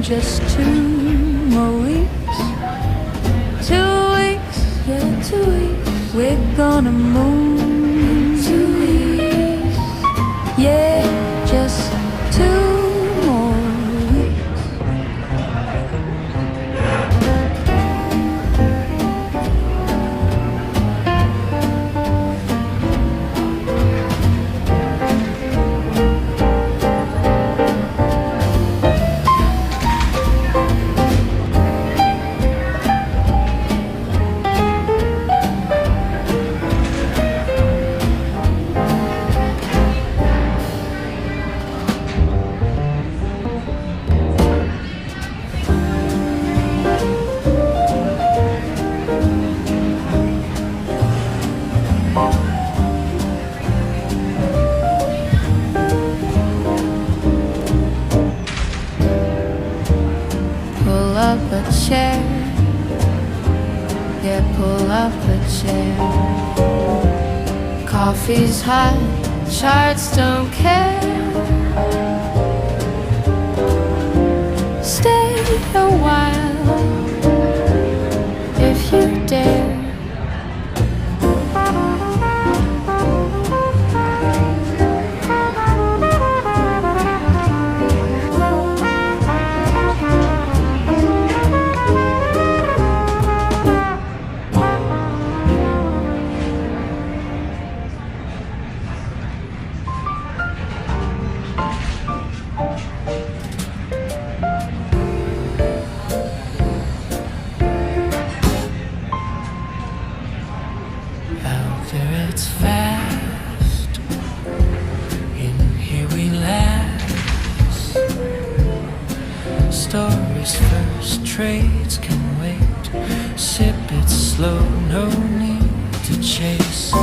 just 2 more weeks. 2 weeks, yeah, 2 weeks. We're gonna move. 2 weeks, yeah, just 2 more weeks. Pull up a chair, yeah, pull up a chair. Coffee's hot, charts don't care. Stay a while if you dare. Out there it's fast, in here we last. Stories first, trades can wait. Sip it slow, no need to chase.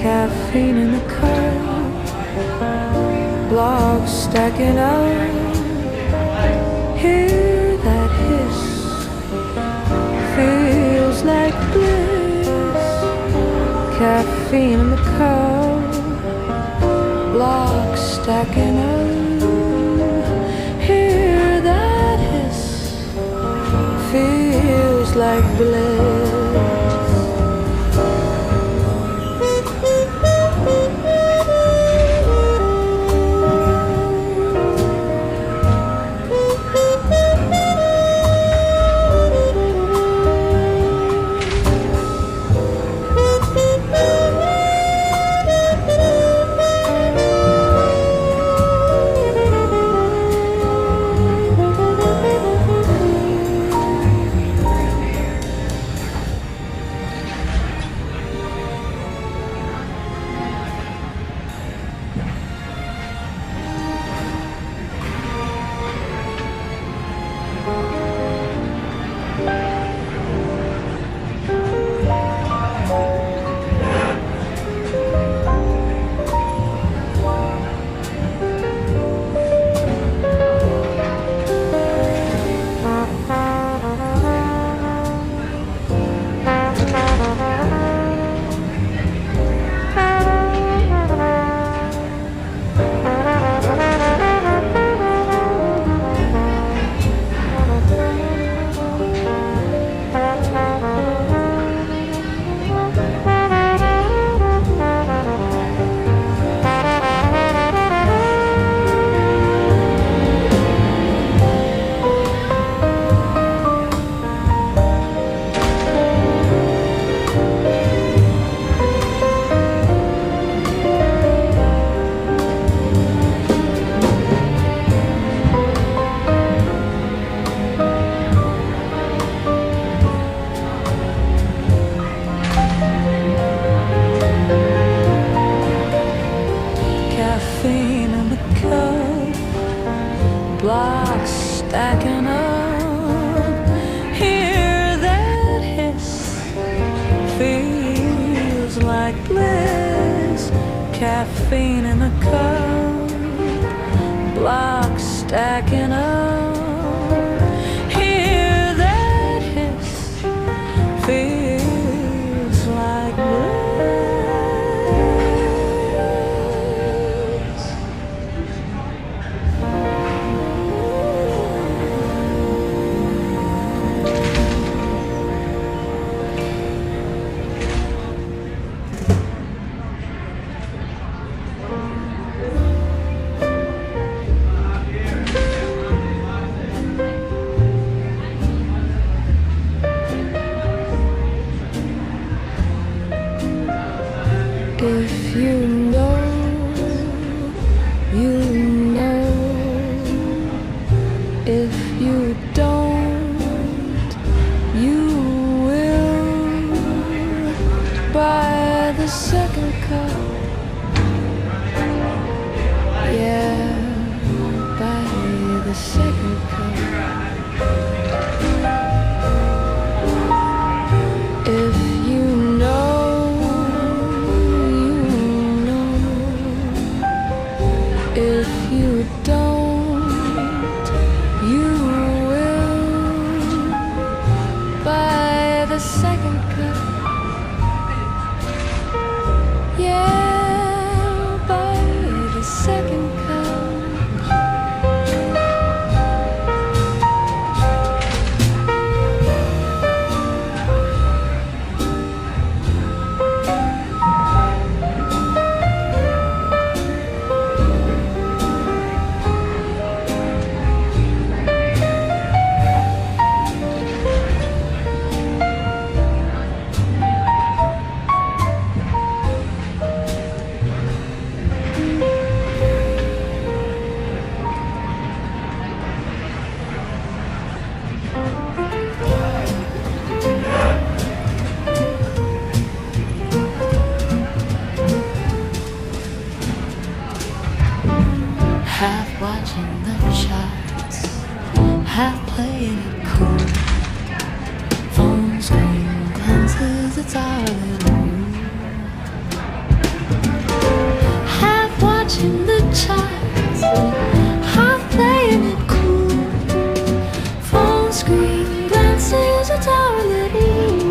Caffeine in the curb, logs stacking up. Hear that hiss, feels like bliss. Caffeine in the curb, logs stacking up. Hear that hiss, feels like bliss. caffeine in a cup, blocks stacking up. Hear that hiss, feels like if you know, you know. If you don't, you will. By the second cup, yeah, by the second cup. If you know, if you don't, you will. By the second cup, yeah, by the second cup. Half watching the charts, half playing it cool. Phone screen glances, it's all in you. Half watching the charts, half playing it cool. Phone screen glances, it's all in you.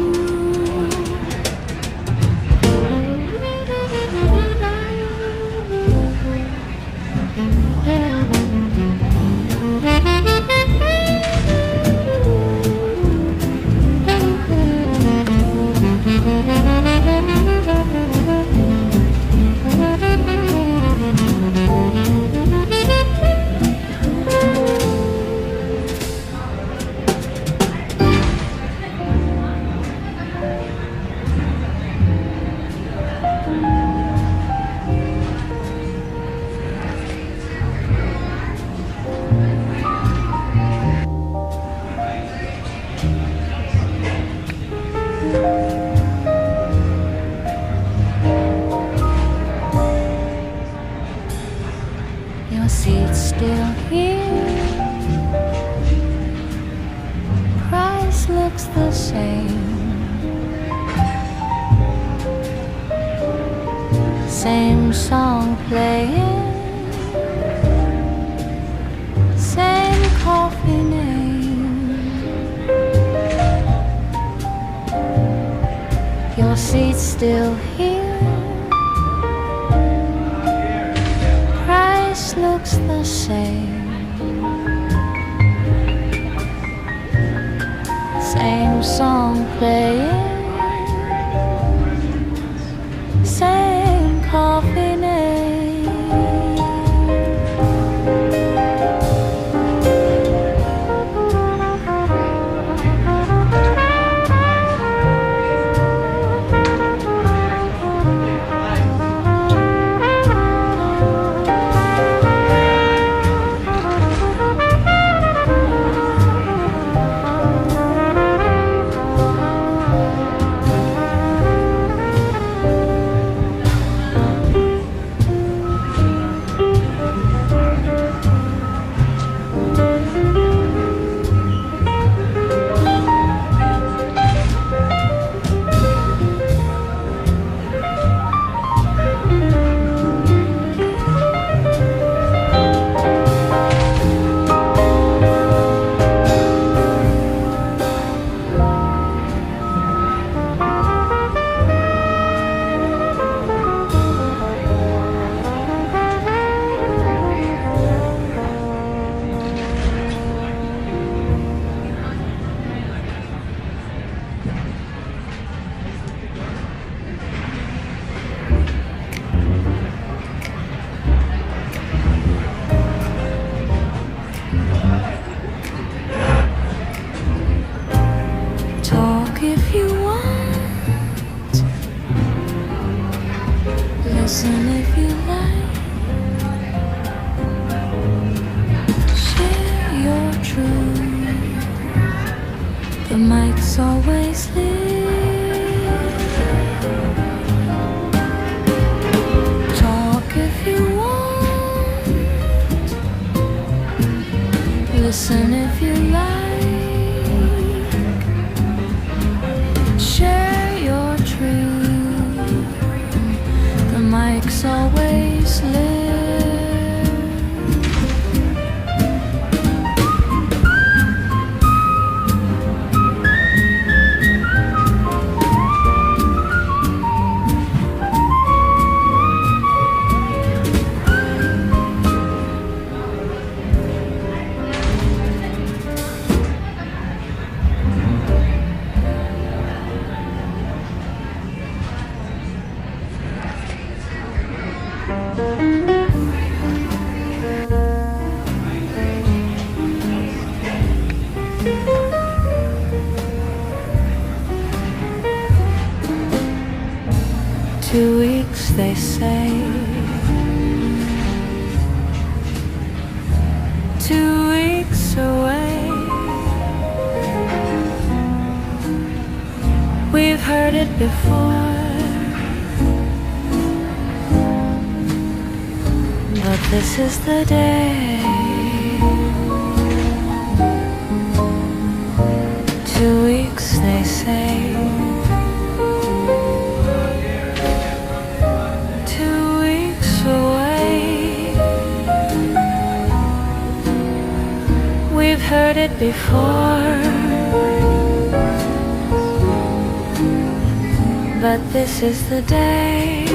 Your seat's still here. Price looks the same. Same song playing, same coffee name. Your seat's still here. Price looks the same. Same song playing, same coffee name. Listen if you like. Share your truth. The mic's always lit. Talk if you want. Listen if you like. Share your truth. The mic's always lit. 2 weeks, they say. 2 weeks away. We've heard it before, but this is the day. 2 weeks, they say. 2 weeks away. We've heard it before, but this is the day.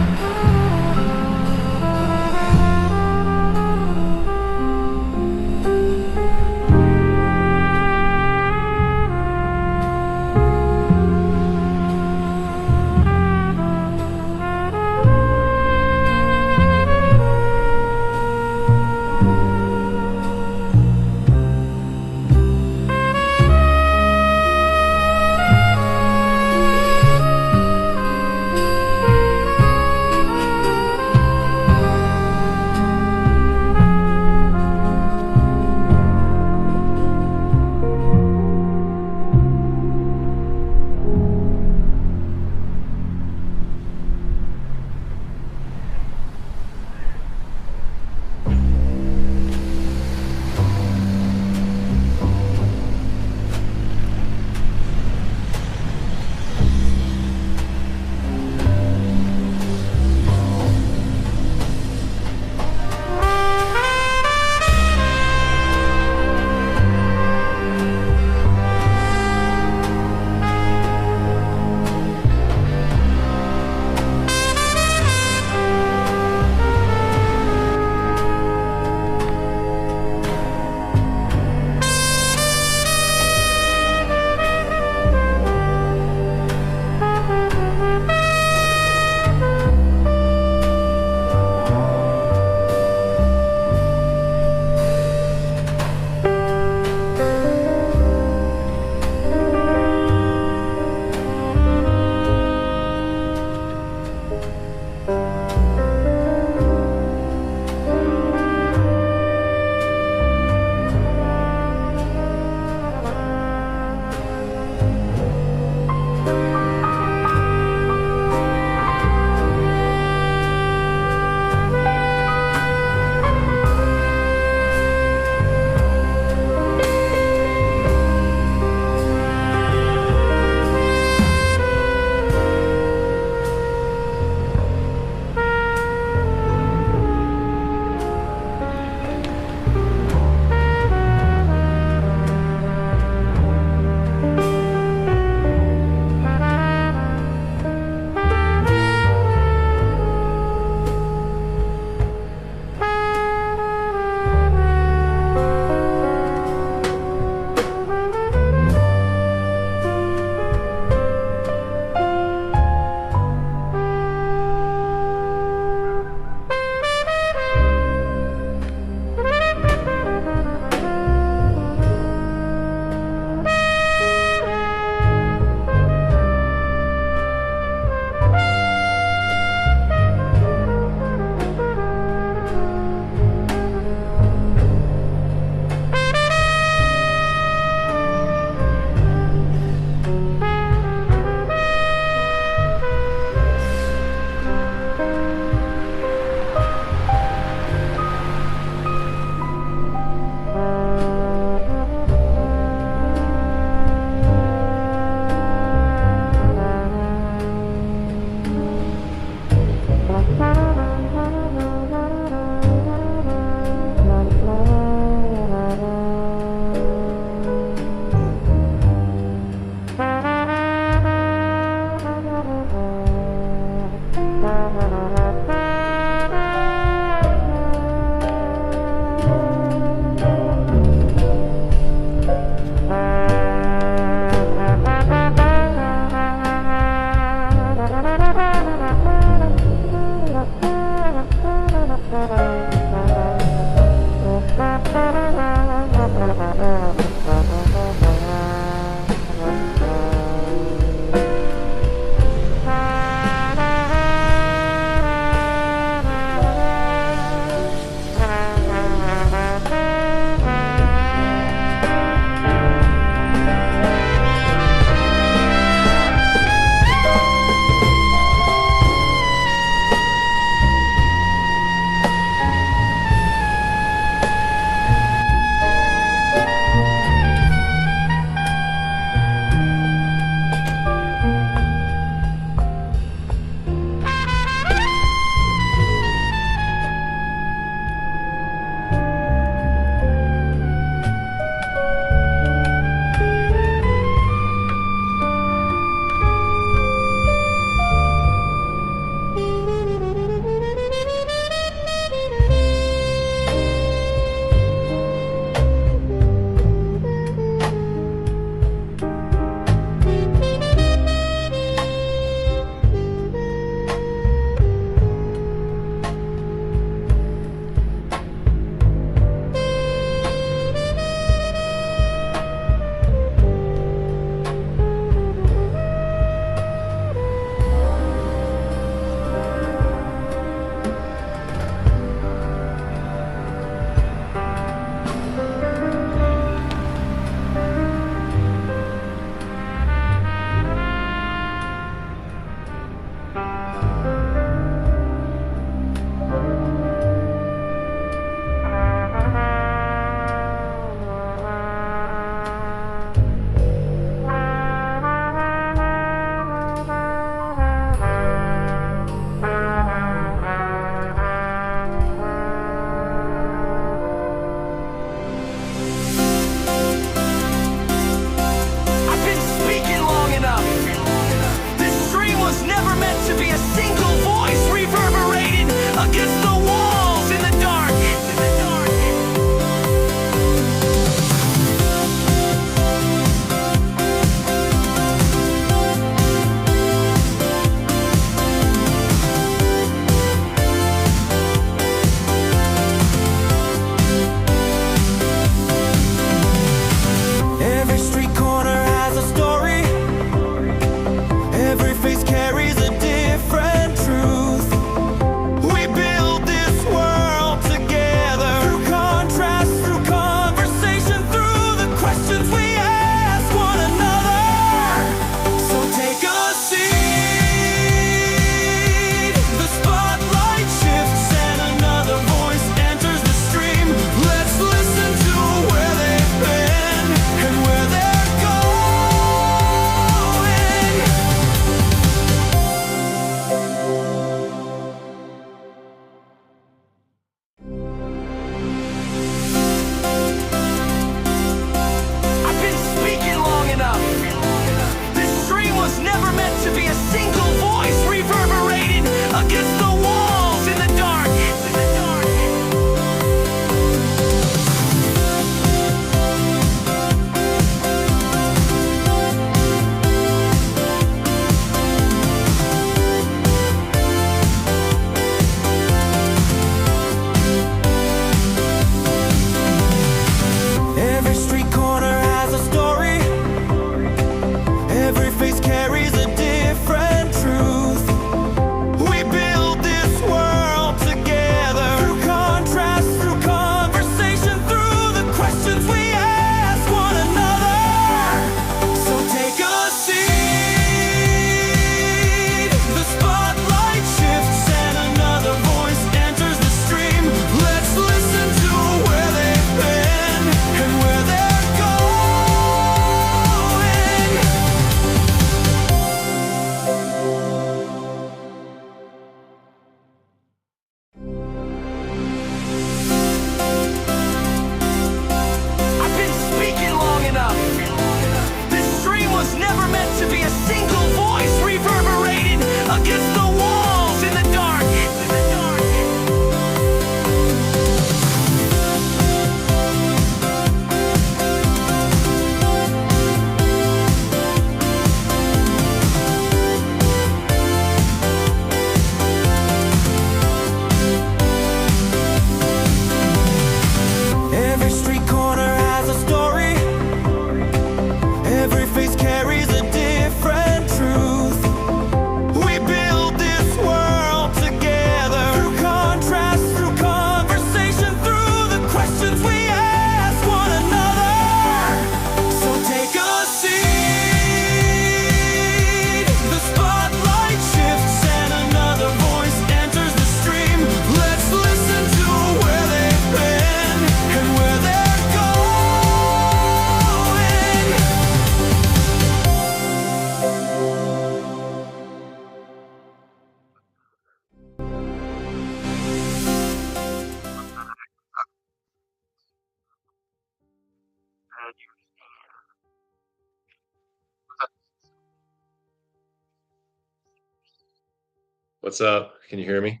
What's up? Can you hear me?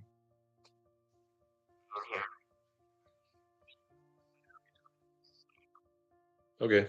Okay.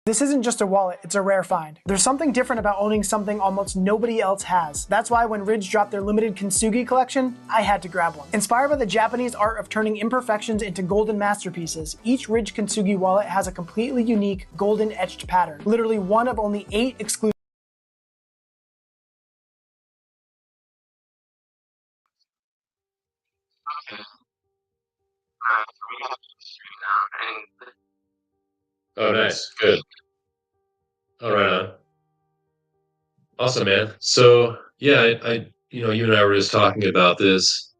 This isn't just a wallet, it's a rare find. There's something different about owning something almost nobody else has. That's why when Ridge dropped their limited kintsugi collection, I had to grab one. Inspired by the Japanese art of turning imperfections into golden masterpieces, each Ridge kintsugi wallet has a completely unique golden etched pattern. Literally one of only 8 exclusive. Oh, nice. Good. All right on. Awesome, man. So yeah, you and I were just talking about this.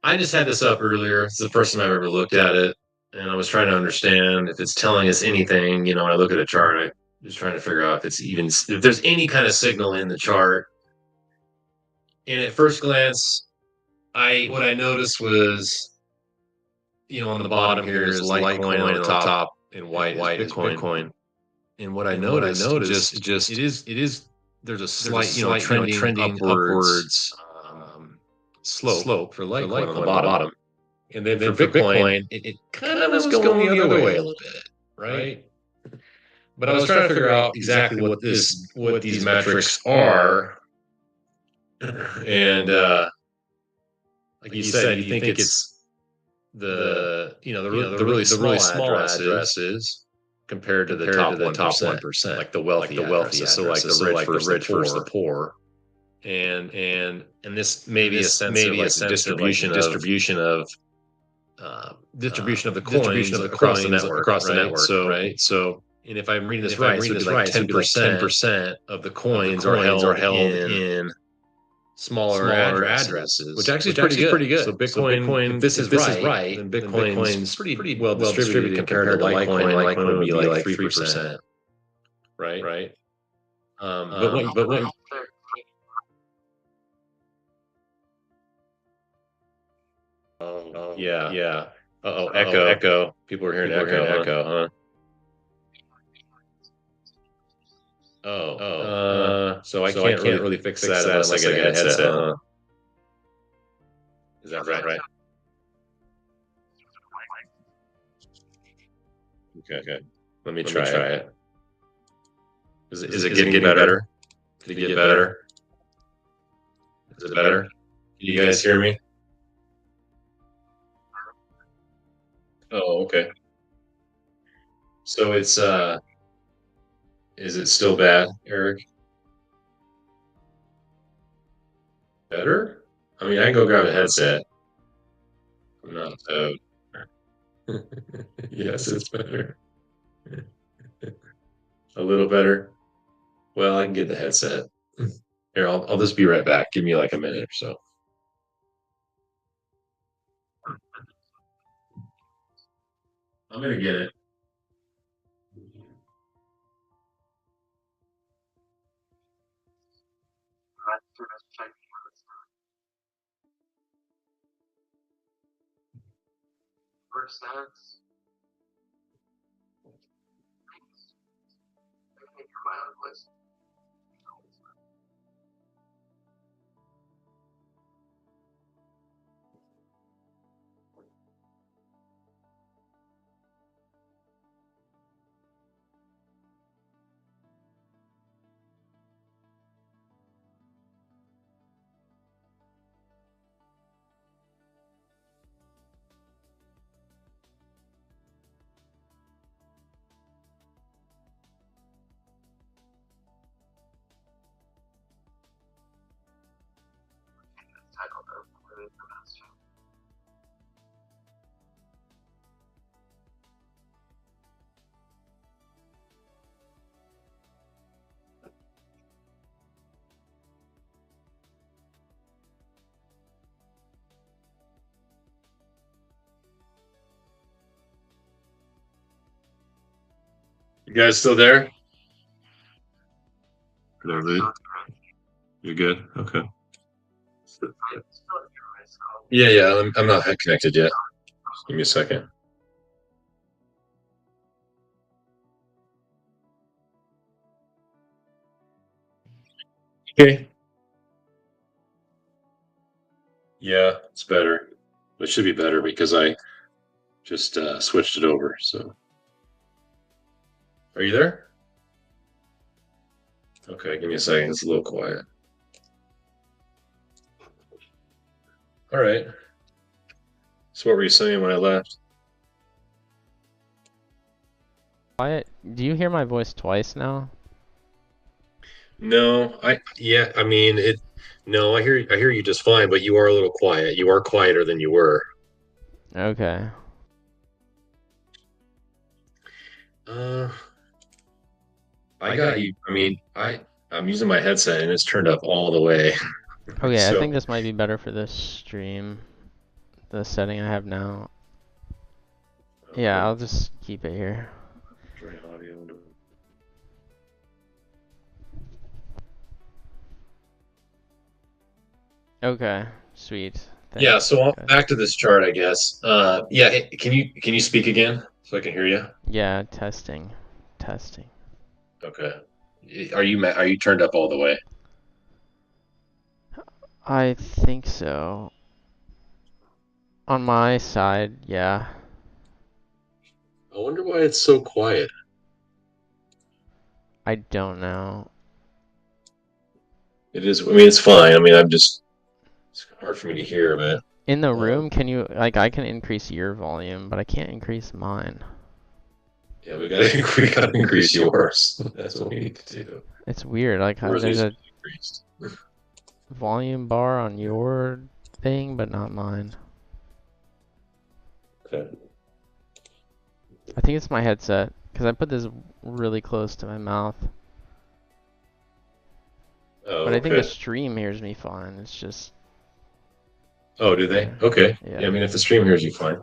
I just had this up earlier. It's the first time I've ever looked at it, and I was trying to understand if it's telling us anything. When I look at a chart, I'm just trying to figure out if there's any kind of signal in the chart. And at first glance, what I noticed was, on the bottom here is Litecoin, on the top, and white is Bitcoin. And what I noticed, it is there's a slight, trending upwards slope for Litecoin on the bottom. And then for Bitcoin, it kind of was going the other way a little bit, right? But I was trying to figure out exactly what these metrics are. And like you said, you think it's the really small addresses compared to the top 1%, like the wealthy addresses. So like the rich versus the poor. And this may be a sense of like distribution of the coins across the network. So and if I'm reading this right, so it'd be like 10% of the coins are held in smaller addresses, which actually is pretty good. So Bitcoin, if this is right, then Bitcoin's pretty well distributed compared to Litecoin. Litecoin would be like 3%, right? But what yeah. Echo. People are hearing echo, huh? So I can't really fix that unless I get a headset, huh? Is that right? Okay. Let me try it. Is it getting better? Did it get better? Is it better? Can you guys hear me? Oh, okay. So it's is it still bad, Eric? Better? I mean, I can go grab a headset. I'm not yes, it's better. A little better. Well, I can get the headset. Here, I'll just be right back. Give me like a minute or so. I'm gonna get it. You guys still there? You're good? Okay. Yeah, I'm not connected yet. Give me a second. Okay. Yeah, it's better. It should be better because I just switched it over. So, are you there? Okay, give me a second. It's a little quiet. All right. So, what were you saying when I left? Quiet. Do you hear my voice twice now? No, I mean it. No, I hear you just fine, but you are a little quiet. You are quieter than you were. Okay. I got you. I mean, I'm using my headset and it's turned up all the way. Okay, I So, think this might be better for this stream. The setting I have now. Yeah, I'll just keep it here. Turn audio into- Okay, sweet. Yeah, Thanks, so guys. back to this chart, I guess. Yeah, can you speak again so I can hear you? Yeah, testing. Testing. Okay. Are you turned up all the way? I think so. On my side, yeah. I wonder why it's so quiet. I don't know. It is. I mean, it's fine. I mean, it's hard for me to hear, but In the room, can you, like, I can increase your volume, but I can't increase mine. yeah, we gotta increase yours. That's what we need to do. It's weird, like, Yours there's needs to a be increased. volume bar on your thing, but not mine. Okay. I think it's my headset, because I put this really close to my mouth. Oh, But I think the okay. stream hears me fine. It's just, Oh, do they? Okay. Yeah. Yeah, I mean, if the stream hears you fine.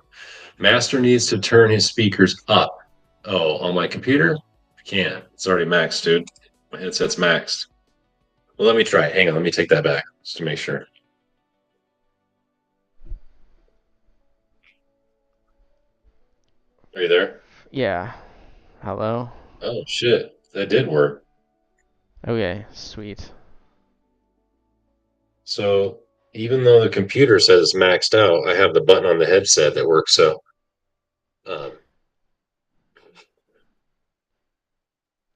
Master needs to turn his speakers up. Oh, on my computer? Can't. It's already maxed, dude. My headset's maxed. Well, let me try it. Hang on, let me take that back just to make sure. Are you there? yeah. Hello? Oh, shit. That did work. Okay, sweet. So even though the computer says it's maxed out, I have the button on the headset that works. So, um,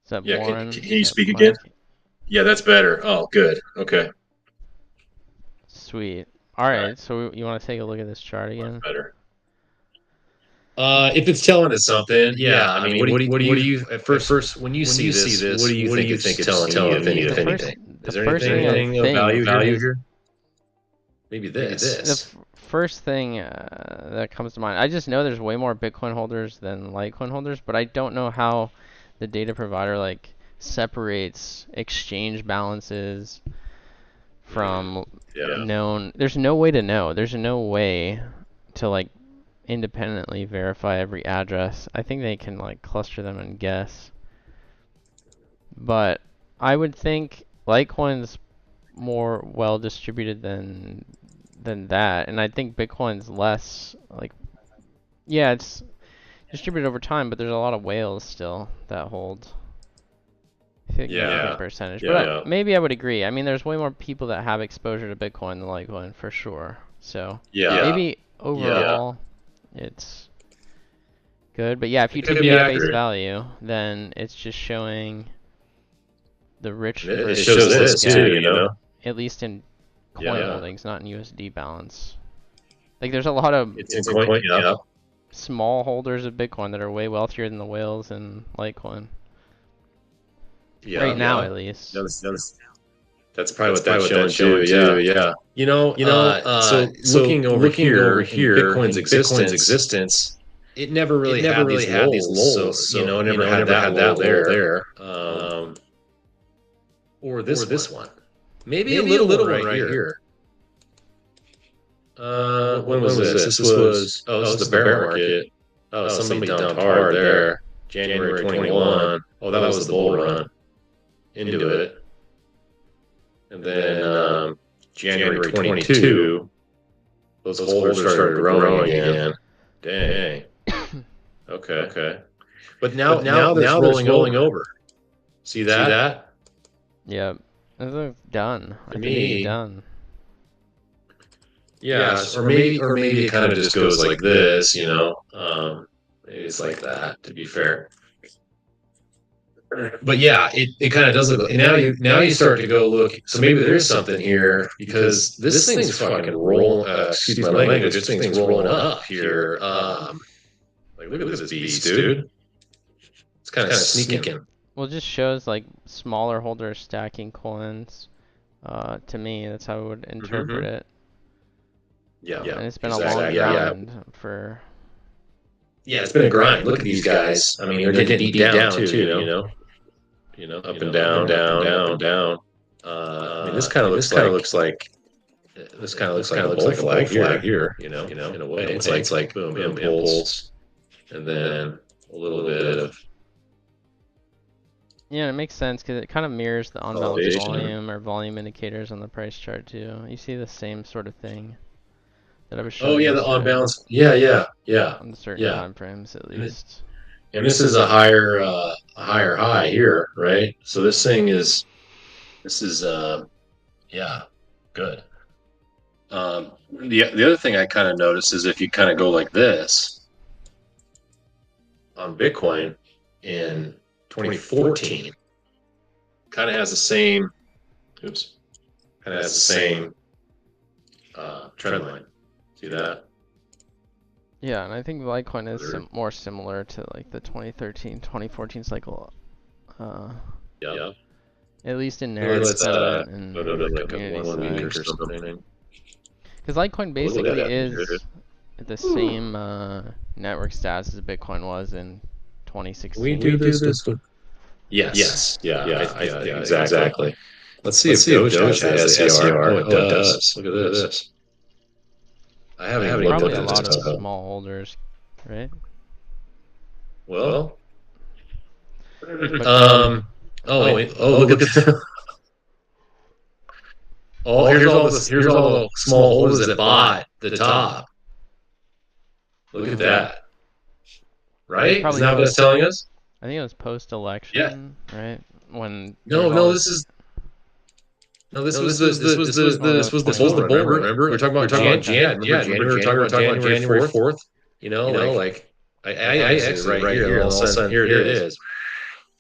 Is that yeah, Warren? can you Yeah, speak again? Mike? Yeah, that's better. Oh, good. Okay, Sweet. all right, Alright, so you want to take a look at this chart much again? better. If it's telling us something, yeah. I mean, what do you at first when you see this? What do you think it's telling you, if anything? Is there anything of value here? Maybe this. First thing that comes to mind, I just know there's way more Bitcoin holders than Litecoin holders, but I don't know how the data provider like separates exchange balances from Yeah. known. There's no way to know. There's no way to like independently verify every address. I think they can like cluster them and guess. But I would think Litecoin's more well distributed than that, and I think Bitcoin's less like, yeah, it's distributed over time, but there's a lot of whales still that hold significant percentage. But maybe I would agree. I mean, there's way more people that have exposure to Bitcoin than Litecoin for sure. So maybe overall it's good. But yeah, if you take it at face value, then it's just showing the rich It versus shows poor this gap, too, you know. at least in coin holdings, not in USD balance. Like there's a lot of It's in coin, yeah. small holders of Bitcoin that are way wealthier than the whales in Litecoin. Right now, at least. That's probably what that's showing too. Yeah. You know. So looking over here, Bitcoin's existence, it never really had these lulls. So, it never had that lull there. Or this one. Maybe a little one right here. When was this? This was the bear market. Oh, somebody dumped hard there. January 21. Oh, that was the bull run into it. And then January 22, those holders started growing again. Dang. Okay. But now there's rolling over. See that? Yep. This is done. I think me, it's done. Yeah, or maybe it kind of just goes like this, you know. Maybe it's like that, to be fair. But yeah, it kind of does look. And now you start to go look. So maybe there is something here because this thing's fucking rolling. Excuse my language. This thing's rolling up here. Like look at this beast, dude. It's kind of sneaking. Well, it just shows like smaller holders stacking coins. To me, that's how I would interpret it. Yeah. And it's been a long grind for. Yeah, it's been a grind. Look at these guys. I mean, they're getting beat down too. You know, up and down. I mean, this kind of looks like a flag here. You know, in a way, it's like boom, impulse, and then a little bit of. Yeah, it makes sense because it kind of mirrors the unbalanced volume or volume indicators on the price chart too. You see the same sort of thing that I was showing. Oh yeah, the unbalanced. Yeah. On certain time frames, at least. And this is a higher high here, right? So this is good. The other thing I kind of noticed is if you kind of go like this on Bitcoin in 2014, kind of has the same. Trend line. See that? Yeah, and I think Litecoin is more similar to like the 2013, 2014 cycle. Yeah. At least in narrative sentiment and go to like community a 1 week or side. something. Because Litecoin basically is the same network stats as Bitcoin was in 2016. We do this one. Yes. Yeah, exactly. Let's see if Doge has the SCR. Oh, it does. Look at this. I haven't even looked Probably at a this lot of stuff. small holders, right? Well, look at that. Oh, here's all the small holders that bought the top. Look at that. Right? Isn't that what it's telling us? I think it was post-election, right? When this was the bull run. Remember? We were talking about Jan. Yeah, we were talking about January 4th. You know, like I exited right here, and all of a sudden here it is.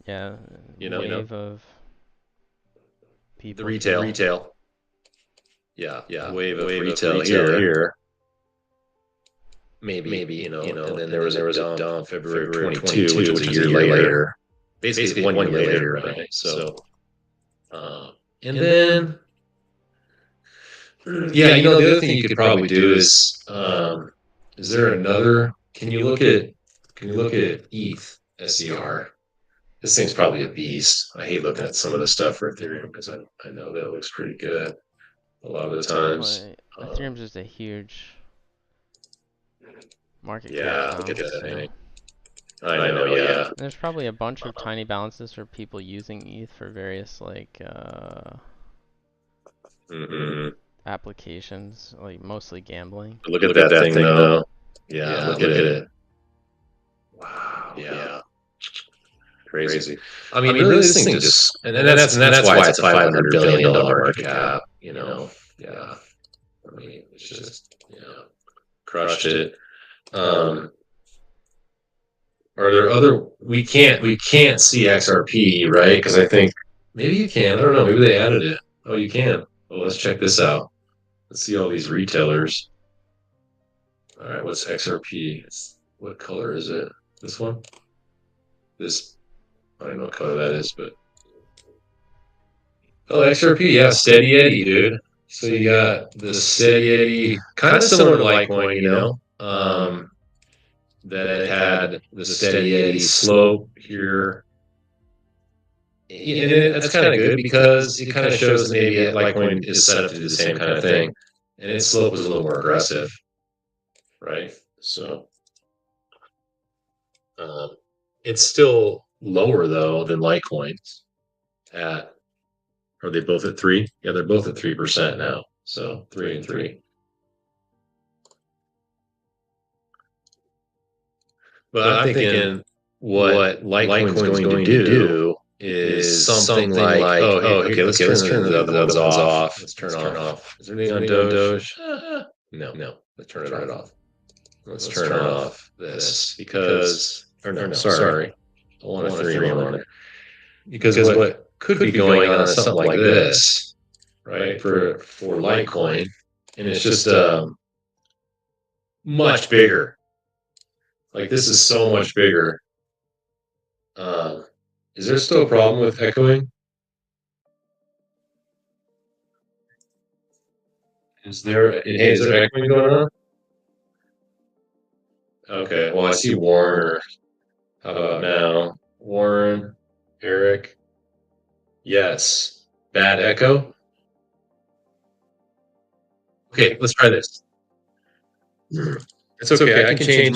Yeah, wave of people. The retail. Yeah, wave of retail here. Maybe and then there was a dump February 22, which was a year later. Basically 1 year later, right? So, and then. Yeah, the other thing you could probably do is there another? Can you look at ETH SCR? This thing's probably a beast. I hate looking at some of the stuff for Ethereum because I know that looks pretty good a lot of the times. Ethereum's just a huge market cap. Yeah, look at that thing. I know, yeah. And there's probably a bunch of tiny balances for people using ETH for various like applications, like mostly gambling. Look at that thing though. Yeah, look at it. Wow. Yeah. Crazy. I mean, really, this thing just and that's why it's a $500 billion market cap. Yeah. I mean, it's just crushed it. Are there other? We can't see XRP, right? Because I think maybe you can. I don't know. Maybe they added it. Oh, you can. Well, let's check this out. Let's see all these retailers. All right, what's XRP? What color is it? This one? This? I don't know what color that is, but oh, XRP, yeah, Steady Eddy, dude. So you got the Steady Eddy, kind of similar to Litecoin, that it had the Steady Eddy slope here. And that's kind of good because it kind of shows that maybe Litecoin is set up to do the same kind of thing, and its slope was a little more aggressive, right? So, It's still lower though than Litecoin. Are they both at 3? Yeah, they're both at 3% now. So 3 and 3. But I'm thinking what Litecoin's going to do is something like, okay, let's turn the other ones off. Let's turn off. Is there anything on Doge? No. Let's turn it off. Let's turn off this because, or no, sorry. I want Ethereum on it. Because what could be going on is something like this, right? For Litecoin, and it's just much bigger. Like this is so much bigger. Is there still a problem with echoing? Is there echoing going on? Okay, well I see Warren. How about now? Warren, Eric. Yes. Bad echo? Okay, let's try this. It's okay. I can change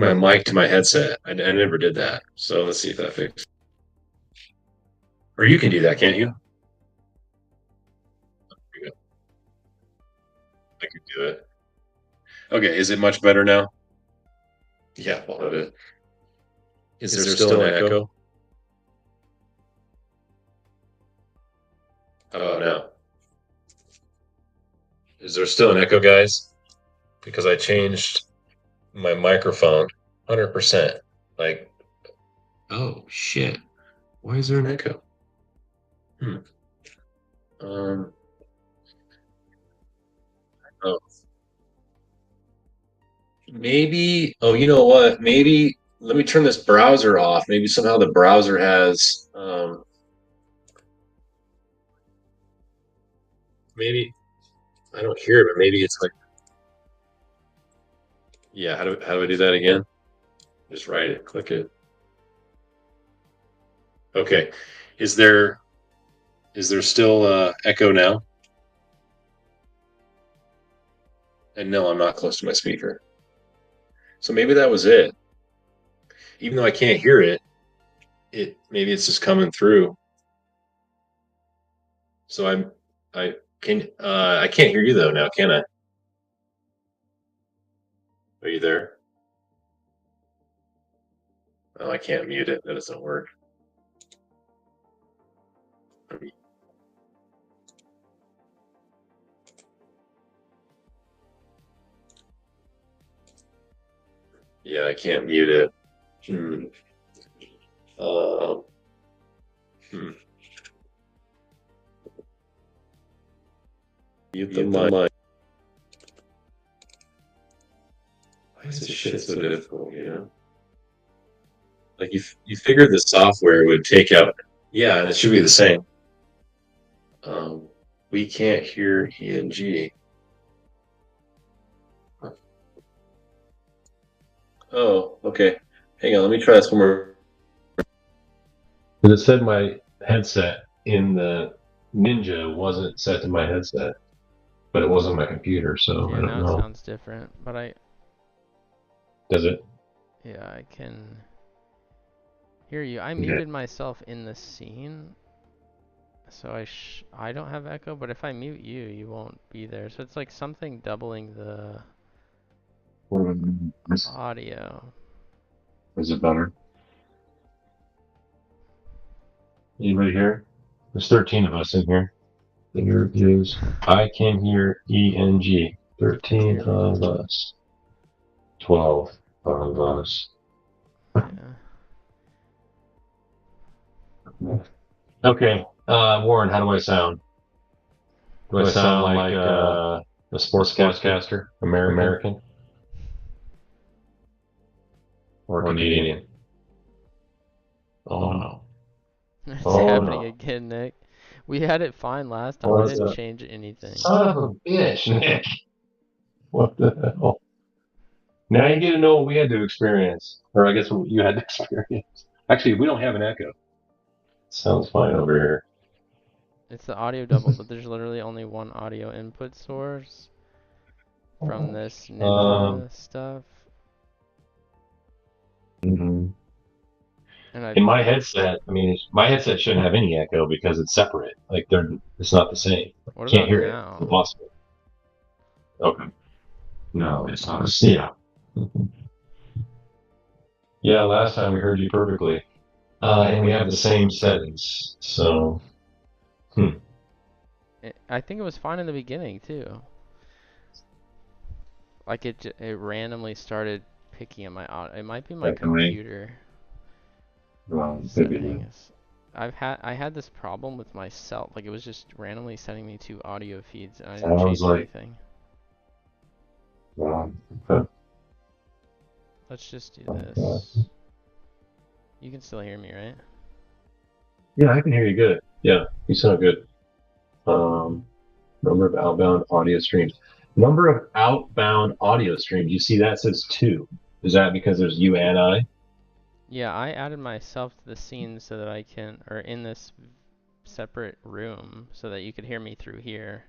my mic to my headset. I never did that. So let's see if that fixes. Or you can do that, can't you? I can do it. Okay, is it much better now? Yeah, a little bit. Is there still an echo? How about now? Is there still an echo, guys? Because I changed my microphone 100%. Like, oh shit. Why is there an echo? Oh. Maybe, oh, you know what? Maybe let me turn this browser off. Maybe somehow the browser has, maybe, I don't hear it, but maybe it's like, yeah, how do I do that again? Just write it, click it. Okay. Is there still echo now? And no, I'm not close to my speaker. So maybe that was it. Even though I can't hear it, maybe it's just coming through. So I can't hear you though now, can I? Are you there? Oh, I can't mute it. That doesn't work. Yeah, I can't mute it. Mute the mic. Why is this shit so difficult, you know? Like you figured the software would take out, yeah, and it should be the same. We can't hear ENG. Oh, okay. Hang on, let me try this one more. It said my headset in the Ninja wasn't set to my headset, but it was on my computer, so yeah, I don't now know. It sounds different, but Does it? Yeah, I can hear you. I muted myself in the scene, so I don't have echo, but if I mute you, you won't be there. So it's like something doubling the audio. Is it better? Anybody here? There's 13 of us in here. In your reviews, I can hear ENG. 13 of us. 12 of us. Yeah. Okay, Warren, how do I sound? Do I sound like a sportscaster? American? Or Canadian? Oh no. It's happening again, Nick. We had it fine last time. I didn't change anything. Son of a bitch, Nick. What the hell? Now you get to know what we had to experience. Or I guess what you had to experience. Actually, we don't have an echo. Sounds fine over here. It's the audio double, but there's literally only one audio input source from this Ninja stuff. Mm-hmm. in my headset, I mean, my headset shouldn't have any echo because it's separate. Like it's not the same. What Can't about hear now? it. It's impossible. Okay. No, it's not. Yeah. Yeah, last time we heard you perfectly. And we have the same settings, so. I think it was fine in the beginning too. Like it randomly started picking at my audio. It might be my computer settings. I had this problem with myself. Like it was just randomly sending me 2 audio feeds, and I didn't change anything. Okay. Let's just do this. You can still hear me, right? Yeah, I can hear you good. Yeah, you sound good. Number of outbound audio streams. Number of outbound audio streams. You see that says 2. Is that because there's you and I? Yeah, I added myself to the scene so that I can, or in this separate room, so that you could hear me through here.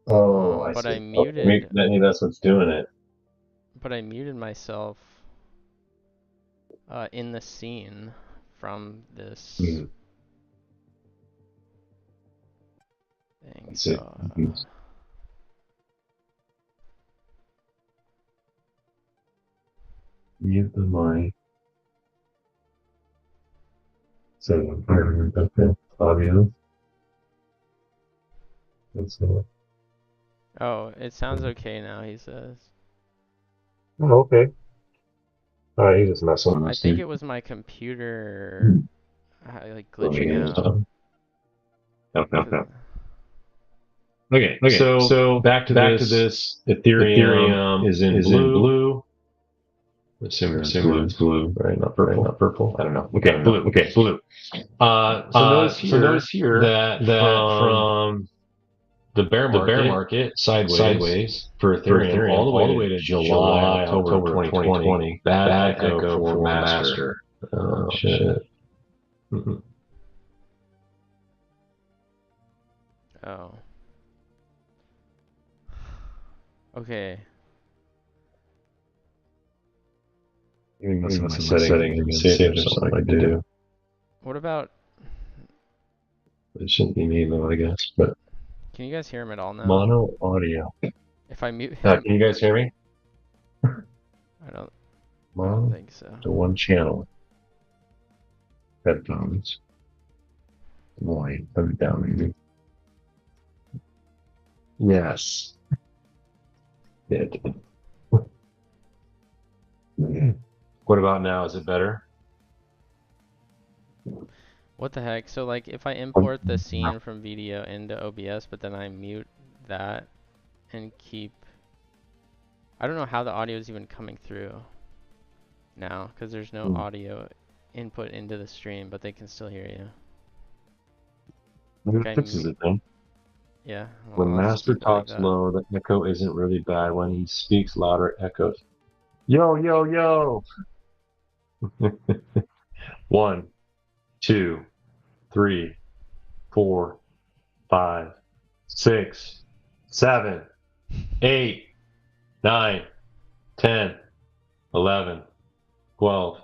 Oh, I but see. I muted. Maybe that's what's doing it. But I muted myself in the scene from this thing. So, mute the mic. So, okay, audio. oh, it sounds okay now, he says. Oh, okay. Alright, he's just messing with us. I think it was my computer like glitching out. Okay. So back to this. Ethereum is in blue. Assume it's blue, right? Not purple. I don't know. Okay, blue. Okay, blue. So notice here that from the bear market sideways for Ethereum all the way to July, October 2020. Bad echo for master. Oh shit. Oh. Okay. You must have my settings and see if there's something I can do. What about? It shouldn't be me though, I guess. But can you guys hear him at all now? Mono audio. If I mute him, can you guys hear me? I don't think so. To one channel. Headphones. Boy, put it down, maybe. Yes. It. What about now? Is it better? What the heck? So like if I import the scene from video into OBS, but then I mute that and keep... I don't know how the audio is even coming through now, because there's no audio input into the stream, but they can still hear you. Maybe it fixes it then. Yeah. Well, when Master talks low, the echo isn't really bad. When he speaks louder, echoes. Yo, yo, yo! 1, 2, 3, 4, 5, 6, 7, 8, 9, 10, 11, 12,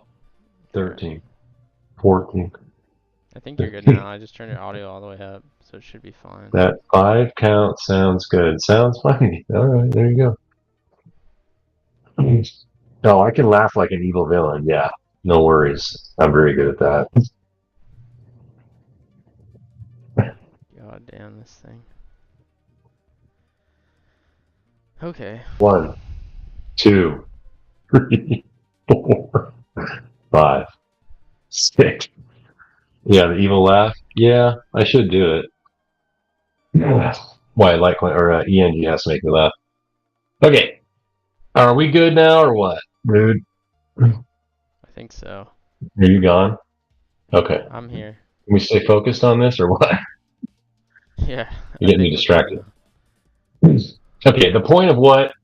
13, 14. I think you're good now. I just turned your audio all the way up, so it should be fine. That 5 count sounds good. Sounds funny. All right, there you go. Oh, I can laugh like an evil villain. Yeah, no worries. I'm very good at that. God damn this thing. Okay. 1, 2, 3, 4, 5, 6. Yeah, the evil laugh. Yeah, I should do it. Why, Litecoin or ENG has to make me laugh. Okay. Are we good now or what, dude? I think so. Are you gone? Okay. I'm here. Can we stay focused on this or what? Yeah. You're getting me distracted. Okay, the point of what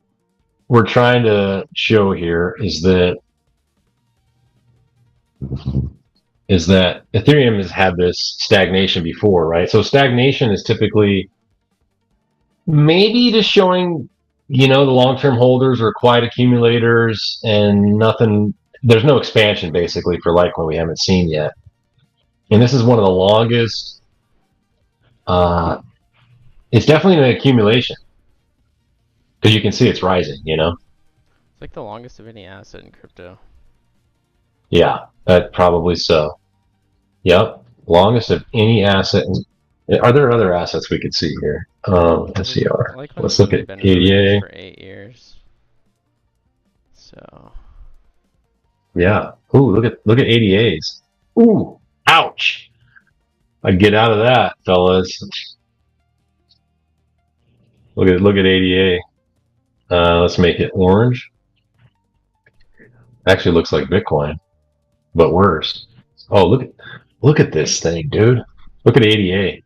we're trying to show here is that Ethereum has had this stagnation before, right? So stagnation is typically maybe just showing, the long-term holders are quiet accumulators and nothing there's no expansion basically for Litecoin we haven't seen yet. And this is one of the longest. It's definitely an accumulation because you can see it's rising. It's like the longest of any asset in crypto. Yeah, that probably so. Yep, longest of any asset. Are there other assets we could see here? SCR. Let's look at ADA. For 8 years. So. Yeah. Ooh, look at ADAs. Ooh, ouch. I'd get out of that, fellas. Look at ADA. Let's make it orange. Actually looks like Bitcoin, but worse. Oh, look at this thing, dude. Look at ADA.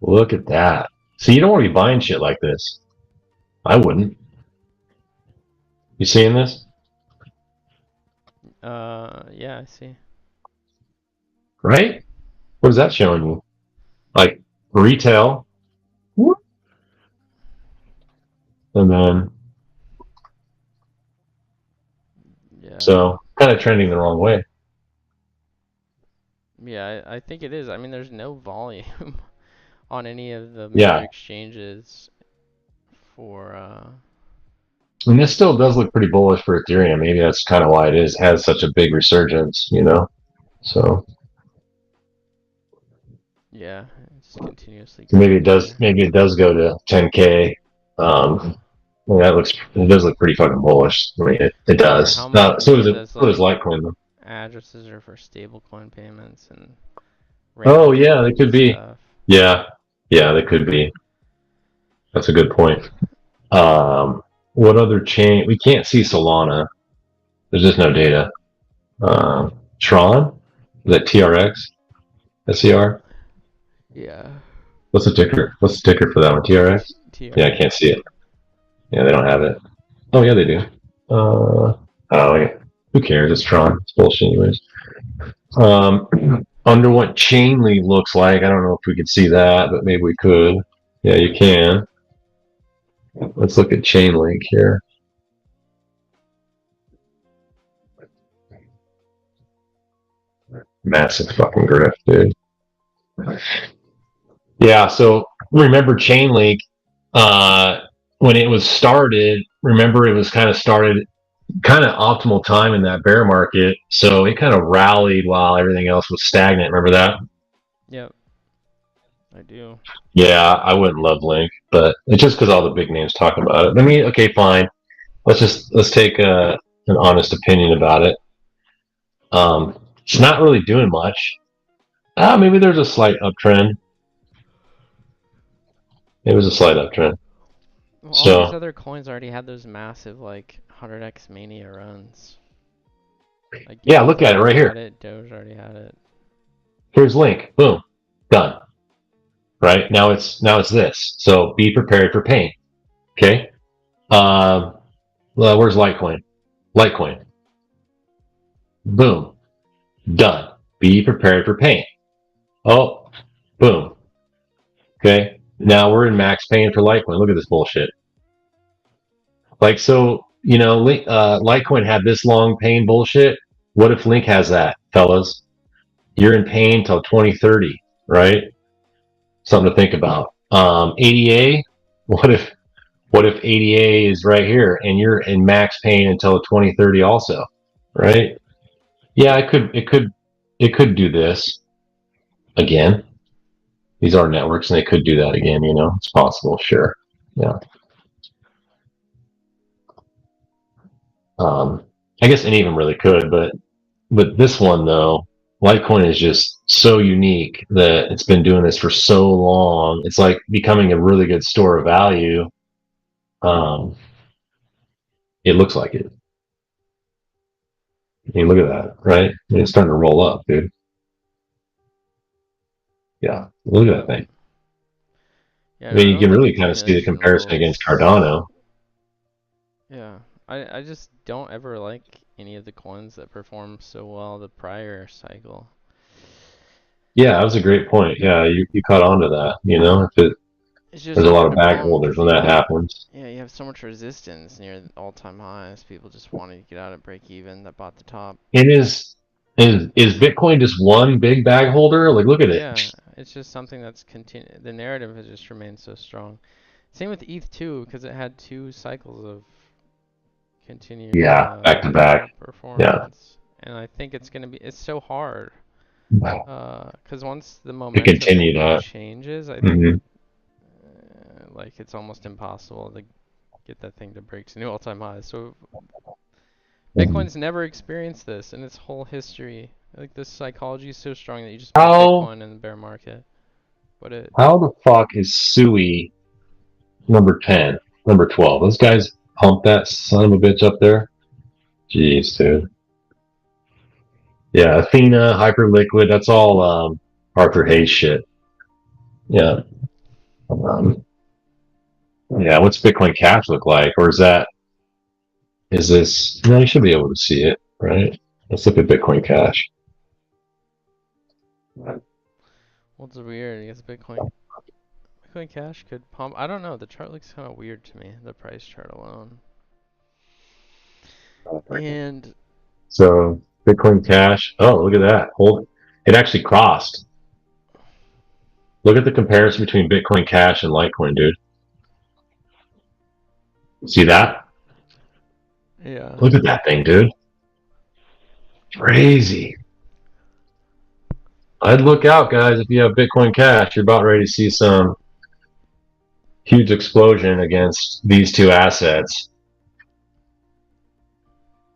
Look at that. See, you don't want to be buying shit like this. I wouldn't. You seeing this? Yeah, I see. Right? What is that showing you? Like retail. Whoop. And then. Yeah. So kind of trending the wrong way. Yeah, I think it is. I mean, there's no volume on any of the major exchanges for. And this still does look pretty bullish for Ethereum. Maybe that's kind of why it has such a big resurgence, So. Yeah, it's continuously. Maybe it does go to 10K. Well, it does look pretty fucking bullish. I mean, it does. So does Litecoin though. Addresses are for stablecoin payments and. Oh yeah, they could be. Yeah, they could be. That's a good point. What other chain? We can't see Solana. There's just no data. Tron? Is that TRX? SCR? Yeah. What's the ticker? What's the ticker for that one? TRX? Yeah, I can't see it. Yeah, they don't have it. Oh yeah, they do. Who cares? It's Tron. It's bullshit anyways. Under what Chainlink looks like, I don't know if we could see that, but maybe we could. Yeah, you can. Let's look at Chainlink here. Massive fucking grift, dude. Yeah, so remember Chainlink, when it was started, remember it was kind of started kind of optimal time in that bear market, so it kind of rallied while everything else was stagnant. Remember that? Yep, I do. Yeah, I wouldn't love Link, but it's just because all the big names talk about it. I mean, okay, fine. Let's take an honest opinion about it. It's not really doing much. Maybe there's a slight uptrend. It was a slight uptrend. Well, all these other coins already had those massive 100x mania runs. Yeah, look at it right here. Doge already had it. Here's Link. Boom, done. Right now it's this. So be prepared for pain. Okay. Where's Litecoin? Litecoin. Boom, done. Be prepared for pain. Oh, boom. Okay. Now we're in max pain for Litecoin. Look at this bullshit. Litecoin had this long pain bullshit. What if Link has that, fellas? You're in pain till 2030, right? Something to think about. ADA. What if ADA is right here and you're in max pain until 2030 also, right? Yeah, it could do this again. These are networks and they could do that again, it's possible, sure. Yeah. I guess any of them really could, but this one though, Litecoin is just so unique that it's been doing this for so long. It's like becoming a really good store of value. It looks like it. I mean, look at that, right? I mean, it's starting to roll up, dude. Yeah, look at that thing. Yeah, I mean, you can really kind of see the comparison against Cardano. Yeah, I just don't ever like any of the coins that perform so well the prior cycle. Yeah, that was a great point. Yeah, you caught on to that. It's just There's a lot of the bag problem holders when that happens. Yeah, you have so much resistance near all-time highs. People just wanting to get out at break even that bought the top. It is Bitcoin just one big bag holder? Like, look at it. Yeah, it's just something that's the narrative has just remained so strong. Same with ETH too, because it had 2 cycles of continued Back to back. performance. And I think it's so hard. Because once the To momentum continue that. changes, I Mhm. think like it's almost impossible to get that thing to break to new all-time highs. So Bitcoin's never experienced this in its whole history. Like this psychology is so strong that you just buy Bitcoin in the bear market. But How the fuck is Sui number 10, number 12? Those guys pump that son of a bitch up there. Jeez, dude. Yeah, Athena, Hyperliquid, that's all Arthur Hayes shit. Yeah. Yeah, what's Bitcoin Cash look like? Or is this, no, you should be able to see it, right? Let's look at Bitcoin Cash. what's weird? I guess Bitcoin Cash could pump. I don't know. The chart looks kind of weird to me. The price chart alone. And so Bitcoin Cash. Oh, look at that. It actually crossed. Look at the comparison between Bitcoin Cash and Litecoin, dude. See that? Yeah. Look at that thing, dude. Crazy. I'd look out, guys, if you have Bitcoin Cash. You're about ready to see some huge explosion against these 2 assets.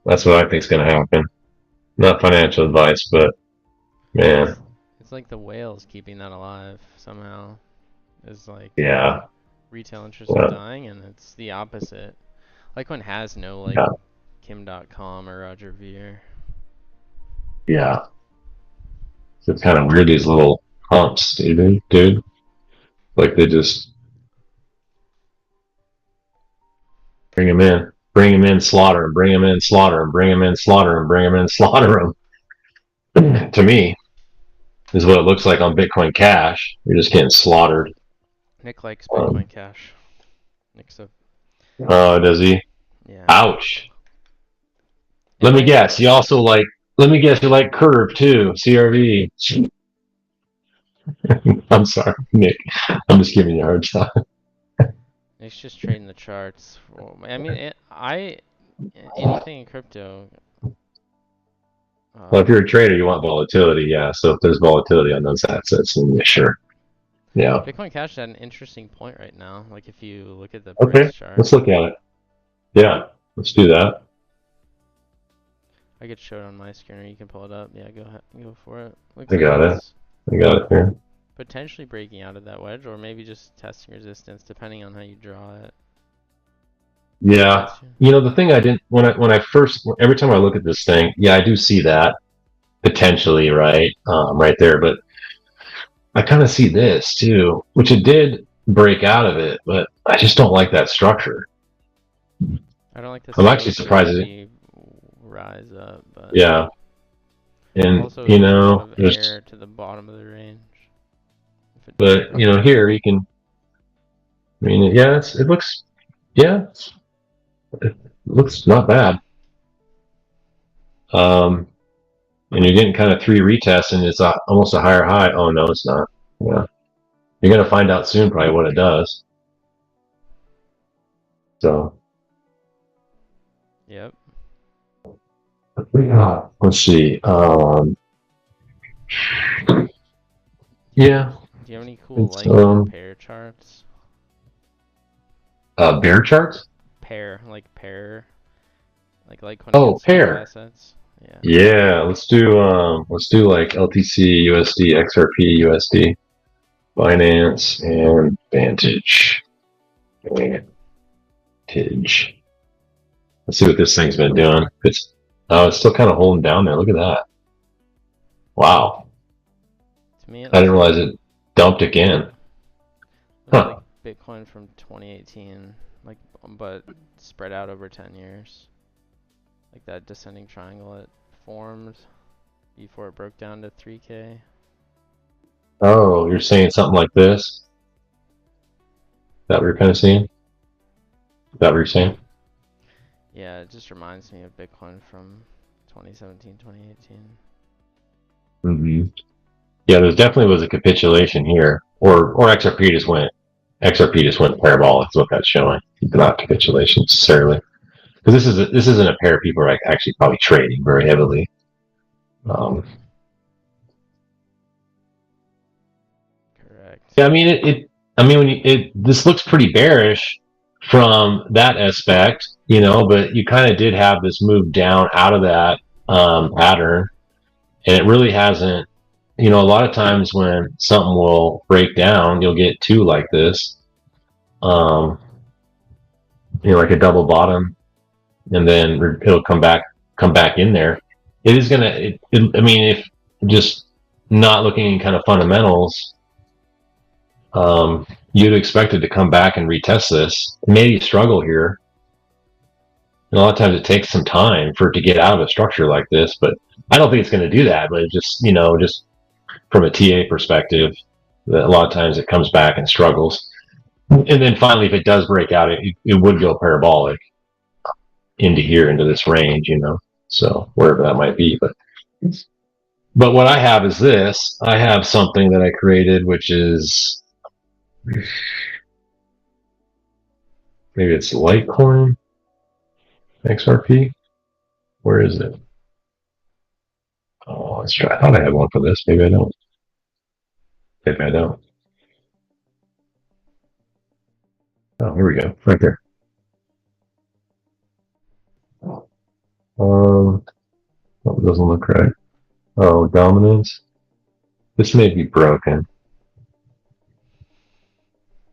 That's what I think is going to happen. Not financial advice, but man. It's like the whales keeping that alive somehow. It's like retail interest is dying, and it's the opposite. Litecoin has no Kim.com or Roger Ver. Yeah. It's kind of weird, these little humps, dude. Like they just bring them in, slaughter them, bring them in, slaughter them, bring them in, slaughter them, bring them in, slaughter them. To me, is what it looks like on Bitcoin Cash. You're just getting slaughtered. Nick likes Bitcoin Cash. Nick's does he? Yeah. Ouch. Let me guess. You like Curve too, CRV. I'm sorry, Nick. I'm just giving you a hard time. Nick's just trading the charts. I mean, anything in crypto. Well, if you're a trader, you want volatility, yeah. So if there's volatility on those assets, then yeah, sure. Yeah. Bitcoin Cash is at an interesting point right now. Like if you look at the price chart. Let's look at it. Yeah, let's do that. I could show it on my screen, or you can pull it up. Yeah, go ahead, go for it. I got it here. Potentially breaking out of that wedge, or maybe just testing resistance, depending on how you draw it. Yeah, the thing I didn't every time I look at this thing, I do see that potentially right there, but I kind of see this too, which it did break out of it, but I just don't like that structure. I don't like this. I'm actually surprised it rise up, but yeah, and also there's air to the bottom of the range. But here you can. I mean, it looks, it looks not bad. And you're getting kind of 3 retests, and it's almost a higher high. Oh no, it's not. Yeah, you're gonna find out soon, probably what it does. So. Yep. Let's see. Yeah. Do you have any cool pair charts? Bear charts? Pair. Pair. Assets. Yeah. Yeah, let's do like LTC, USD, XRP, USD, Binance, and Vantage. Let's see what this thing's been doing. It's still kind of holding down there. Look at that. Wow. To me, I didn't realize it dumped again. Like Bitcoin from 2018, but spread out over 10 years. Like that descending triangle it formed before it broke down to 3K. Oh, you're saying something like this? that what you're kind of seeing? Is that what you're saying? Yeah, it just reminds me of Bitcoin from 2017, 2018. Mm-hmm. Yeah, there definitely was a capitulation here, or XRP just went parabolic. Is what that's showing, not capitulation necessarily, because this isn't a pair people are actually probably trading very heavily. Correct. Yeah, I mean this looks pretty bearish from that aspect, but you kind of did have this move down out of that pattern, and it really hasn't. A lot of times when something will break down, you'll get two like this, like a double bottom, and then it'll come back in there. It is gonna. I mean, if just not looking at kind of fundamentals, you'd expect it to come back and retest this. Maybe struggle here. And a lot of times it takes some time for it to get out of a structure like this, but I don't think it's going to do that. But it just, just from a TA perspective, a lot of times it comes back and struggles. And then finally, if it does break out, it would go parabolic into here, into this range, so wherever that might be. But what I have is this. I have something that I created, which is maybe it's Litecoin XRP. Where is it? Oh, let's try. I thought I had one for this. Maybe I don't. Maybe I don't. Oh, here we go. Right there. Oh, it doesn't look right. Oh, dominance. This may be broken.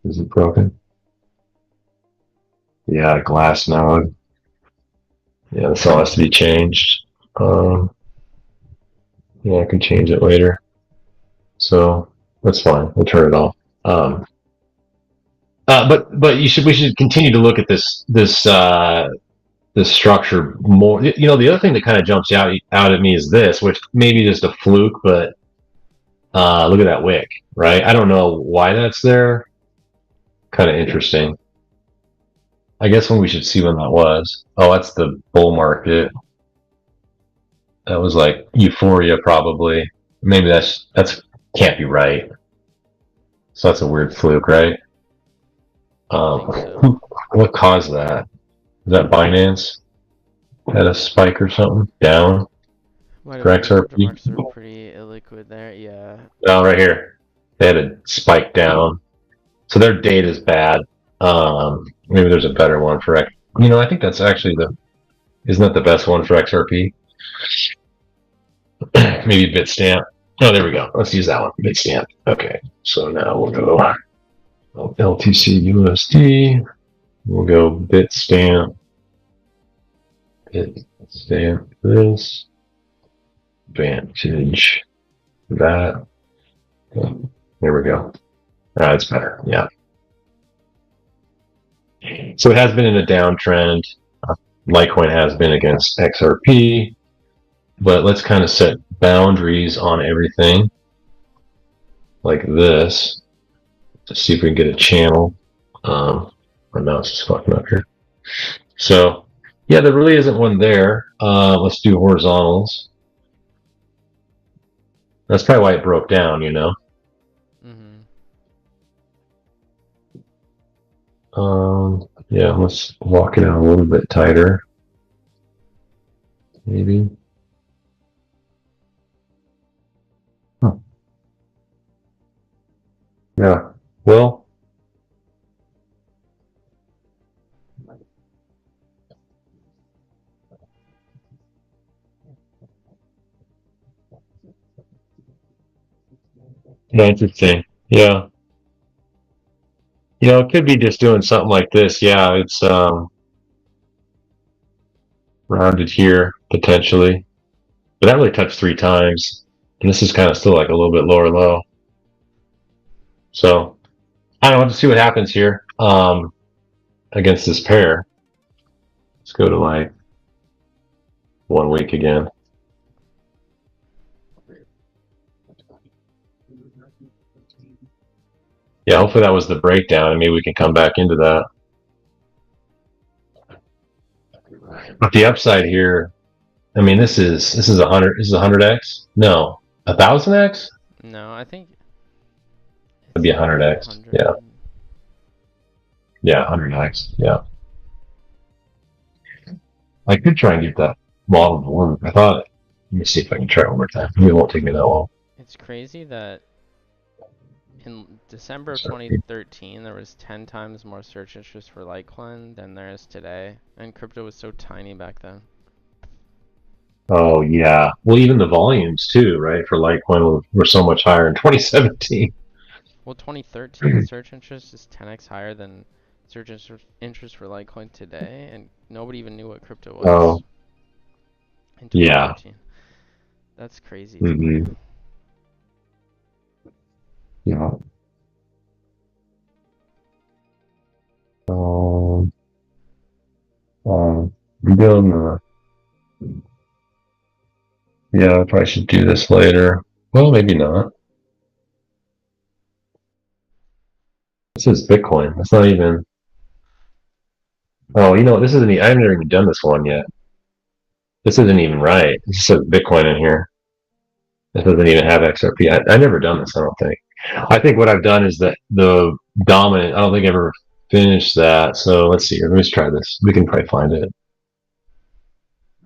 Is it broken? Yeah, glass node. Yeah, this all has to be changed. Yeah, I can change it later. So that's fine. We'll turn it off. But we should continue to look at this structure more. The other thing that kind of jumps out at me is this, which maybe just a fluke, but look at that wick, right? I don't know why that's there. Kind of interesting. I guess when we should see when that was. Oh, that's the bull market. That was like euphoria, probably. Maybe that's can't be right. So that's a weird fluke, right? So. What caused that? Is that Binance had a spike or something down? For XRP? marks are pretty illiquid there, yeah. Oh, right here. They had a spike down. So their data is bad. Maybe there's a better one for X. I think that's actually isn't that the best one for XRP? Maybe Bitstamp. Oh, there we go. Let's use that one. Bitstamp. Okay. So now we'll go LTC USD. We'll go Bitstamp. Bitstamp this. Vantage that. There we go. That's better. Yeah. So it has been in a downtrend. Litecoin has been against XRP, but let's kind of set boundaries on everything like this to see if we can get a channel. My mouse is fucking up here. So yeah, there really isn't one there. Let's do horizontals. That's probably why it broke down, Yeah, let's walk it out a little bit tighter. Maybe. Huh. Yeah. Well. Yeah, interesting. Yeah. It could be just doing something like this. Yeah, it's rounded here potentially, but that really touched 3 times, and this is kind of still like a little bit lower low. So I don't know. Let's see what happens here against this pair. Let's go to like 1 week again. Yeah, hopefully that was the breakdown, and maybe we can come back into that. But the upside here, I mean, this is 100. This is 100x. No, 1000x. No, I think It'd be 100x. Yeah. Yeah, 100x. Yeah. I could try and get that model to work. I thought. Let me see if I can try it one more time. It won't take me that long. It's crazy that in December of 2013, there was 10 times more search interest for Litecoin than there is today, and crypto was so tiny back then. Oh yeah. Well, even the volumes too, right? For Litecoin were so much higher in 2017. Well, 2013 search interest is 10x higher than search interest for Litecoin today, and nobody even knew what crypto was. Oh. In 2013. Yeah. That's crazy. Mm-hmm. Yeah. Yeah, I probably should do this later. Well, maybe not. This is Bitcoin. That's not even. Oh, you know, this isn't. I've never even done this one yet. This isn't even right. This says Bitcoin in here. This doesn't even have XRP. I've never done this, I don't think. I think what I've done is that the dominant, I don't think I ever finished that. So let's see here. Let me try this. We can probably find it.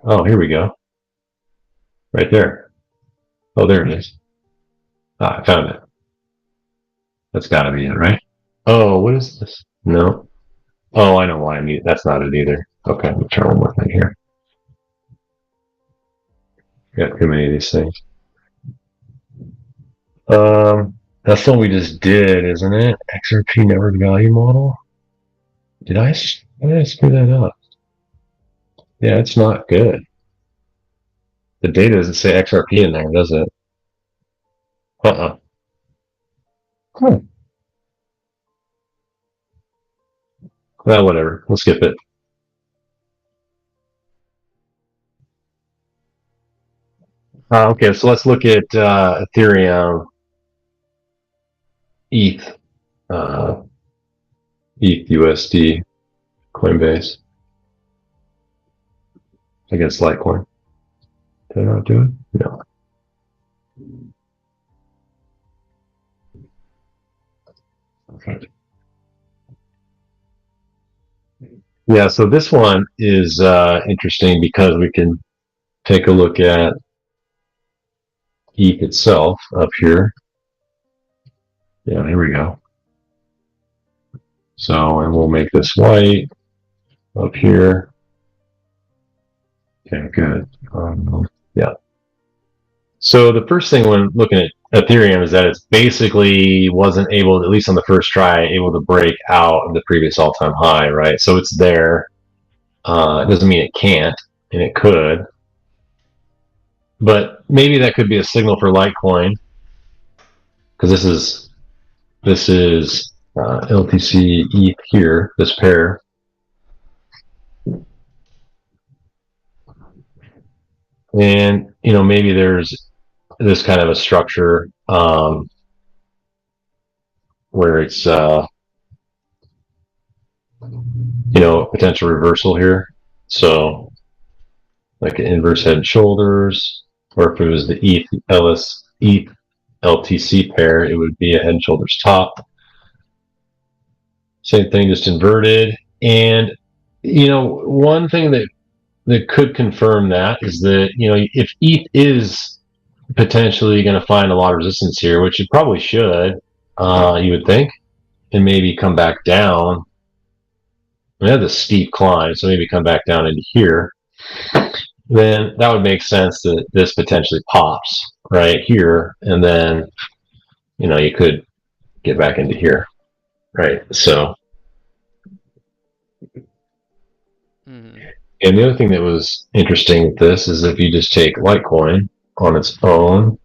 Oh, here we go. Right there. Oh, there it is. Ah, I found it. That's got to be it, right? Oh, what is this? No. Oh, I know why I need. That's not it either. Okay, let me try one more thing here. Got too many of these things. That's what we just did, isn't it? XRP network value model. Did I screw that up? Yeah, it's not good. The data doesn't say XRP in there, does it? Well, whatever. We'll skip it. Okay, so let's look at Ethereum, ETH, ETH USD, Coinbase against Litecoin. Did I not do it? No. Okay. Yeah, so this one is interesting because we can take a look at ETH itself up here. Yeah, here we go. So, and we'll make this white up here. Okay, good. Yeah. So the first thing when looking at Ethereum is that it's basically wasn't able, at least on the first try, able to break out of the previous all-time high, right? So it's there. It doesn't mean it can't, and it could. But maybe that could be a signal for Litecoin, because this is LTC ETH here, this pair. And, you know, maybe there's this kind of a structure where it's, you know, potential reversal here. So, like an inverse head and shoulders, or if it was the ETH LTC pair, it would be a head and shoulders top. Same thing, just inverted. And, you know, one thing that could confirm that is that, you know, if ETH is potentially going to find a lot of resistance here, which it probably should, you would think, and maybe come back down. I mean, that's a steep climb, so maybe come back down into here. Then that would make sense that this potentially pops right here, and then, you know, you could get back into here, right? So, and the other thing that was interesting with this is if you just take Litecoin on its own,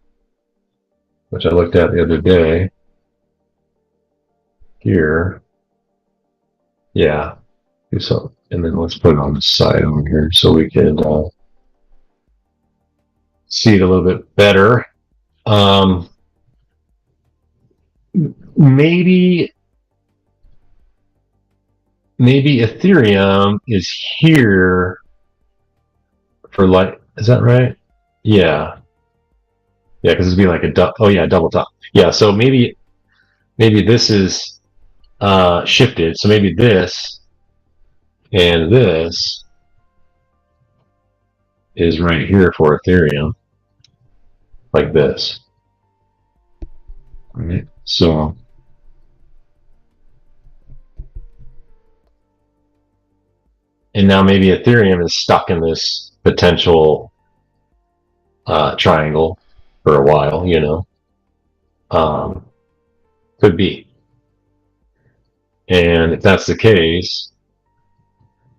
which I looked at the other day, here, yeah, do something, and then let's put it on the side over here so we can see it a little bit better. maybe Ethereum is here for like, is that right? Yeah. Yeah, because it'd be like a double top. Yeah, so maybe this is shifted. So maybe this and this is right here for Ethereum, like this. All right. So and now maybe Ethereum is stuck in this potential triangle for a while, you know. Could be. And if that's the case,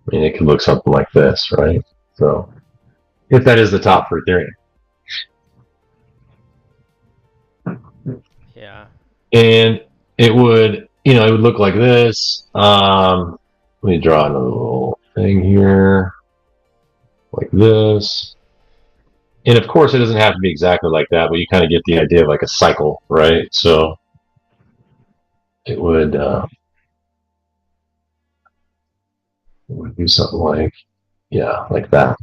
I mean, it could look something like this, right? So if that is the top for Ethereum. Yeah. And it would, it would look like this. Let me draw another little thing here, like this. And of course, it doesn't have to be exactly like that, but you kind of get the idea of like a cycle, right? So it would do something like, yeah, like that.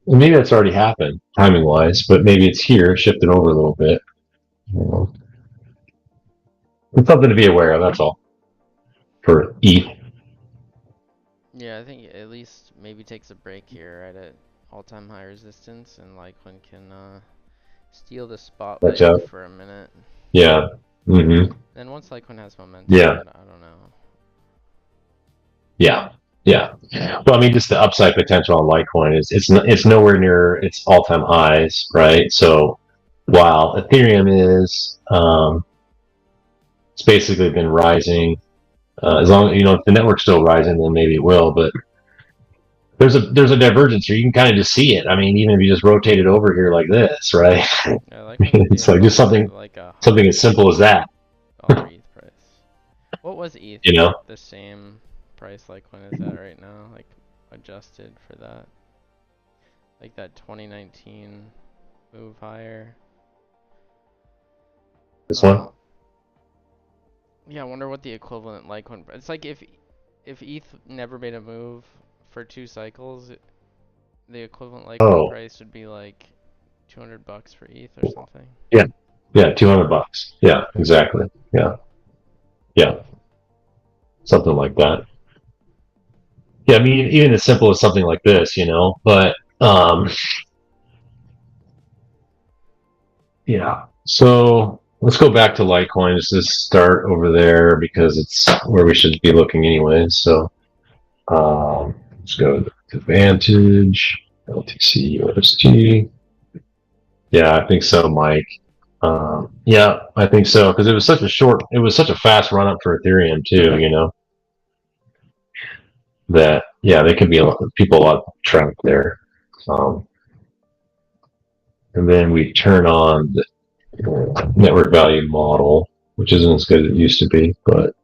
And maybe that's already happened timing-wise, but maybe it's here, shifted over a little bit. It's something to be aware of, that's all. For ETH. Yeah, I think at least maybe takes a break here right at all-time high resistance, and Litecoin can steal the spotlight for a minute. Yeah. Mm-hmm. Then once Litecoin has momentum, yeah. I don't know. Yeah. Yeah. Well, I mean, just the upside potential on Litecoin is it's nowhere near its all-time highs, right? So while Ethereum is it's basically been rising. As long as if the network's still rising, then maybe it will. But there's a divergence here. You can kind of just see it. I mean, even if you just rotate it over here like this, right? Yeah, it's like just something as simple as that. ETH price. What was ETH? The same price Litecoin is at right now, like adjusted for that, like that 2019 move higher. This one. Yeah, I wonder what the equivalent Litecoin. It's like if ETH never made a move for 2 cycles, the equivalent Litecoin price would be like $200 for ETH or something. Yeah, $200. Yeah, exactly. Yeah, something like that. Yeah, I mean, even as simple as something like this, but yeah. So let's go back to Litecoin just to start over there because it's where we should be looking anyway. So let's go to Vantage, LTC, UST. Yeah, I think so, Mike. Yeah, I think so because it was such a fast run up for Ethereum too. That there could be a lot of trapped there. And then we turn on the network value model, which isn't as good as it used to be, but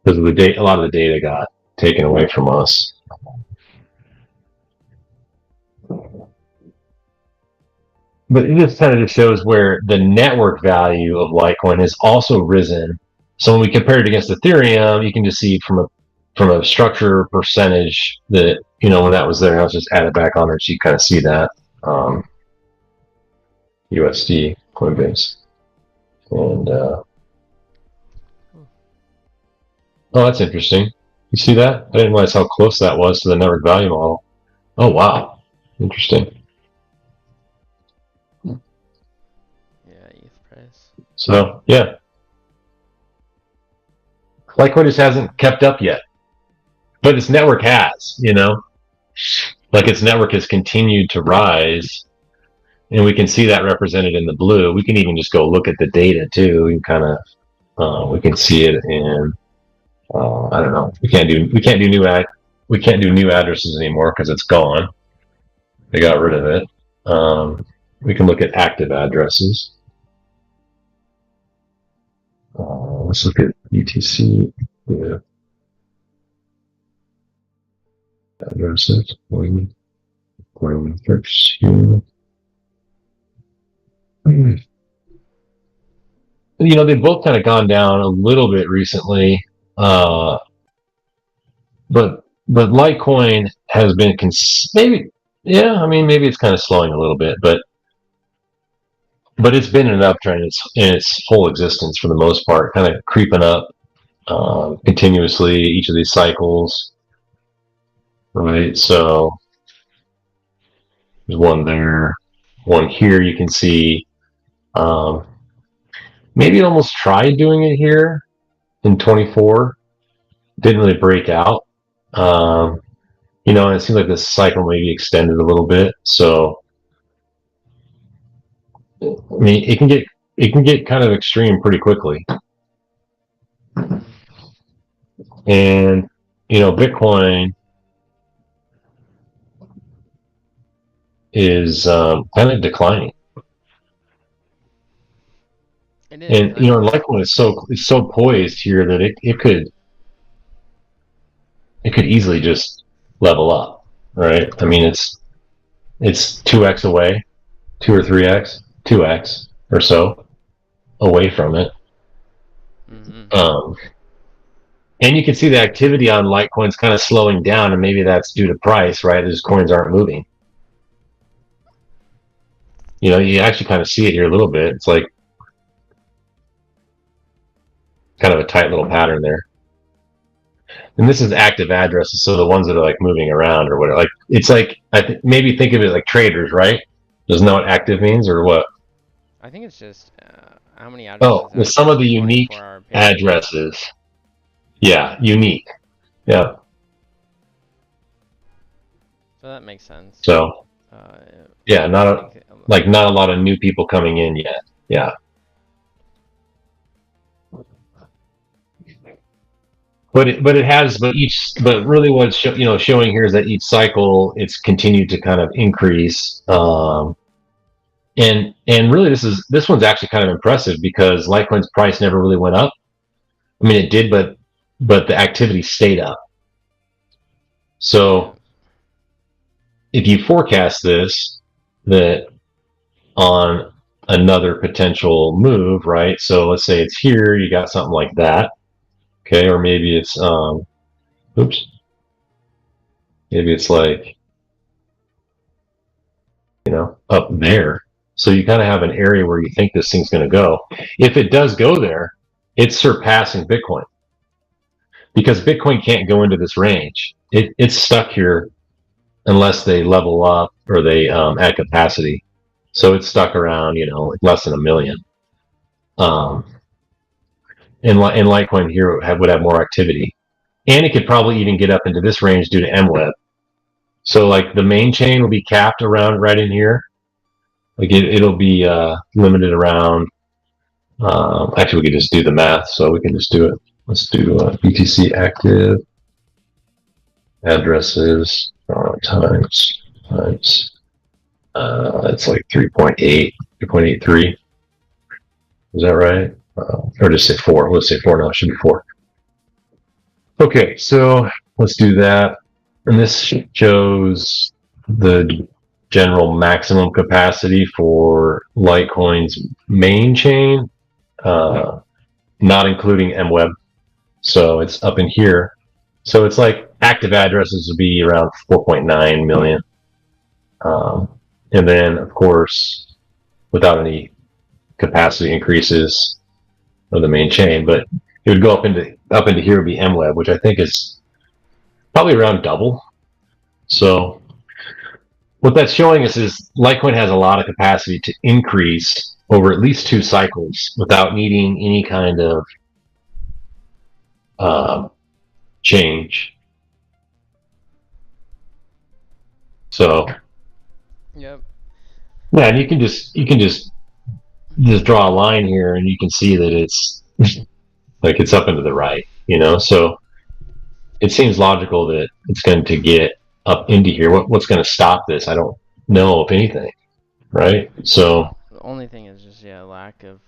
because of a lot of the data got taken away from us. But it just kind of shows where the network value of Litecoin has also risen. So when we compare it against Ethereum, you can just see from a structure percentage that when that was there, I was just add it back on there so you kind of see that. USD Coinbase. And oh, that's interesting. You see that? I didn't realize how close that was to the network value model. Oh wow, interesting. Yeah, ETH price. So yeah, Litecoin just hasn't kept up yet, but its network has. Like its network has continued to rise. And we can see that represented in the blue. We can even just go look at the data too. We we can see it in. I don't know. We can't do new addresses anymore because it's gone. They got rid of it. We can look at active addresses. Let's look at UTC. Yeah. Addresses. Going first here. you know, they've both kind of gone down a little bit recently. But Litecoin has been maybe, yeah, I mean, maybe it's kind of slowing a little bit, but it's been in an uptrend in its whole existence for the most part, kind of creeping up continuously each of these cycles, right? So there's one there, one here. You can see maybe it almost tried doing it here in 24, didn't really break out. You know, and it seems like this cycle maybe extended a little bit. So, I mean, it can get kind of extreme pretty quickly. And you know, Bitcoin is kind of declining. It is. And you know, Litecoin is so poised here that it could easily just level up, right? I mean, it's 2x away, 2 or 3x, 2x or so away from it. And you can see the activity on Litecoin's kind of slowing down, and maybe that's due to price, right? These coins aren't moving. You know, you actually kind of see it here a little bit. It's like kind of a tight little pattern there. And this is active addresses, so the ones that are like moving around or whatever. Like it's like maybe think of it like traders, right? Doesn't know what active means or what? I think it's just how many addresses. Oh, some of the unique addresses. Yeah, unique. Yeah. So that makes sense. So, yeah, not a lot of new people coming in yet. Yeah. But really what it's showing here is that each cycle it's continued to kind of increase. And really this one's actually kind of impressive because Litecoin's price never really went up. I mean, it did, but the activity stayed up. So if you forecast this, that on another potential move, right? So let's say it's here, you got something like that. Okay, or maybe it's maybe it's like, you know, up there. So you kind of have an area where you think this thing's going to go. If it does go there, it's surpassing Bitcoin. Because Bitcoin can't go into this range. It's stuck here unless they level up or they add capacity. So it's stuck around, you know, less than 1 million. And Litecoin here would have more activity. And it could probably even get up into this range due to MWeb. So like the main chain will be capped around right in here. Like it'll be limited around. Actually, we could just do the math, so we can just do it. Let's do BTC active addresses times. It's like 3.83. Is that right? Or just say 4. Let's say 4 now. It should be 4. Okay, so let's do that. And this shows the general maximum capacity for Litecoin's main chain, not including MWeb. So it's up in here. So it's like active addresses would be around 4.9 million. And then, of course, without any capacity increases of the main chain, but it would go up into here would be MWeb, which I think is probably around double. So what that's showing us is Litecoin has a lot of capacity to increase over at least 2 cycles without needing any kind of change. So yep. Yeah, and you can just draw a line here, and you can see that it's like it's up into the right, you know. So it seems logical that it's going to get up into here. What's going to stop this? I don't know, if anything, right? So the only thing is just lack of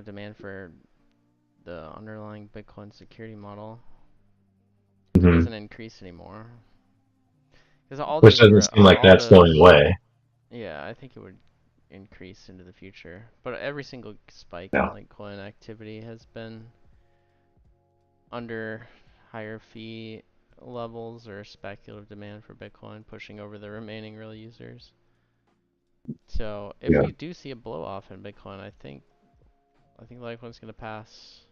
demand for the underlying Bitcoin security model. It doesn't increase anymore. Which doesn't seem like that's going away. Yeah, I think it would increase into the future. But every single spike in Litecoin activity has been under higher fee levels or speculative demand for Bitcoin pushing over the remaining real users. So if we do see a blow off in Bitcoin, I think Litecoin's gonna pass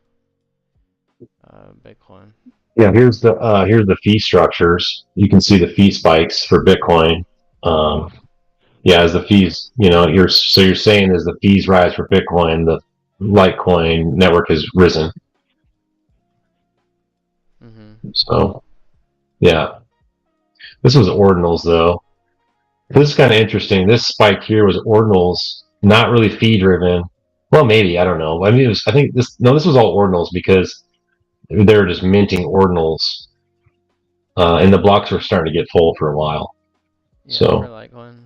Bitcoin. Yeah, here's the fee structures. You can see the fee spikes for Bitcoin. Yeah, as the fees, you're saying as the fees rise for Bitcoin, the Litecoin network has risen. So, yeah, this was ordinals though. This is kind of interesting. This spike here was ordinals, not really fee driven. Well, maybe, I don't know. I mean, this was all ordinals because they were just minting ordinals, and the blocks were starting to get full for a while. Yeah, for Litecoin.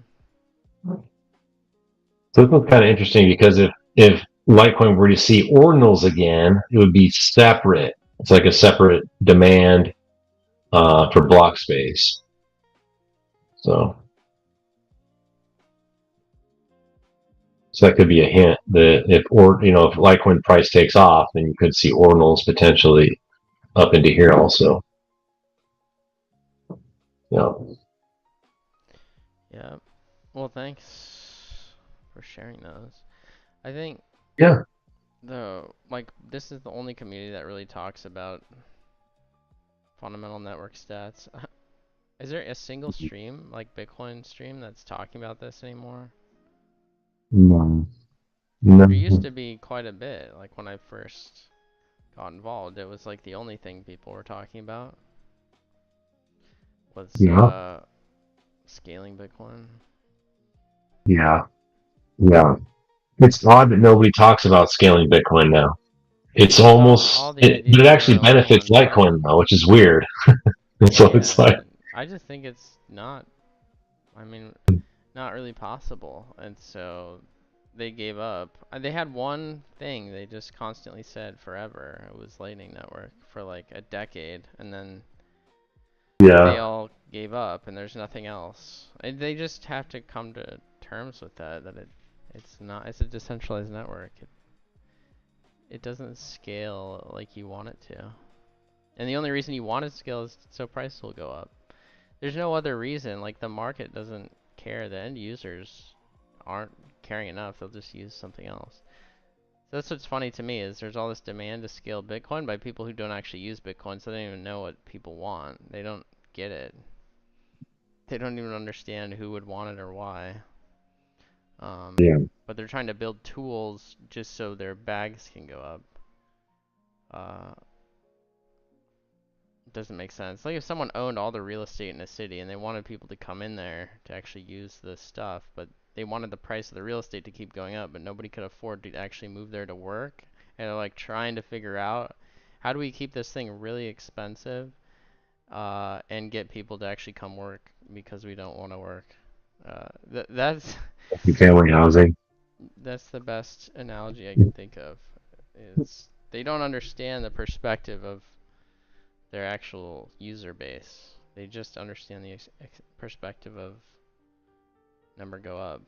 So this was kind of interesting because if Litecoin were to see ordinals again, it would be separate. It's like a separate demand for block space. So that could be a hint that if Litecoin price takes off, then you could see ordinals potentially up into here also. Yeah. Yeah. Well, thanks for sharing those. I think this is the only community that really talks about fundamental network stats. Is there a single stream, like Bitcoin stream, that's talking about this anymore? No. There used to be quite a bit. Like when I first got involved, it was like the only thing people were talking about was scaling Bitcoin. Yeah. It's odd that nobody talks about scaling Bitcoin now. It's almost, but it actually benefits Litecoin though, which is weird. So it's like, I just think it's not. I mean, not really possible, and so they gave up. They had one thing they just constantly said forever. It was Lightning Network for like a decade, and then they all gave up, and there's nothing else. And they just have to come to terms with that it's a decentralized network. It doesn't scale like you want it to. And the only reason you want it to scale is so prices will go up. There's no other reason. Like the market doesn't care. The end users aren't caring enough. They'll just use something else. So that's what's funny to me is there's all this demand to scale Bitcoin by people who don't actually use Bitcoin, so they don't even know what people want. They don't get it. They don't even understand who would want it or why. But they're trying to build tools just so their bags can go up. It doesn't make sense. Like if someone owned all the real estate in a city and they wanted people to come in there to actually use the stuff, but they wanted the price of the real estate to keep going up, but nobody could afford to actually move there to work. And they're like trying to figure out how do we keep this thing really expensive and get people to actually come work because we don't want to work. That's family housing. That's the best analogy I can think of. Is they don't understand the perspective of their actual user base. They just understand the perspective of number go up.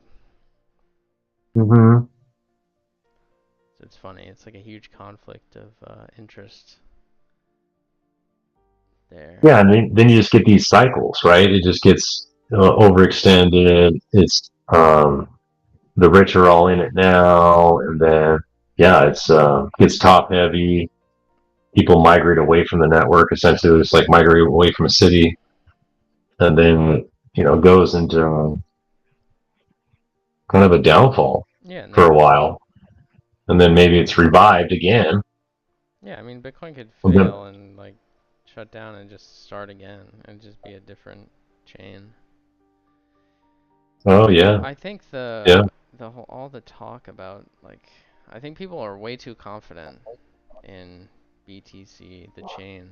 So it's funny. It's like a huge conflict of interest there. Yeah, and then you just get these cycles, right? It just gets overextended. It's the rich are all in it now, and then it's gets top heavy. People migrate away from the network. Essentially, it's like migrate away from a city, and then goes into kind of a downfall for a while, and then maybe it's revived again. Yeah, I mean, Bitcoin could fail and like shut down and just start again and just be a different chain. Oh yeah. I think all the talk about I think people are way too confident in BTC, the chain.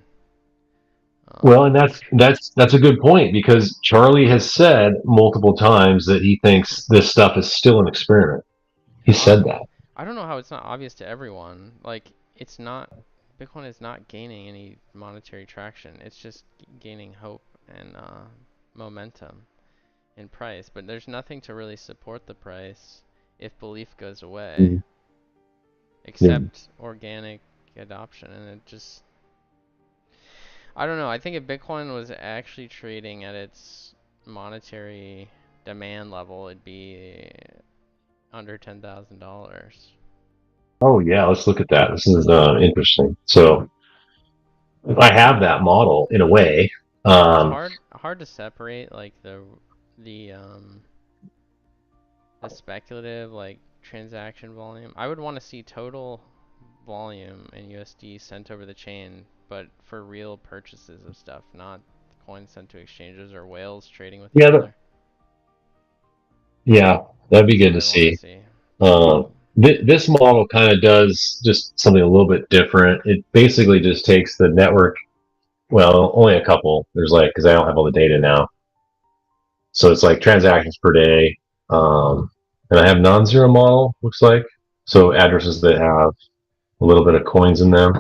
Well, and that's a good point because Charlie has said multiple times that he thinks this stuff is still an experiment. He said that. I don't know how it's not obvious to everyone. Like Bitcoin is not gaining any monetary traction. It's just gaining hope and momentum in price, but there's nothing to really support the price. if belief goes away, except organic adoption, and it just, I don't know. I think if Bitcoin was actually trading at its monetary demand level, it'd be under $10,000. Oh yeah, let's look at that. This is interesting. So I have that model in a way. It's hard to separate like the speculative like transaction volume. I would want to see total volume in USD sent over the chain, but for real purchases of stuff, not coins sent to exchanges or whales trading with each other. Yeah, that'd be good to see. This model kind of does just something a little bit different. It basically just takes the network, well, only a couple. There's like, because I don't have all the data now. So it's like transactions per day. And I have non-zero model, looks like. So addresses that have a little bit of coins in them.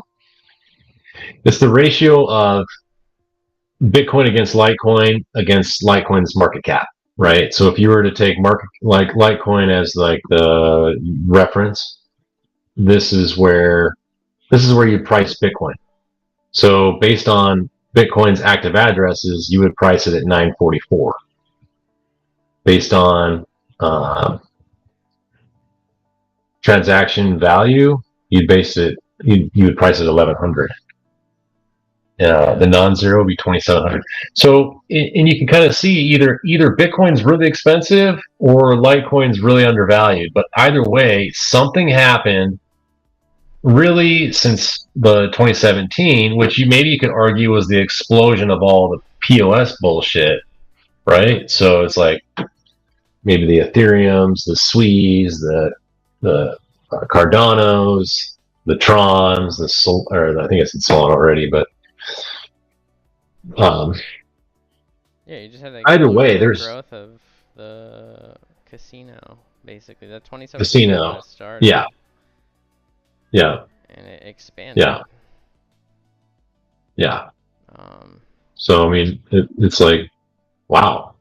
It's the ratio of Bitcoin against Litecoin's market cap, right? So if you were to take Litecoin as like the reference, this is where you price Bitcoin. So based on Bitcoin's active addresses, you would price it at 944. Based on transaction value, you would price it at 1100. The non-zero would be 2700. So, and you can kind of see either Bitcoin's really expensive or Litecoin's really undervalued. But either way, something happened really since the 2017, which you could argue was the explosion of all the POS bullshit, right? So it's like maybe the Ethereums, the Swees, the Cardanos, the Trons, or I think I said Solana already, but yeah, you just had like either way, there's growth of the casino, basically. That 27 casino started. Yeah. And it expanded. Yeah. So I mean, it's like, wow.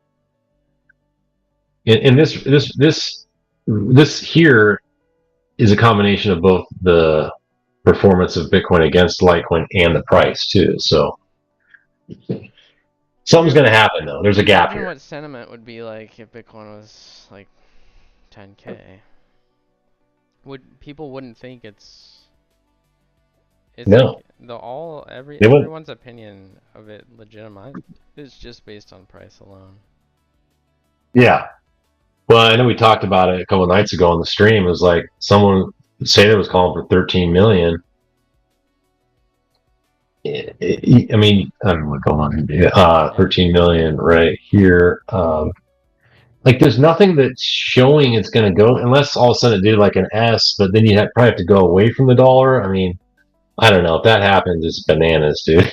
And this here is a combination of both the performance of Bitcoin against Litecoin and the price too. So something's going to happen though. There's a gap here. What sentiment would be like if Bitcoin was like 10K? People wouldn't think it's no. Like everyone's opinion of it legitimized is just based on price alone. Yeah. Well, I know we talked about it a couple of nights ago on the stream. It was like someone say that was calling for 13 million. I mean, what's going on? 13 million right here. Like, there's nothing that's showing it's going to go, unless all of a sudden it did like an S, but then you probably have to go away from the dollar. I mean, I don't know. If that happens, it's bananas, dude.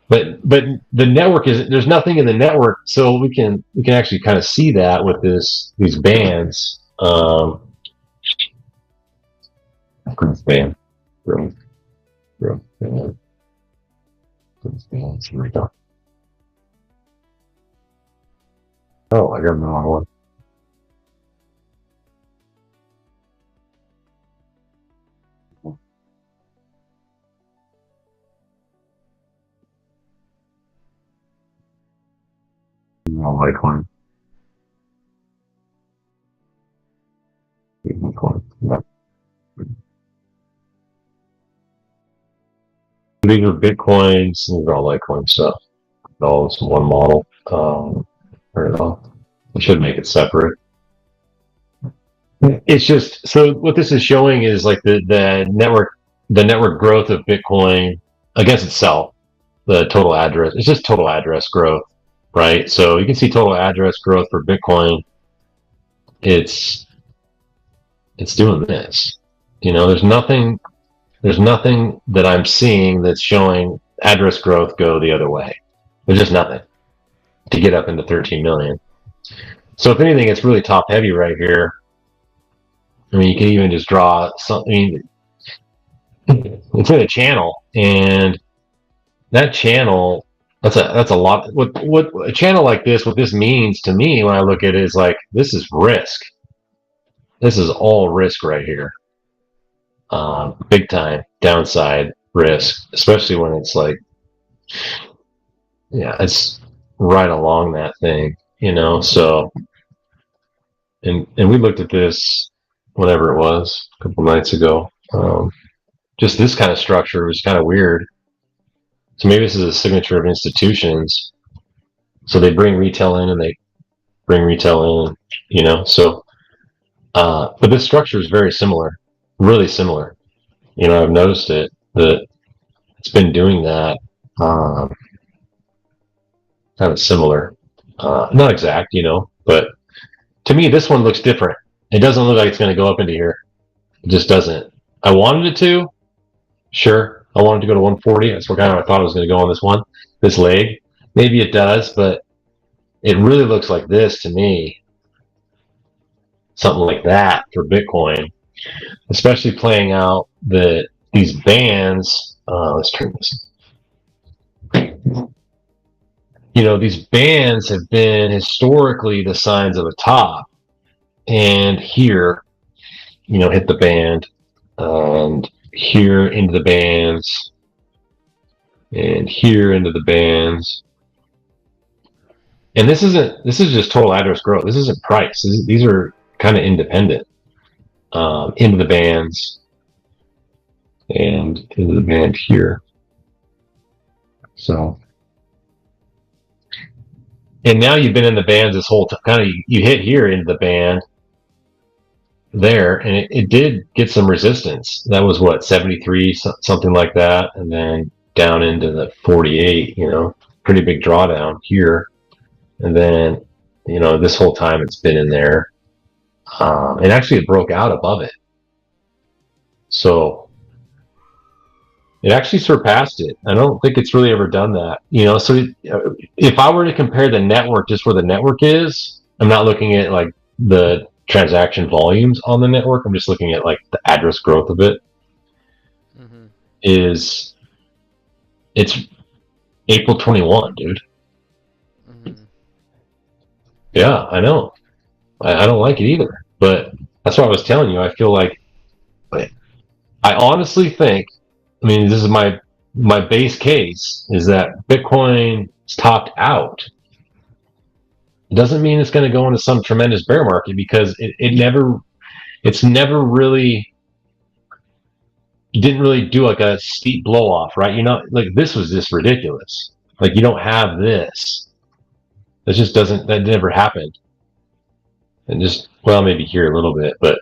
But the network there's nothing in the network, so we can actually kind of see that with these bands. Band. Here we go. Oh, I got the wrong one. I like one. These are Bitcoins. These are all Litecoin stuff. All this one model. I should make it separate. It's just, so what this is showing is like the network growth of Bitcoin against itself. The total address. It's just total address growth. Right, so you can see total address growth for Bitcoin. It's doing this. You know, there's nothing that I'm seeing that's showing address growth go the other way. There's just nothing to get up into 13 million. So if anything, it's really top heavy right here. I mean, you can even just draw something. It's in a channel, and that channel. That's a lot. What a channel like this, what this means to me when I look at it is like, this is risk. this is all risk right here. Big time downside risk, especially when it's like, yeah, it's right along that thing, you know. So, and we looked at this, whatever it was, a couple nights ago. Just this kind of structure was kind of weird. So maybe this is a signature of institutions. So they bring retail in and they bring retail in, you know. So, but this structure is very similar, really similar. You know, I've noticed it that it's been doing that, kind of similar, not exact, you know, but to me, this one looks different. It doesn't look like it's going to go up into here. It just doesn't. I wanted it to, sure. I wanted to go to 140. That's what kind of I thought it was going to go on this leg. Maybe it does, but it really looks like this to me. Something like that for Bitcoin, especially playing out these bands. Let's turn this. You know, these bands have been historically the signs of a top, and here, you know, hit the band, and here into the bands, and here into the bands. And this is just total address growth. This isn't price. These are kind of independent, into the bands, and into the band here. So, and now you've been in the bands this whole time. Kind of, you hit here into the band there, and it did get some resistance. That was what, 73, something like that, and then down into the 48. You know, pretty big drawdown here, and then, you know, this whole time it's been in there. And actually, it broke out above it, so it actually surpassed it. I don't think it's really ever done that, you know. So if I were to compare the network, just where the network is, I'm not looking at like the transaction volumes on the network. I'm just looking at like the address growth of it. Mm-hmm. It's April 21, dude. Mm-hmm. Yeah, I know. I don't like it either, but that's what I was telling you. I feel like, I honestly think, I mean, this is my base case, is that Bitcoin is topped out. It doesn't mean it's going to go into some tremendous bear market, because it's never really, didn't really do like a steep blow off, right? You know, like this was just ridiculous. Like, you don't have this. That just doesn't, that never happened. And just, well, maybe here a little bit, but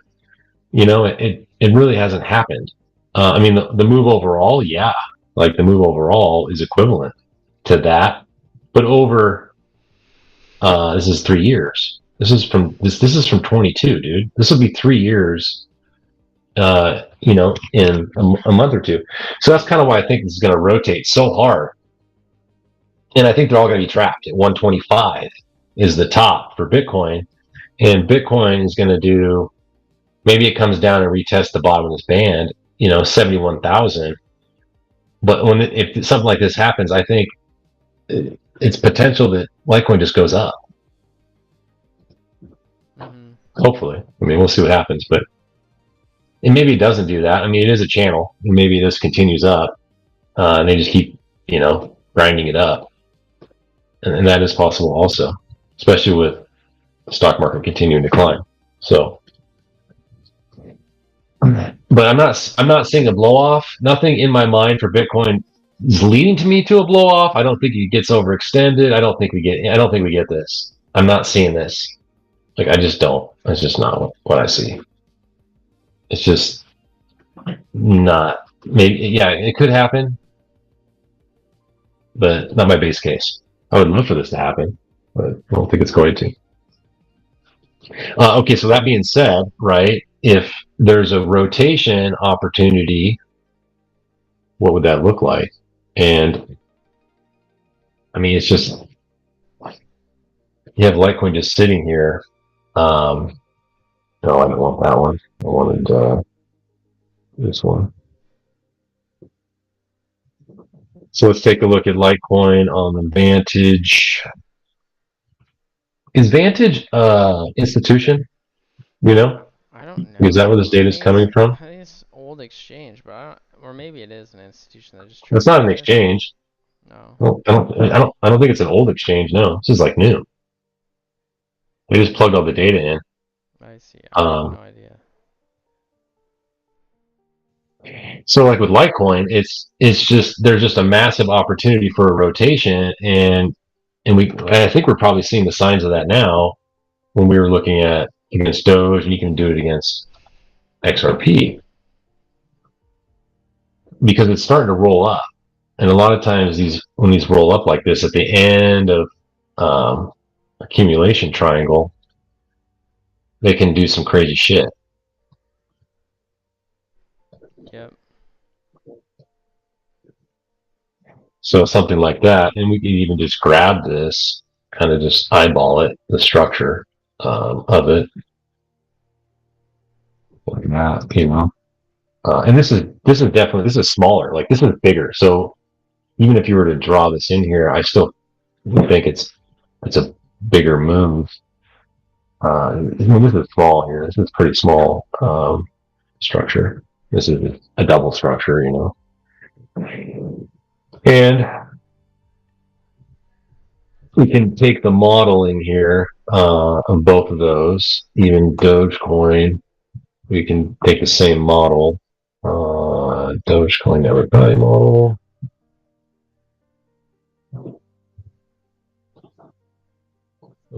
you know, it really hasn't happened. I mean, the move overall, yeah, like the move overall is equivalent to that, but over, this is 3 years. This is from 22, dude. This will be 3 years, you know, in a month or two. So that's kind of why I think this is going to rotate so hard. And I think they're all going to be trapped at 125 is the top for Bitcoin. And Bitcoin is going to do, maybe it comes down and retests the bottom of this band, you know, 71,000. But if something like this happens, I think it's potential that Litecoin just goes up. Mm-hmm. Hopefully. I mean, we'll see what happens, but and maybe it doesn't do that. I mean, it is a channel, and maybe this continues up, and they just keep, you know, grinding it up. And that is possible also, especially with the stock market continuing to climb. So, but I'm not seeing a blow off. Nothing in my mind for Bitcoin is leading to me to a blow off. I don't think it gets overextended. I don't think we get this. I'm not seeing this. Like, I just don't. It's just not what I see. It's just not. Maybe, yeah, it could happen, but not my base case. I would love for this to happen, but I don't think it's going to. Okay, so that being said, right, if there's a rotation opportunity, what would that look like? And I mean, it's just, you have Litecoin just sitting here. No, I don't want that one. I wanted this one. So let's take a look at Litecoin on the Vantage. Is Vantage institution? You know? don't know. Is that where this data is coming from? I think it's old exchange, but or maybe it is an institution that just. It's not an exchange. No. Well, I don't think it's an old exchange. No, this is like new. They just plugged all the data in. I see. I have no idea. So like with Litecoin, it's just there's just a massive opportunity for a rotation, and I think we're probably seeing the signs of that now when we were looking at against Doge, and you can do it against XRP because it's starting to roll up, and a lot of times when these roll up like this at the end of accumulation triangle, they can do some crazy shit. Yep. So something like that, and we can even just grab this, kind of just eyeball it, the structure of it, like that, you know. And this is definitely smaller. Like this is bigger. So even if you were to draw this in here, I still think it's a bigger move. I mean, this is small here. This is pretty small structure. This is a double structure, you know. And we can take the modeling here of both of those, even Dogecoin. We can take the same model, Dogecoin network value model.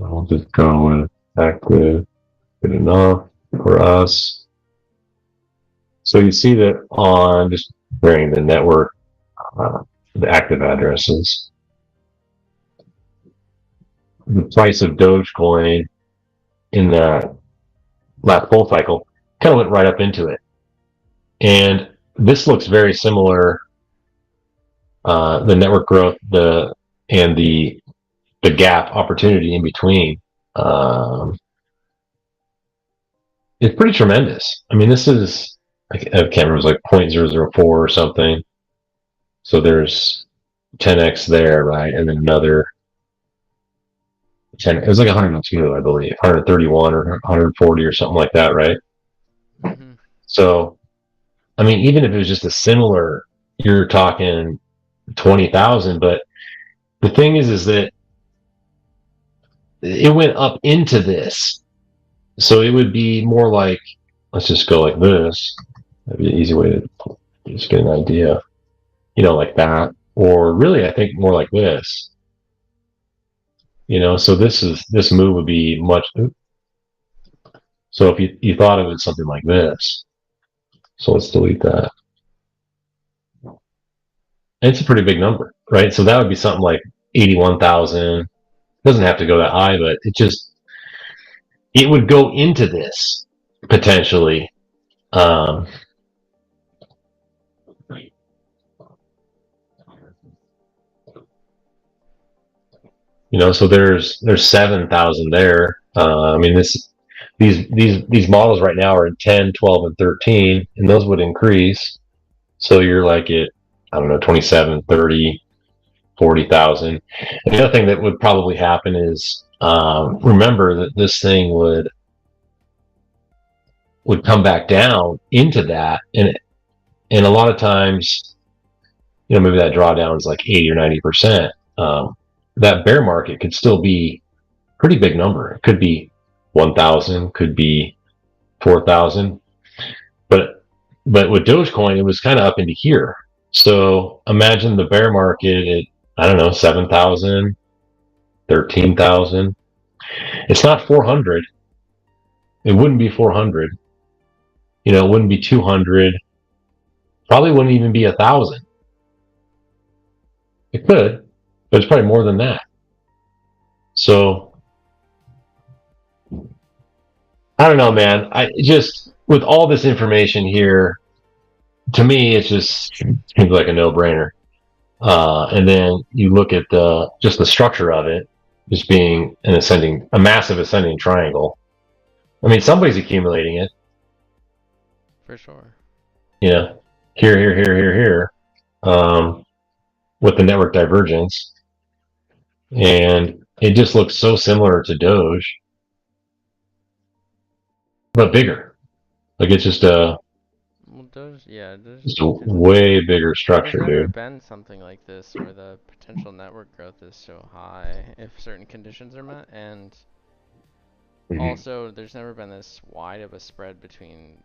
I'll just go with active, good enough for us. So you see that on just bringing the network, the active addresses, the price of Dogecoin in the last bull cycle kind of went right up into it. And this looks very similar, the network growth, and the gap opportunity in between. It's pretty tremendous. I mean, this is, I can't remember, it was like 0.004 or something. So there's 10x there, right? And then another 10, it was like 102, I believe, 131 or 140 or something like that, right? Mm-hmm. So, I mean, even if it was just a similar, you're talking 20,000, but the thing is that it went up into this. So it would be more like, let's just go like this. That'd be an easy way to just get an idea, you know, like that. Or really, I think more like this. You know, so this move would be much. So if you thought of it something like this, so let's delete that. And it's a pretty big number, right? So that would be something like 81,000. Doesn't have to go that high, but it would go into this potentially. You know, so there's 7,000 there. I mean, these models right now are in 10, 12, and 13, and those would increase. So you're like at, I don't know, 27, 30, 40,000. And the other thing that would probably happen is, remember that this thing would come back down into that, and a lot of times, you know, maybe that drawdown is like 80 or 90%. That bear market could still be a pretty big number. It could be 1,000, could be 4,000, but with Dogecoin, it was kind of up into here. So imagine the bear market at, I don't know, 7,000, 13,000. It's not 400. It wouldn't be 400. You know, it wouldn't be 200. Probably wouldn't even be 1,000. It could, but it's probably more than that. So I don't know, man. I just, with all this information here, to me, it just seems like a no-brainer. And then you look at just the structure of it, just being a massive ascending triangle. I mean, somebody's accumulating it. For sure. You know, here, with the network divergence. And it just looks so similar to Doge, but bigger. Like it's just a way bigger structure, there's never dude. been something like this where the potential network growth is so high if certain conditions are met, and also there's never been this wide of a spread between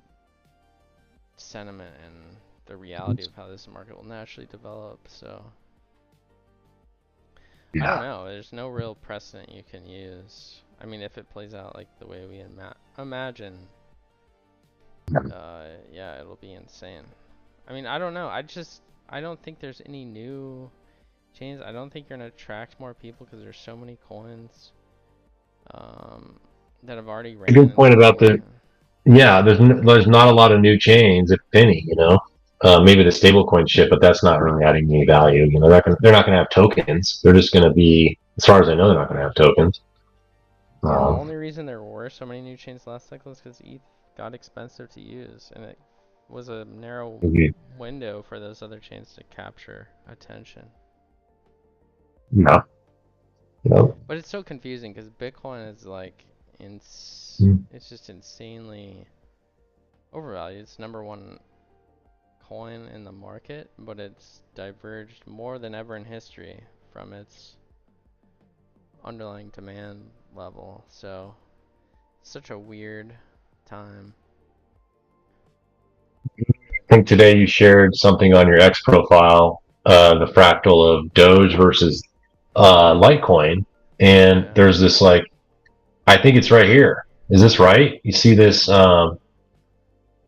sentiment and the reality of how this market will naturally develop. So I don't know, there's no real precedent you can use. I mean, if it plays out like the way we imagine, yeah, it'll be insane. I mean, I don't know. I don't think there's any new chains. I don't think you're gonna attract more people because there's so many coins that have already ran. A good point about there's not a lot of new chains, if any. You know, maybe the stablecoin shit, but that's not really adding any value. You know, they're not gonna have tokens. They're just gonna be, as far as I know, they're not gonna have tokens. The only reason there were so many new chains last cycle is because ETH got expensive to use, and it was a narrow window for those other chains to capture attention. No. But it's so confusing because Bitcoin is like, it's just insanely overvalued. It's #1 coin in the market, but it's diverged more than ever in history from its underlying demand level. So such a weird time. I think today you shared something on your X profile, the fractal of Doge versus Litecoin, and there's this like, I think it's right here. Is this right? You see this kind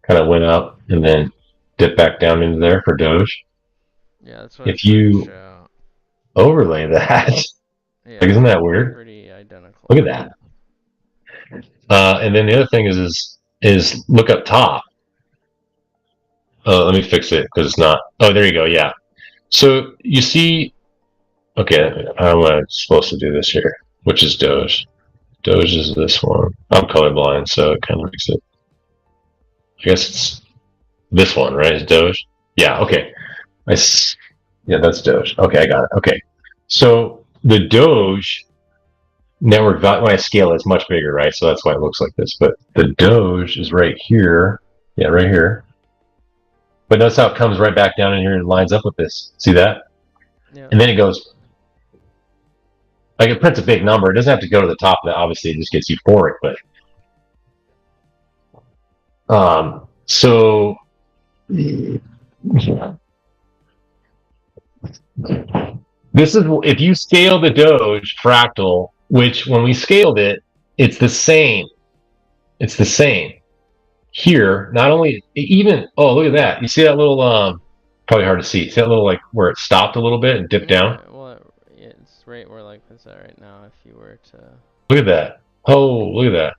of went up and then dipped back down into there for Doge. Yeah, that's what if you overlay that, like, isn't that weird? Pretty identical. Look at that. And then the other thing is look up top. Let me fix it because it's not. Oh, there you go. Yeah. So you see. Okay, I'm supposed to do this here, which is Doge. Doge is this one. I'm colorblind, so it kind of makes it. I guess it's this one, right? Is Doge? Yeah. Okay. Yeah, that's Doge. Okay, I got it. Okay. So the Doge network value, when I scale it, it's much bigger, right? So that's why it looks like this. But the Doge is right here. Yeah, right here. But notice how it comes right back down in here and lines up with this. See that? Yeah. And then it goes. Like, it prints a big number. It doesn't have to go to the top of that. Obviously, it just gets euphoric. But so this is, if you scale the Doge fractal, which when we scaled it, it's the same. It's the same. Here, not only even, oh, look at that. You see that little, probably hard to see. See that little, like, where it stopped a little bit and dipped down? Well, it's right where, like, what's that right now if you were to... Look at that. Oh, look at that.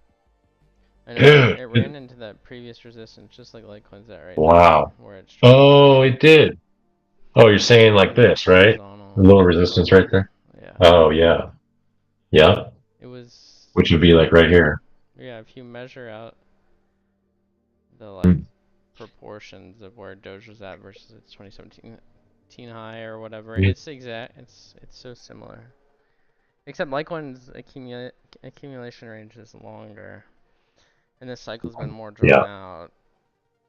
And it ran into that previous resistance, just like Litecoin's at right now. Where it's oh, it did. Oh, you're saying like this, right? The little resistance right there? Yeah. Oh, yeah. Yeah. It was... Which would be like right here. Yeah, if you measure out the, like, proportions of where Doge was at versus its 2017 high or whatever, it's exact. It's so similar. Except Litecoin's accumulation range is longer, and this cycle's been more drawn out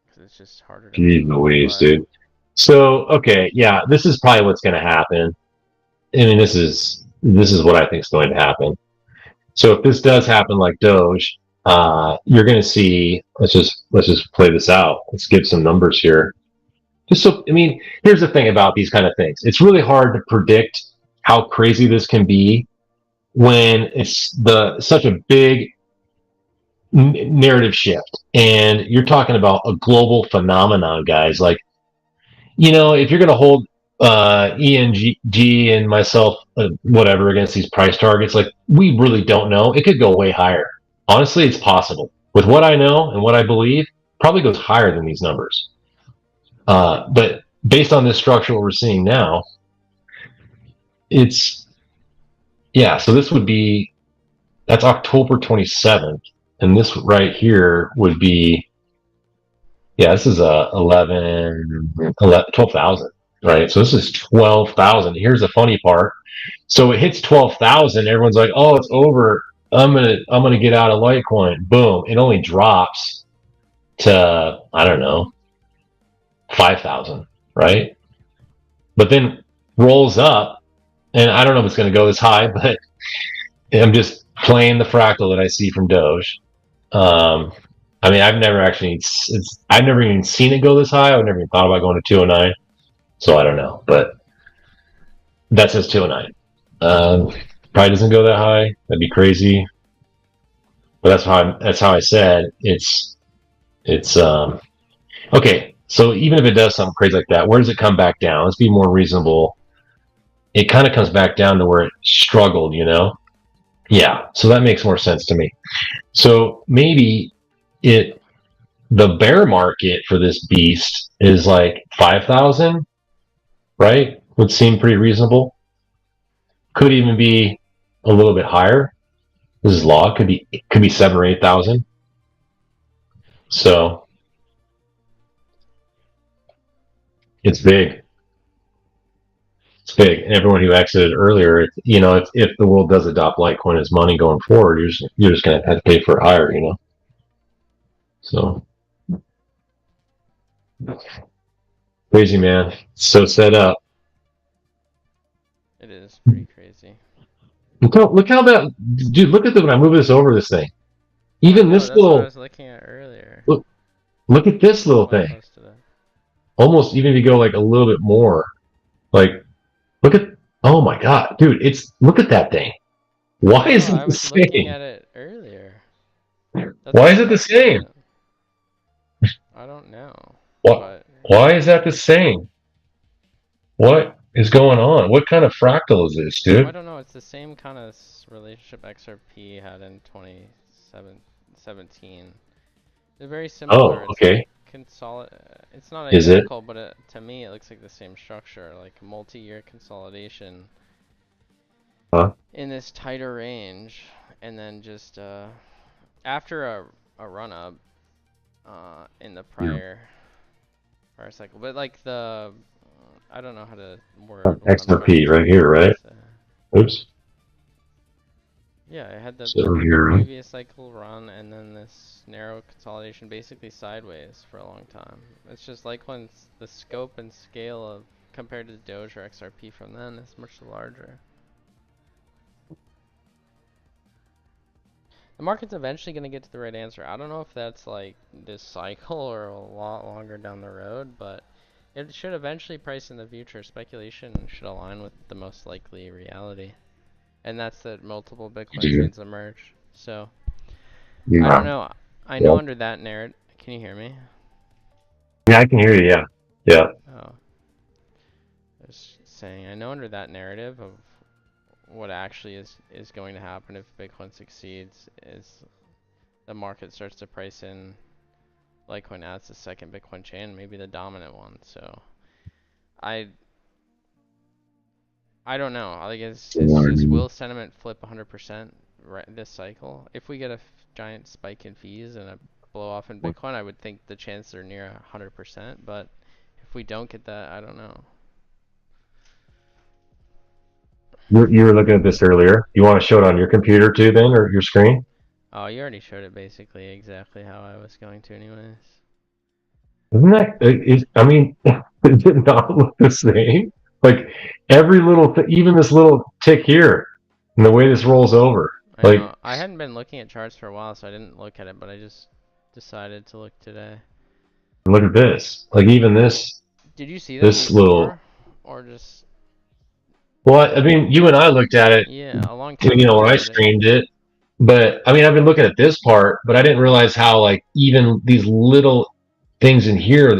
because it's just harder to. Jeez Louise, dude. So okay, yeah, this is probably what's going to happen. I mean, this is what I think is going to happen. So if this does happen like Doge, you're going to see. Let's just play this out. Let's give some numbers here. Just so, I mean, here's the thing about these kind of things. It's really hard to predict how crazy this can be when it's such a big narrative shift, and you're talking about a global phenomenon, guys. Like, you know, if you're going to hold ENG and myself, whatever, against these price targets, like, we really don't know. It could go way higher. Honestly, it's possible. With what I know and what I believe, probably goes higher than these numbers. But based on this structure, what we're seeing now, it's, yeah, so this would be, that's October 27th. And this right here would be, yeah, this is 12,000, right? So this is 12,000. Here's the funny part. So it hits 12,000. Everyone's like, oh, it's over. I'm gonna get out of Litecoin. Boom. It only drops to, I don't know, 5,000, right? But then rolls up, and I don't know if it's going to go this high, but I'm just playing the fractal that I see from Doge. I mean, I've never even seen it go this high. I've never even thought about going to 209. So I don't know, but that says 209. Probably doesn't go that high. That'd be crazy. But that's how I said it's okay. So even if it does something crazy like that, where does it come back down? Let's be more reasonable. It kind of comes back down to where it struggled, you know? Yeah. So that makes more sense to me. So maybe the bear market for this beast is like 5,000, right? Would seem pretty reasonable. Could even be a little bit higher. This is log. Could be 7,000 or 8,000. So it's big. It's big. And everyone who exited earlier, you know, if the world does adopt Litecoin as money going forward, you're just gonna have to pay for it higher, you know. So crazy, man. So set up. It is pretty crazy. Look how that dude. Look at when I move this over this thing. Even this little. What I was looking at earlier. Look at this little thing. Almost even if you go like a little bit more, like look at. Oh my god, dude! Look at that thing. Why is it the same? I was looking at it earlier. Why is it the same? I don't know. Why is that the same? What is going on? What kind of fractal is this, dude? I don't know. It's the same kind of relationship XRP had in 2017. They're very similar. Oh, okay. It's not identical, but to me it looks like the same structure, like multi-year consolidation in this tighter range, and then just after a run-up in the prior cycle. But like I don't know how to word XRP right here, right? Oops. Yeah, I had the previous cycle run and then this narrow consolidation basically sideways for a long time. It's just Litecoin's the scope and scale of compared to Doge or XRP from then is much larger. The market's eventually going to get to the right answer. I don't know if that's like this cycle or a lot longer down the road, but it should eventually price in the future. Speculation should align with the most likely reality. And that's that multiple Bitcoin chains emerge. So, I don't know. I know under that narrative. Can you hear me? Yeah, I can hear you, yeah. Yeah. Oh. I was saying, I know under that narrative of what actually is going to happen if Bitcoin succeeds is the market starts to price in Litecoin as the second Bitcoin chain, maybe the dominant one. So, I don't know. I guess it's just will sentiment flip 100% this cycle? If we get a giant spike in fees and a blow off in Bitcoin, I would think the chances are near 100%. But if we don't get that, I don't know. You were looking at this earlier. You want to show it on your computer too, then, or your screen? Oh, you already showed it basically exactly how I was going to, anyways. Isn't that? I mean, does it not look the same? Like every little, even this little tick here, and the way this rolls over. I hadn't been looking at charts for a while, so I didn't look at it, but I just decided to look today. Look at this. Like even this. Did you see this little? Or just? Well, I mean, you and I looked at it. Yeah, a long time. You know, when I streamed it. But I mean, I've been looking at this part, but I didn't realize how like even these little things in here,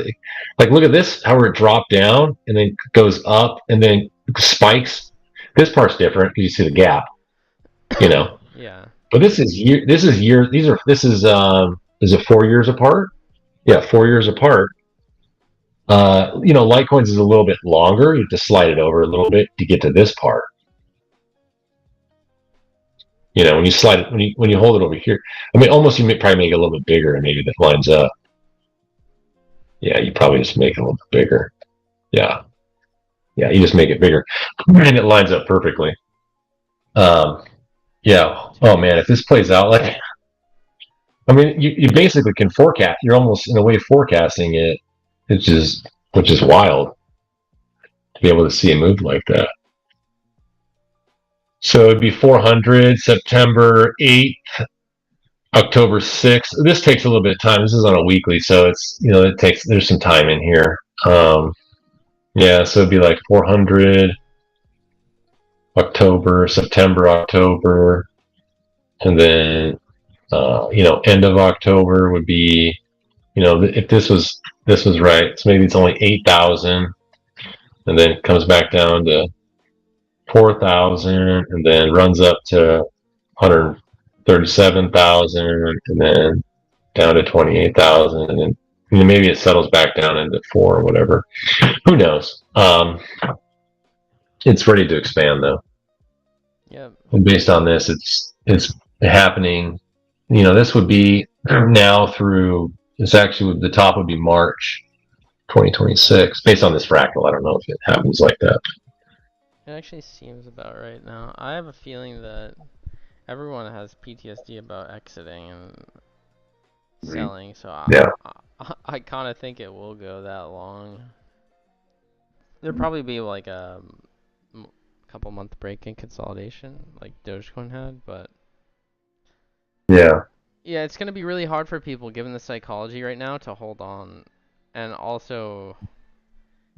like look at this, how it dropped down and then goes up and then spikes. This part's different because you see the gap, you know. Yeah. But this is year. This is is it 4 years apart? Yeah, 4 years apart. You know, Litecoin's is a little bit longer. You have to slide it over a little bit to get to this part. You know, when you slide it, when you hold it over here, I mean, almost you may probably make it a little bit bigger, and maybe that lines up. Yeah, you probably just make it a little bit bigger. Yeah, you just make it bigger, and it lines up perfectly. Yeah. Oh man, if this plays out I mean, you basically can forecast. You're almost in a way forecasting it, which is wild to be able to see a move like that. So it'd be 400 September 8th, October 6th. This takes a little bit of time. This is on a weekly, so it's there's some time in here. Yeah, so it'd be like 400 October, September, October, and then end of October would be, if this was right, so maybe it's only 8,000, and then it comes back down to 4,000, and then runs up to 137,000, and then down to 28,000, and then maybe it settles back down into 4 or whatever. Who knows? It's ready to expand though. Yeah. And based on this, it's happening. This would be now through. It's actually the top would be March 2026. Based on this fractal, I don't know if it happens like that. It actually seems about right now. I have a feeling that everyone has PTSD about exiting and selling, so I kind of think it will go that long. There'll probably be like a couple month break in consolidation, like Dogecoin had, but yeah, it's gonna be really hard for people given the psychology right now to hold on, and also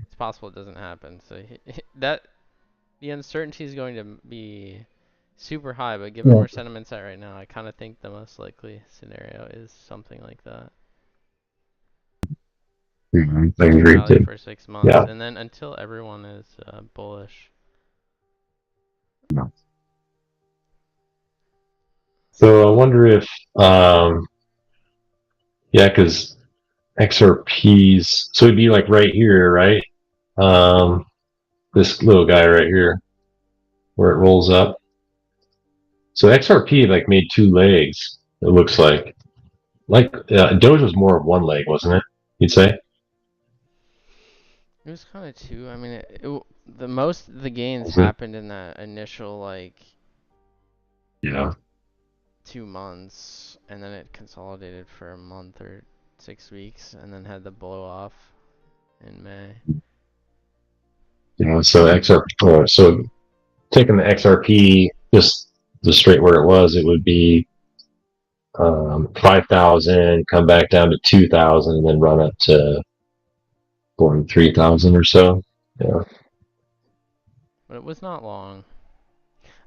it's possible it doesn't happen. So that the uncertainty is going to be super high, but given where sentiment's at right now, I kind of think the most likely scenario is something like that. I agree too. For 6 months, and then until everyone is bullish. So I wonder if, because XRPs, so it'd be like right here, right? This little guy right here, where it rolls up. So XRP like made 2 legs. It looks like Doge was more of 1 leg, wasn't it? You'd say. It was kind of 2. I mean, the most of the gains happened in that initial 2 months, and then it consolidated for a month or 6 weeks, and then had the blow off in May. So so taking the XRP just straight where it was, it would be 5,000, come back down to 2,000, and then run up to 3,000 or so. Yeah. But it was not long.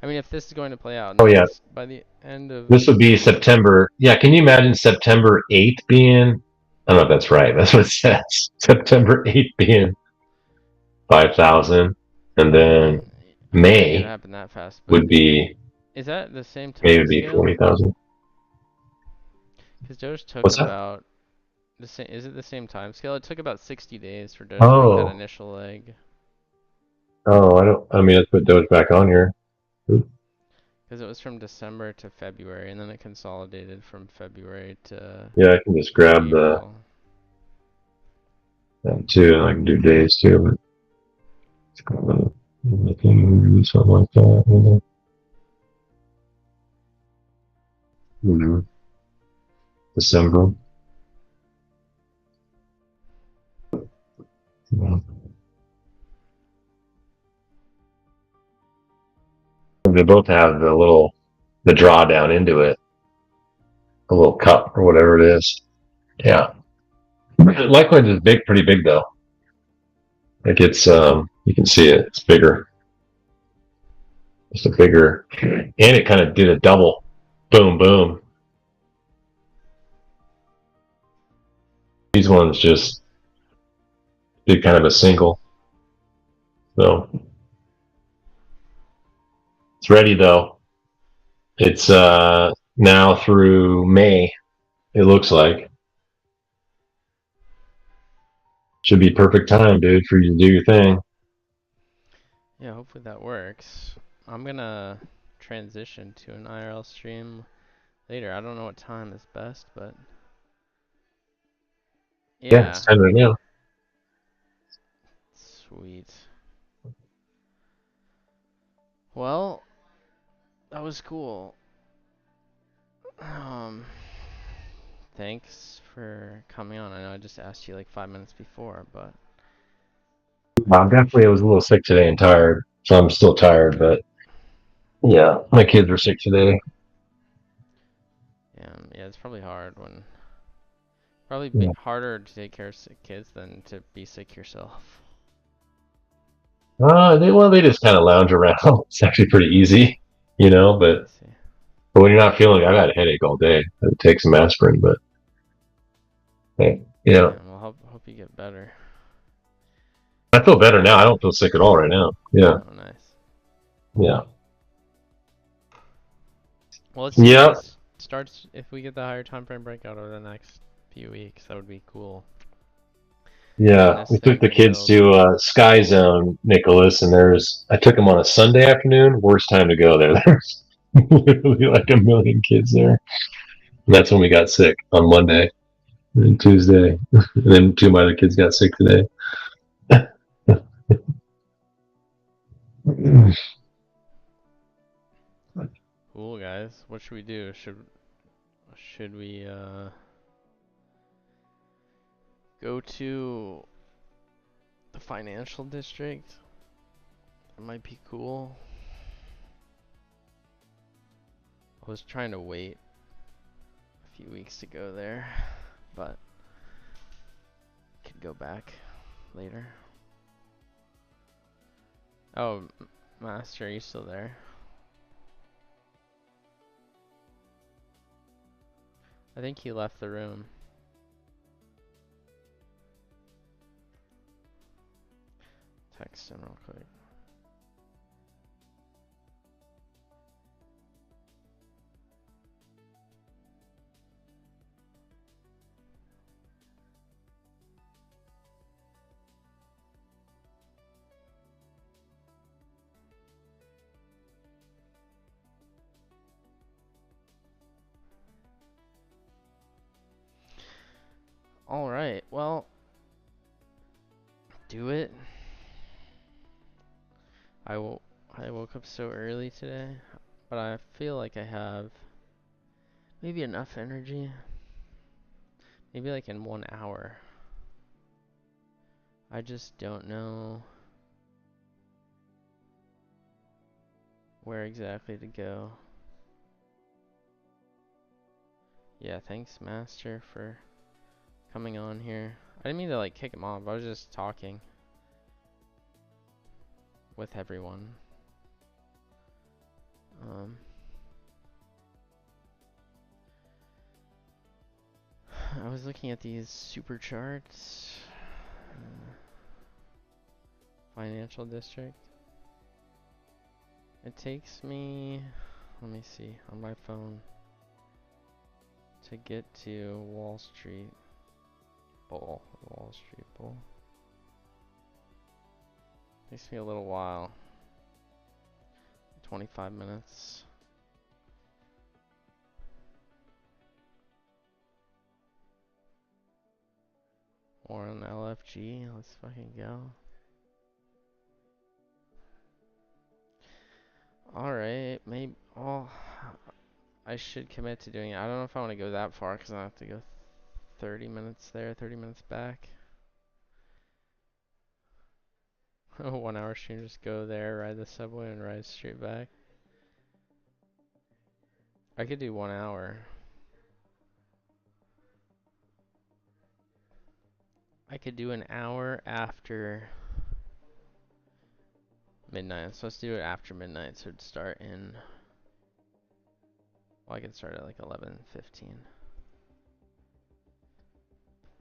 I mean, if this is going to play out, by the end of this would be September. Yeah, can you imagine September 8th being? I don't know if that's right. That's what it says. September 8th being 5,000, and then May happen that fast, would be. Is that the same time? May would be 40,000. Because Doge took about the same. Is it the same time scale? It took about 60 days for Doge to make that initial leg. Oh, let's put Doge back on here. Because it was from December to February, and then it consolidated from February to. Yeah, I can just grab April. That too, and I can do days too. But something like that. December. They both have the drawdown into it, a little cup or whatever it is. Yeah. Litecoin is pretty big though. Like it's you can see it. It's bigger. It's a bigger, and it kind of did a double, boom, boom. These ones just did kind of a single. So it's ready though. It's now through May. It looks like. Should be perfect time, dude, for you to do your thing. Yeah, hopefully that works. I'm gonna transition to an IRL stream later. I don't know what time is best, but yeah it's time right now. Sweet. Well, that was cool. thanks for coming on. I know I just asked you like 5 minutes before, but I was a little sick today and tired, so I'm still tired. But yeah, my kids were sick today. yeah, it's probably hard when probably Yeah. harder to take care of sick kids than to be sick yourself. They just kind of lounge around. It's actually pretty easy, you know. I see. But when you're not feeling, I've had a headache all day. I would take some aspirin, but hey, you know, Yeah, well, hope you get better. I feel better now. I don't feel sick at all right now. Yeah, Oh, nice. yeah, Well, let's see yeah. if this starts. If we get the higher time frame breakout over the next few weeks, that would be cool. Yeah, we took the kids to Sky Zone, Nicholas, and I took them on a Sunday afternoon. Worst time to go there. There's literally like a million kids there. And that's when we got sick on Monday and Tuesday. And then two of my other kids got sick today. Cool, guys. What should we do? Should we go to the financial district? That might be cool. I was trying to wait a few weeks to go there, but could go back later. Oh, Master, are you still there? I think he left the room. Text him real quick. Alright, well, do it. I woke up so early today, but I feel like I have maybe enough energy. Maybe like in 1 hour. I just don't know where exactly to go. Yeah, thanks Master for coming on here. I didn't mean to like kick him off. I was just talking with everyone. I was looking at these super charts. Financial district. It takes me, let me see, on my phone to get to Wall Street Bull. Wall Street Bull. Takes me a little while. 25 minutes. Or on LFG. Let's fucking go. Alright, maybe. Oh, I should commit to doing it. I don't know if I want to go that far because I have to go 30 minutes there, 30 minutes back. 1 hour stream, just go there, ride the subway, and ride straight back. I could do 1 hour. I could do an hour after midnight. So let's do it after midnight. So it'd start in. Well, I could start at like 11:15.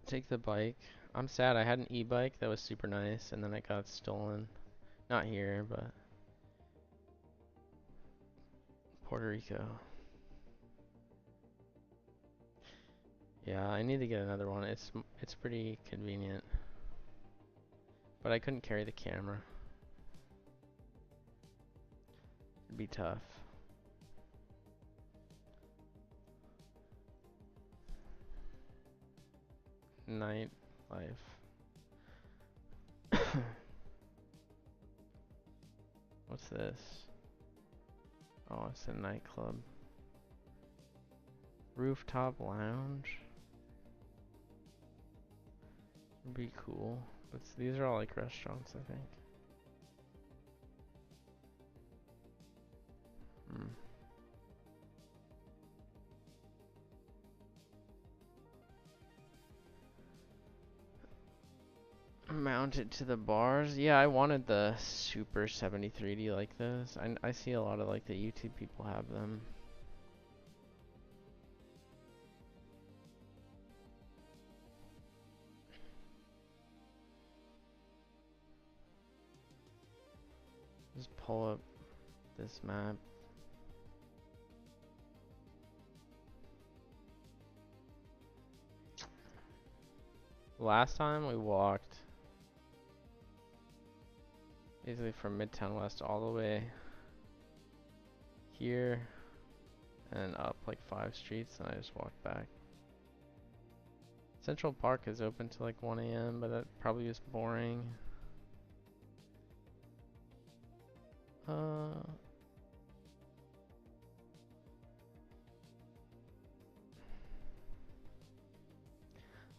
Take the bike. I'm sad. I had an e-bike that was super nice, and then it got stolen. Not here, but Puerto Rico. Yeah, I need to get another one. It's pretty convenient, but I couldn't carry the camera. It'd be tough. Night life. What's this? Oh, it's a nightclub. Rooftop lounge. Would be cool. But these are all like restaurants, I think. Mounted to the bars. Yeah, I wanted the Super 73D like this. I see a lot of like the YouTube people have them. Just pull up this map. Last time we walked basically from Midtown West all the way here and up like 5 streets, and I just walked back. Central Park is open till like 1 AM, but that probably is boring.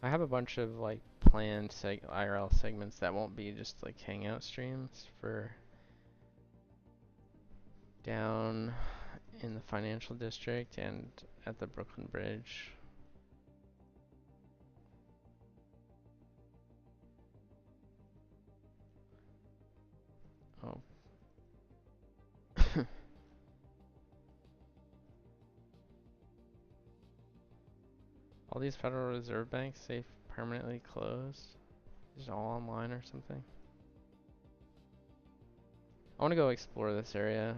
I have a bunch of like planned IRL segments that won't be just like hangout streams for down in the financial district and at the Brooklyn Bridge. Oh. All these Federal Reserve banks, they've permanently closed. Is it all online or something? I want to go explore this area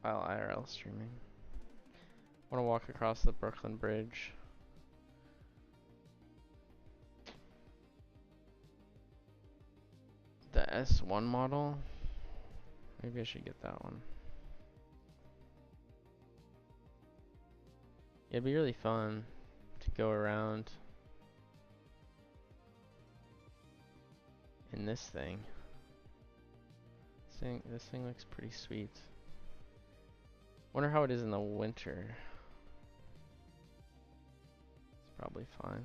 while IRL streaming. I want to walk across the Brooklyn Bridge. The S1 model. Maybe I should get that one. It'd be really fun to go around in this thing. This thing looks pretty sweet. Wonder how it is in the winter. It's probably fine.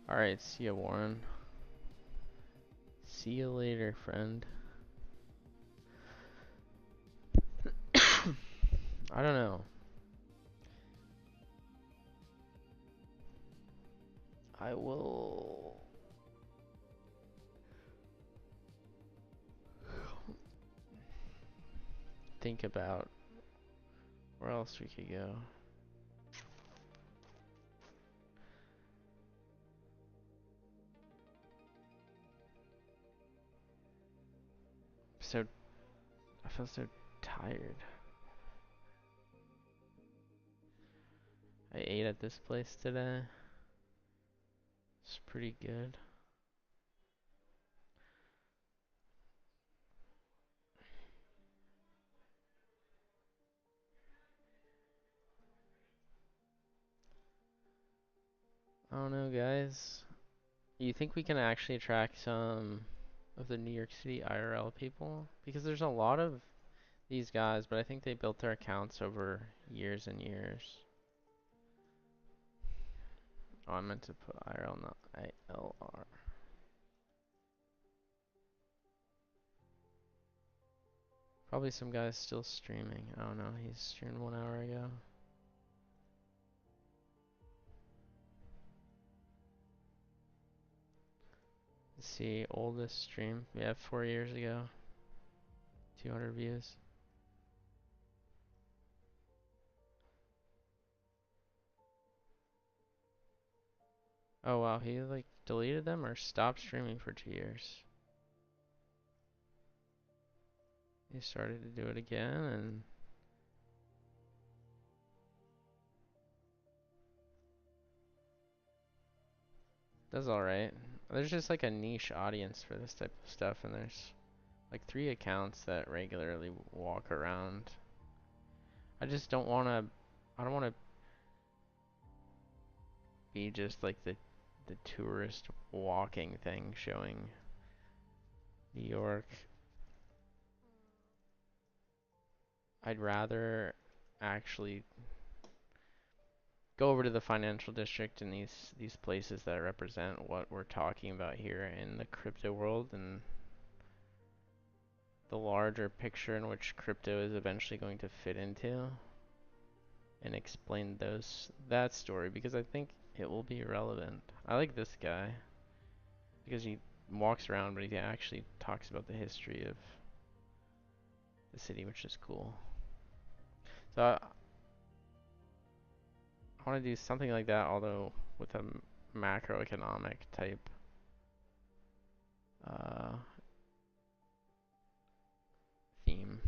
Alright, see ya, Warren. See you later, friend. I don't know. I will think about where else we could go. I feel so tired. I ate at this place today. It's pretty good. I don't know, guys. You think we can actually attract some of the New York City IRL people? Because there's a lot of these guys, but I think they built their accounts over years and years. Oh, I meant to put IRL, not ILR. Probably some guy's still streaming. I don't know. He's streamed 1 hour ago. Let's see, oldest stream. We have 4 years ago. 200 views. Oh wow, he like deleted them or stopped streaming for 2 years. He started to do it again and does alright. There's just like a niche audience for this type of stuff, and there's like 3 accounts that regularly walk around. I just don't wanna, I don't wanna be just like the tourist walking thing showing New York. I'd rather actually go over to the financial district and these places that represent what we're talking about here in the crypto world and the larger picture in which crypto is eventually going to fit into, and explain that story, because I think it will be relevant. I like this guy because he walks around, but he actually talks about the history of the city, which is cool. So I want to do something like that, although with a macroeconomic type theme.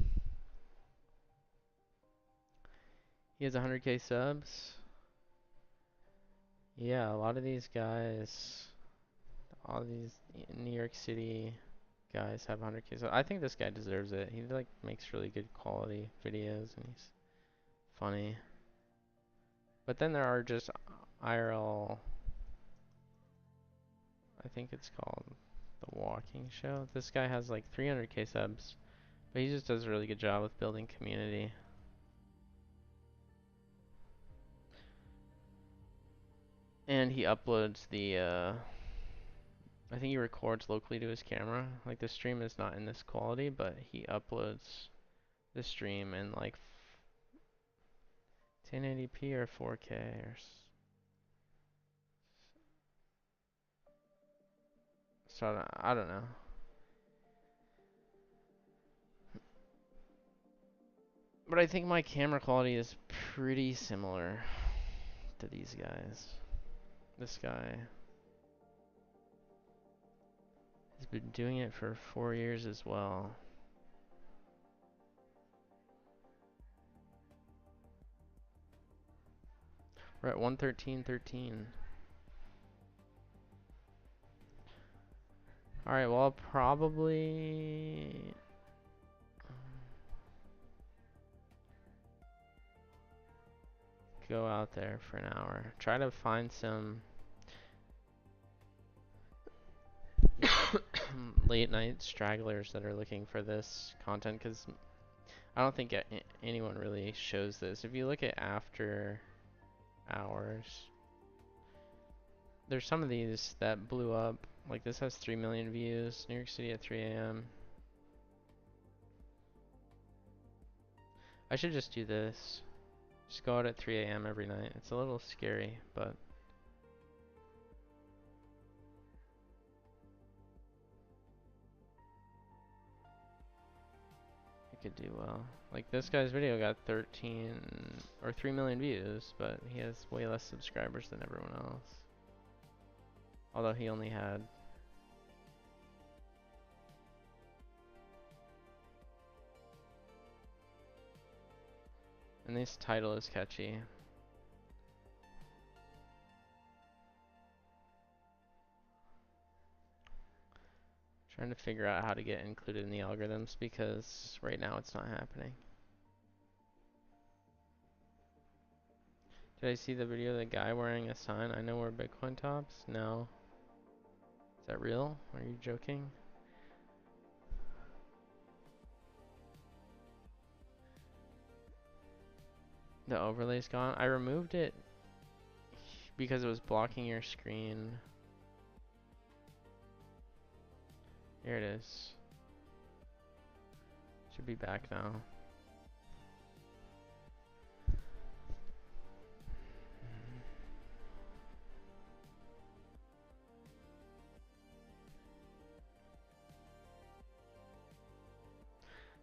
He has 100k subs. Yeah, a lot of these guys, all these New York City guys have 100k. So I think this guy deserves it. He like makes really good quality videos and he's funny. But then there are just IRL, I think it's called The Walking Show. This guy has like 300k subs, but he just does a really good job with building community. And he uploads the, I think he records locally to his camera. Like the stream is not in this quality, but he uploads the stream in like 1080p or 4K or so. I don't know. But I think my camera quality is pretty similar to these guys. This guy has been doing it for 4 years as well. We're at 113.13. Alright, well I'll probably go out there for an hour. Try to find some late night stragglers that are looking for this content, because I don't think anyone really shows this. If you look at after hours, there's some of these that blew up. Like this has 3 million views. New York City at 3 a.m. I should just do this. Just go out at 3 a.m. every night. It's a little scary, but I could do well. Like this guy's video got 13 or 3 million views, but he has way less subscribers than everyone else. Although he only had and this title is catchy. Trying to figure out how to get included in the algorithms because right now it's not happening. Did I see the video of the guy wearing a sign? I know we're Bitcoin tops. No. Is that real? Are you joking? The overlay's gone. I removed it because it was blocking your screen. Here it is. Should be back now.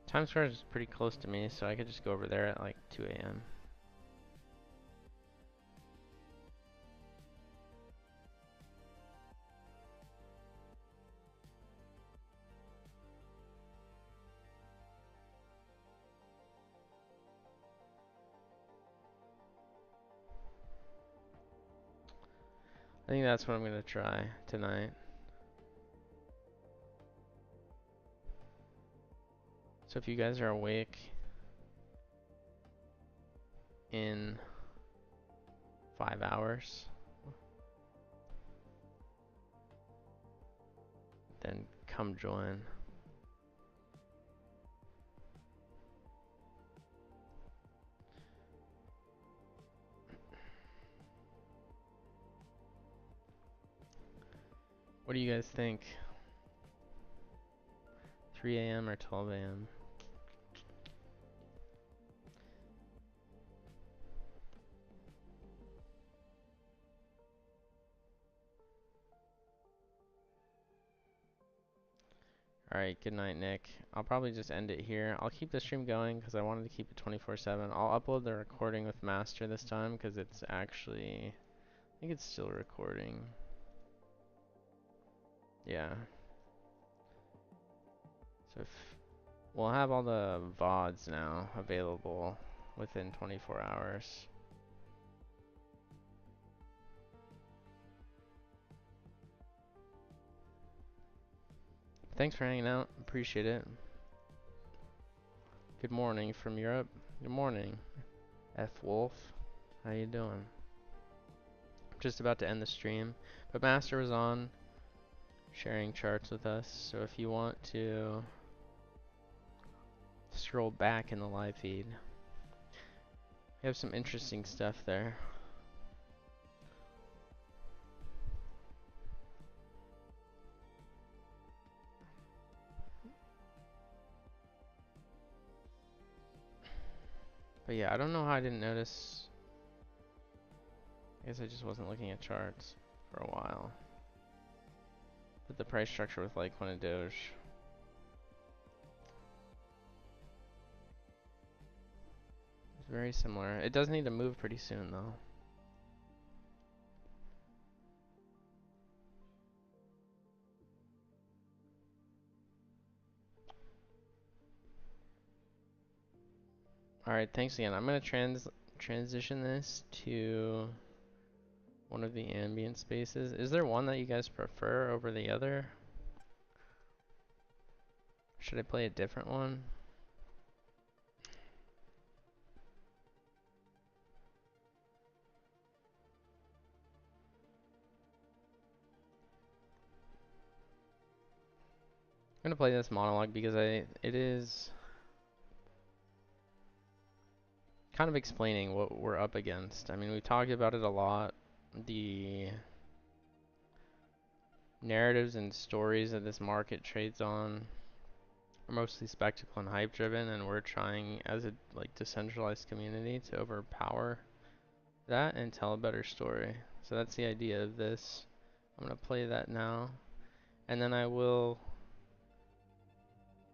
Times Square is pretty close to me, so I could just go over there at like 2 a.m. I think that's what I'm gonna try tonight. So if you guys are awake in 5 hours, then come join. What do you guys think? 3 a.m. or 12 a.m.? Alright, good night, Nick. I'll probably just end it here. I'll keep the stream going because I wanted to keep it 24/7. I'll upload the recording with master this time because it's actually... I think it's still recording. Yeah. So we'll have all the VODs now available within 24 hours. Thanks for hanging out. Appreciate it. Good morning from Europe. Good morning, F Wolf. How you doing? Just about to end the stream, but Master was on sharing charts with us. So if you want to scroll back in the live feed, we have some interesting stuff there. But yeah, I don't know how I didn't notice. I guess I just wasn't looking at charts for a while. But the price structure with Litecoin and Doge. It's very similar. It does need to move pretty soon though. Alright, thanks again. I'm going to transition this to one of the ambient spaces. Is there one that you guys prefer over the other? Should I play a different one? I'm going to play this monologue because it is kind of explaining what we're up against. I mean, we talked about it a lot. The narratives and stories that this market trades on are mostly spectacle and hype driven, and we're trying as a decentralized community to overpower that and tell a better story. So that's the idea of this. I'm gonna play that now, and then I will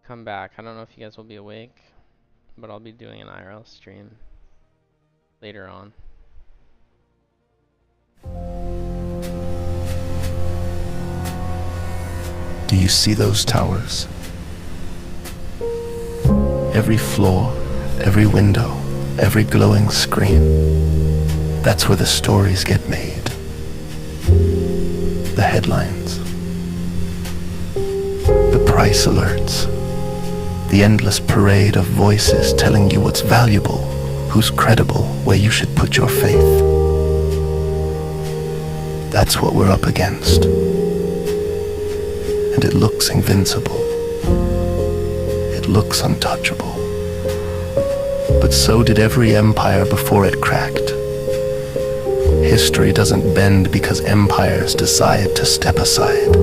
come back. I don't know if you guys will be awake, but I'll be doing an IRL stream later on. Do you see those towers? Every floor, every window, every glowing screen. That's where the stories get made. The headlines. The price alerts. The endless parade of voices telling you what's valuable, who's credible, where you should put your faith. That's what we're up against. And it looks invincible. It looks untouchable. But so did every empire before it cracked. History doesn't bend because empires decide to step aside.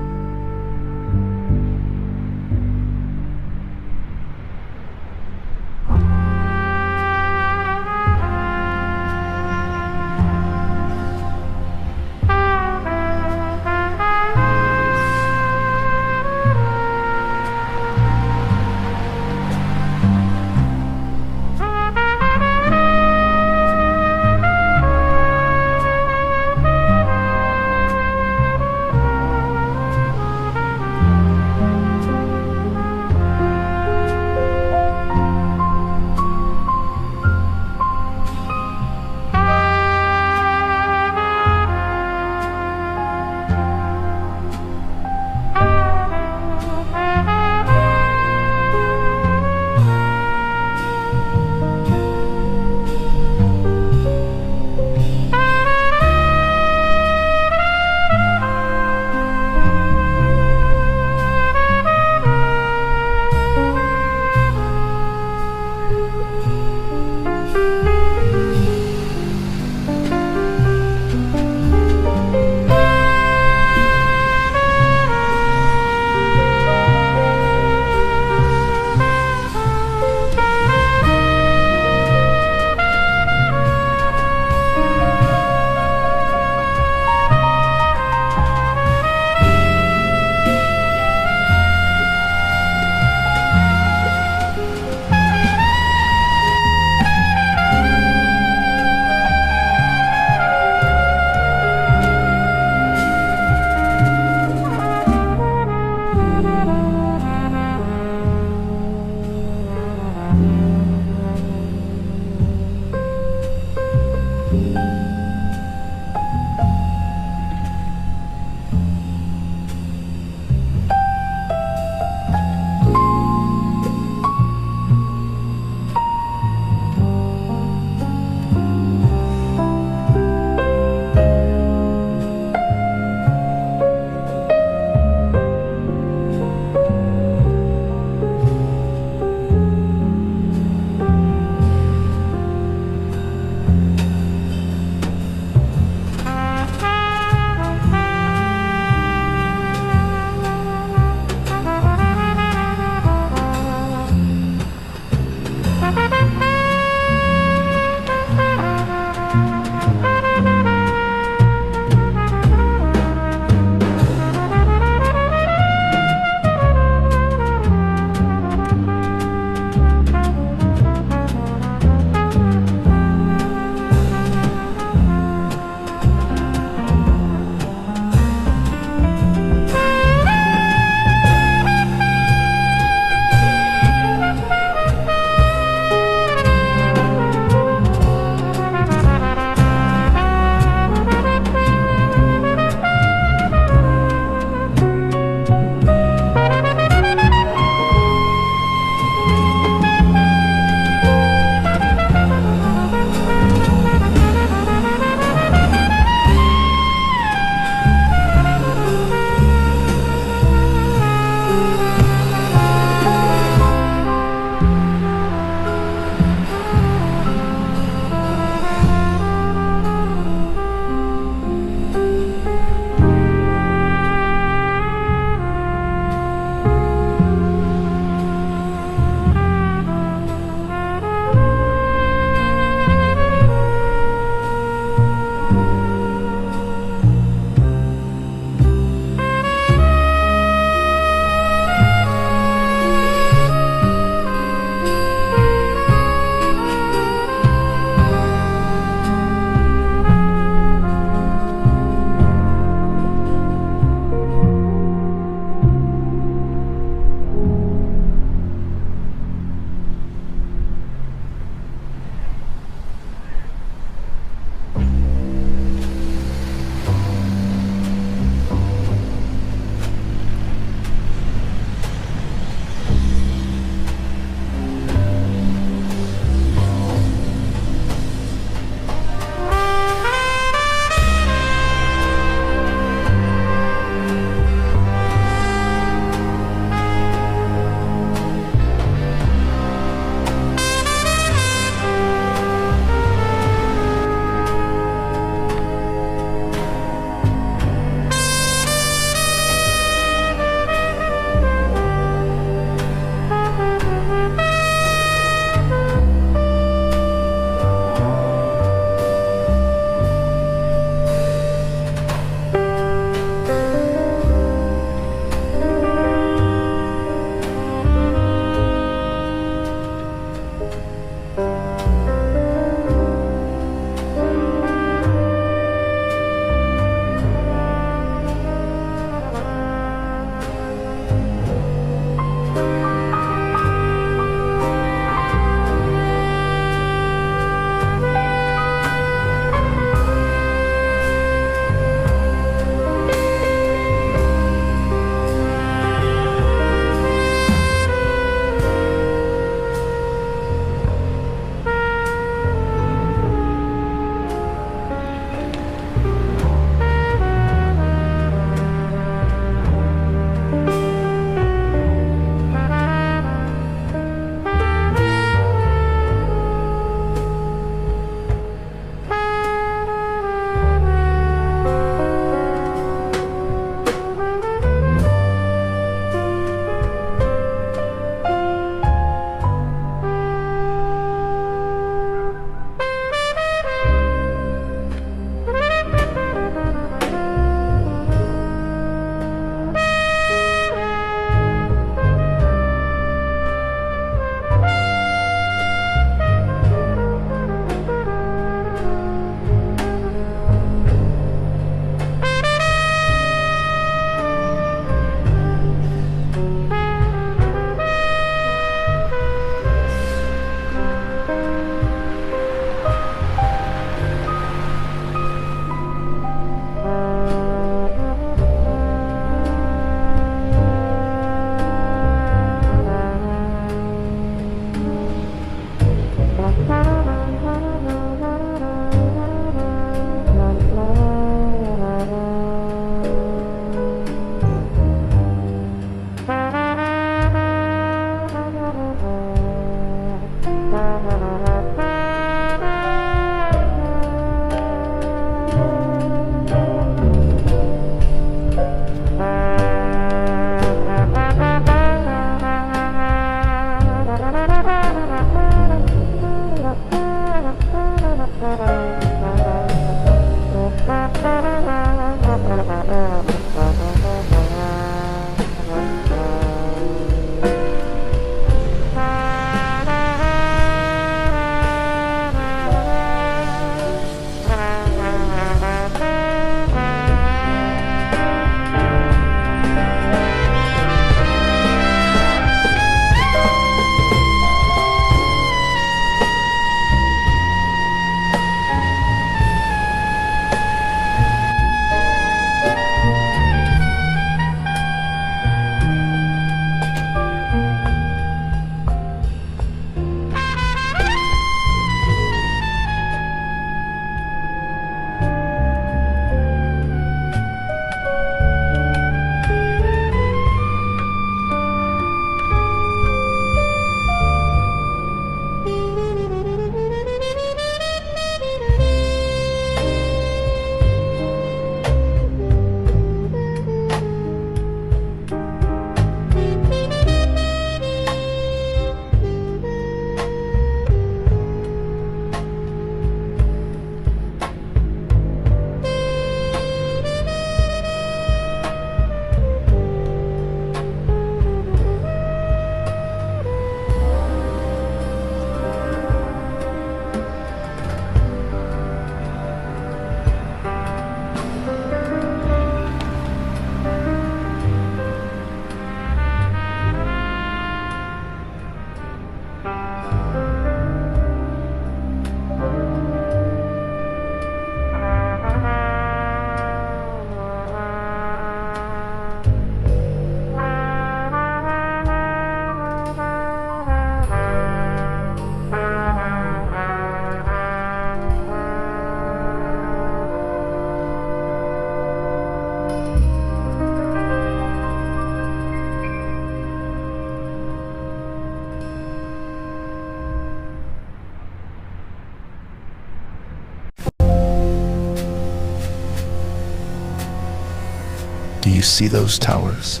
you see those towers.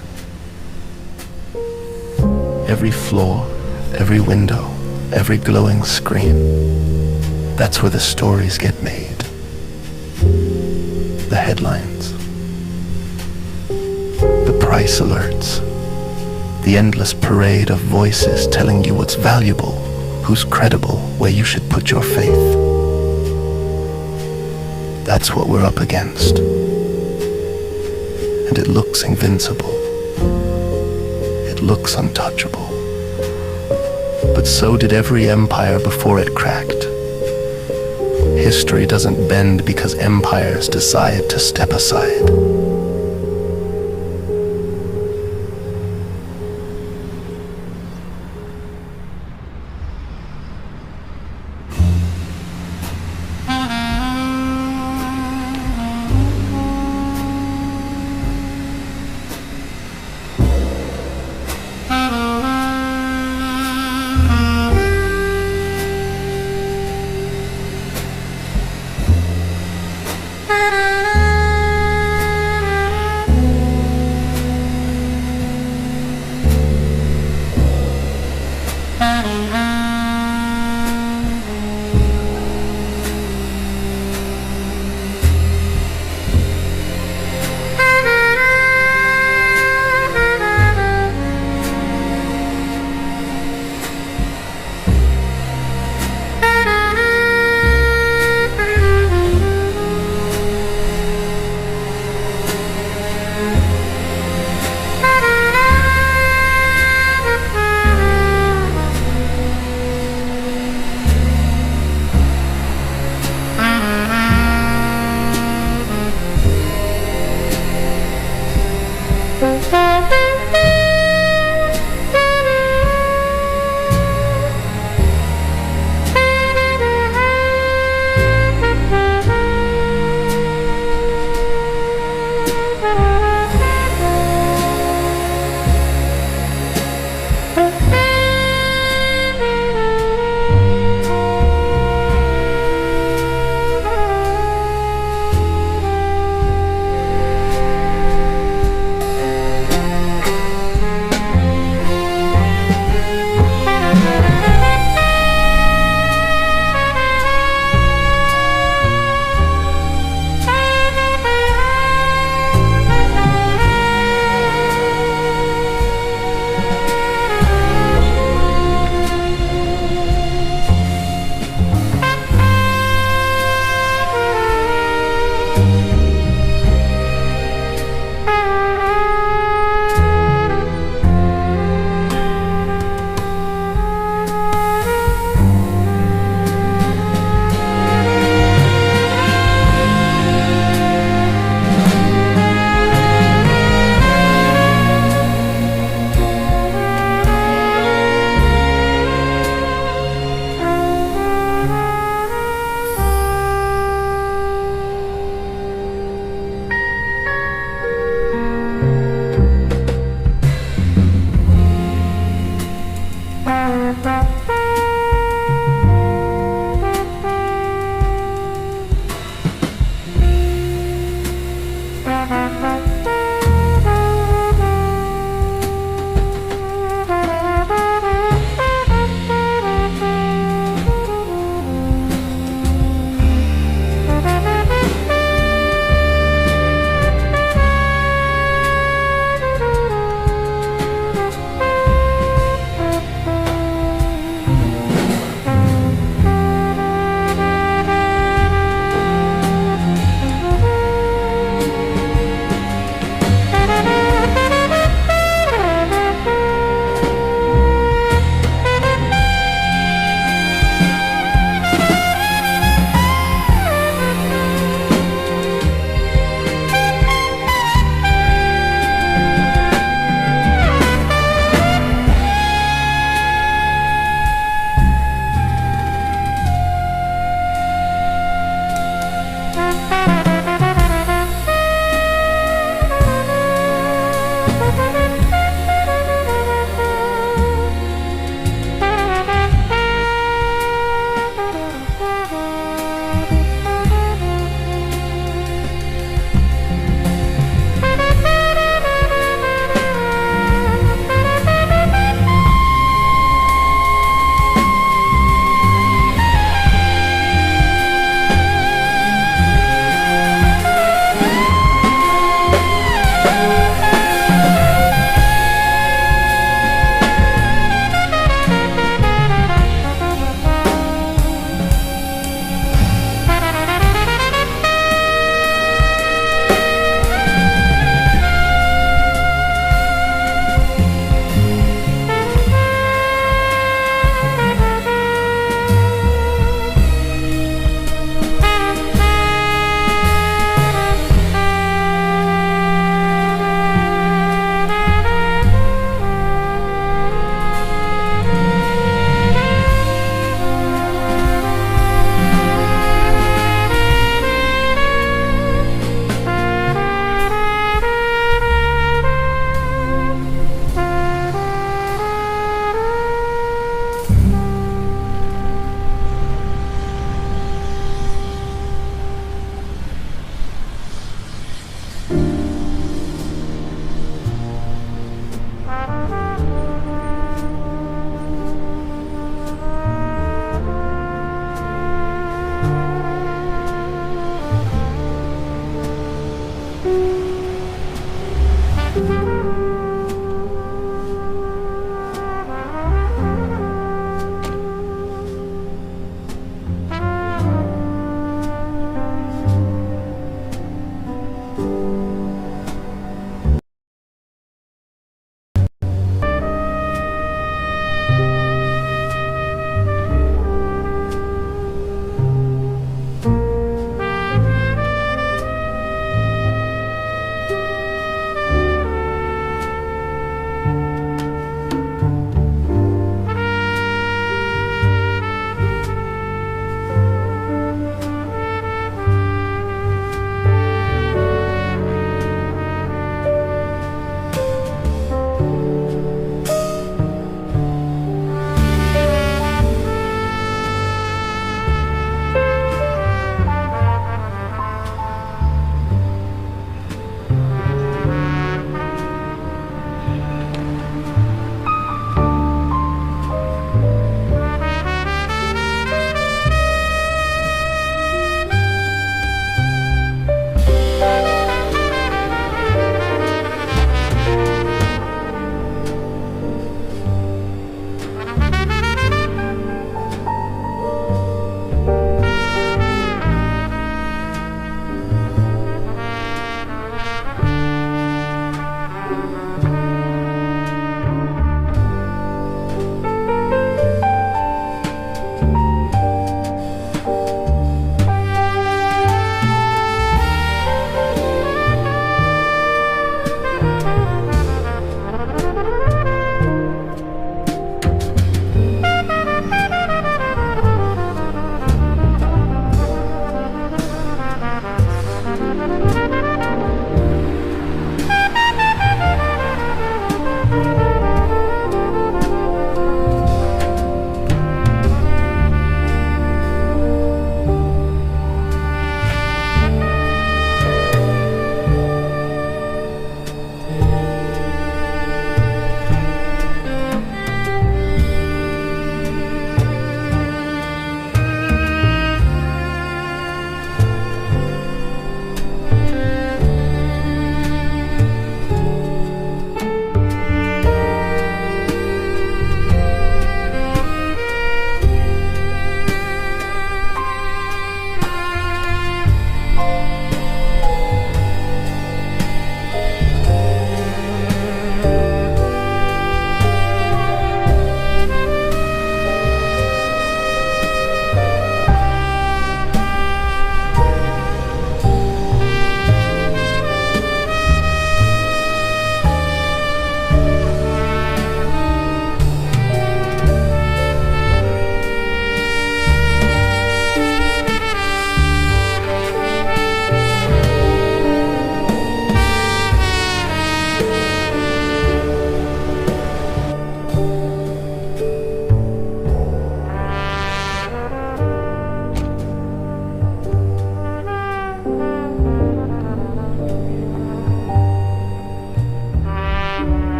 Every floor, every window, every glowing screen. That's where the stories get made. The headlines. The price alerts. The endless parade of voices telling you what's valuable, who's credible, where you should put your faith. That's what we're up against. And it looks invincible. It looks untouchable. But so did every empire before it cracked. History doesn't bend because empires decide to step aside.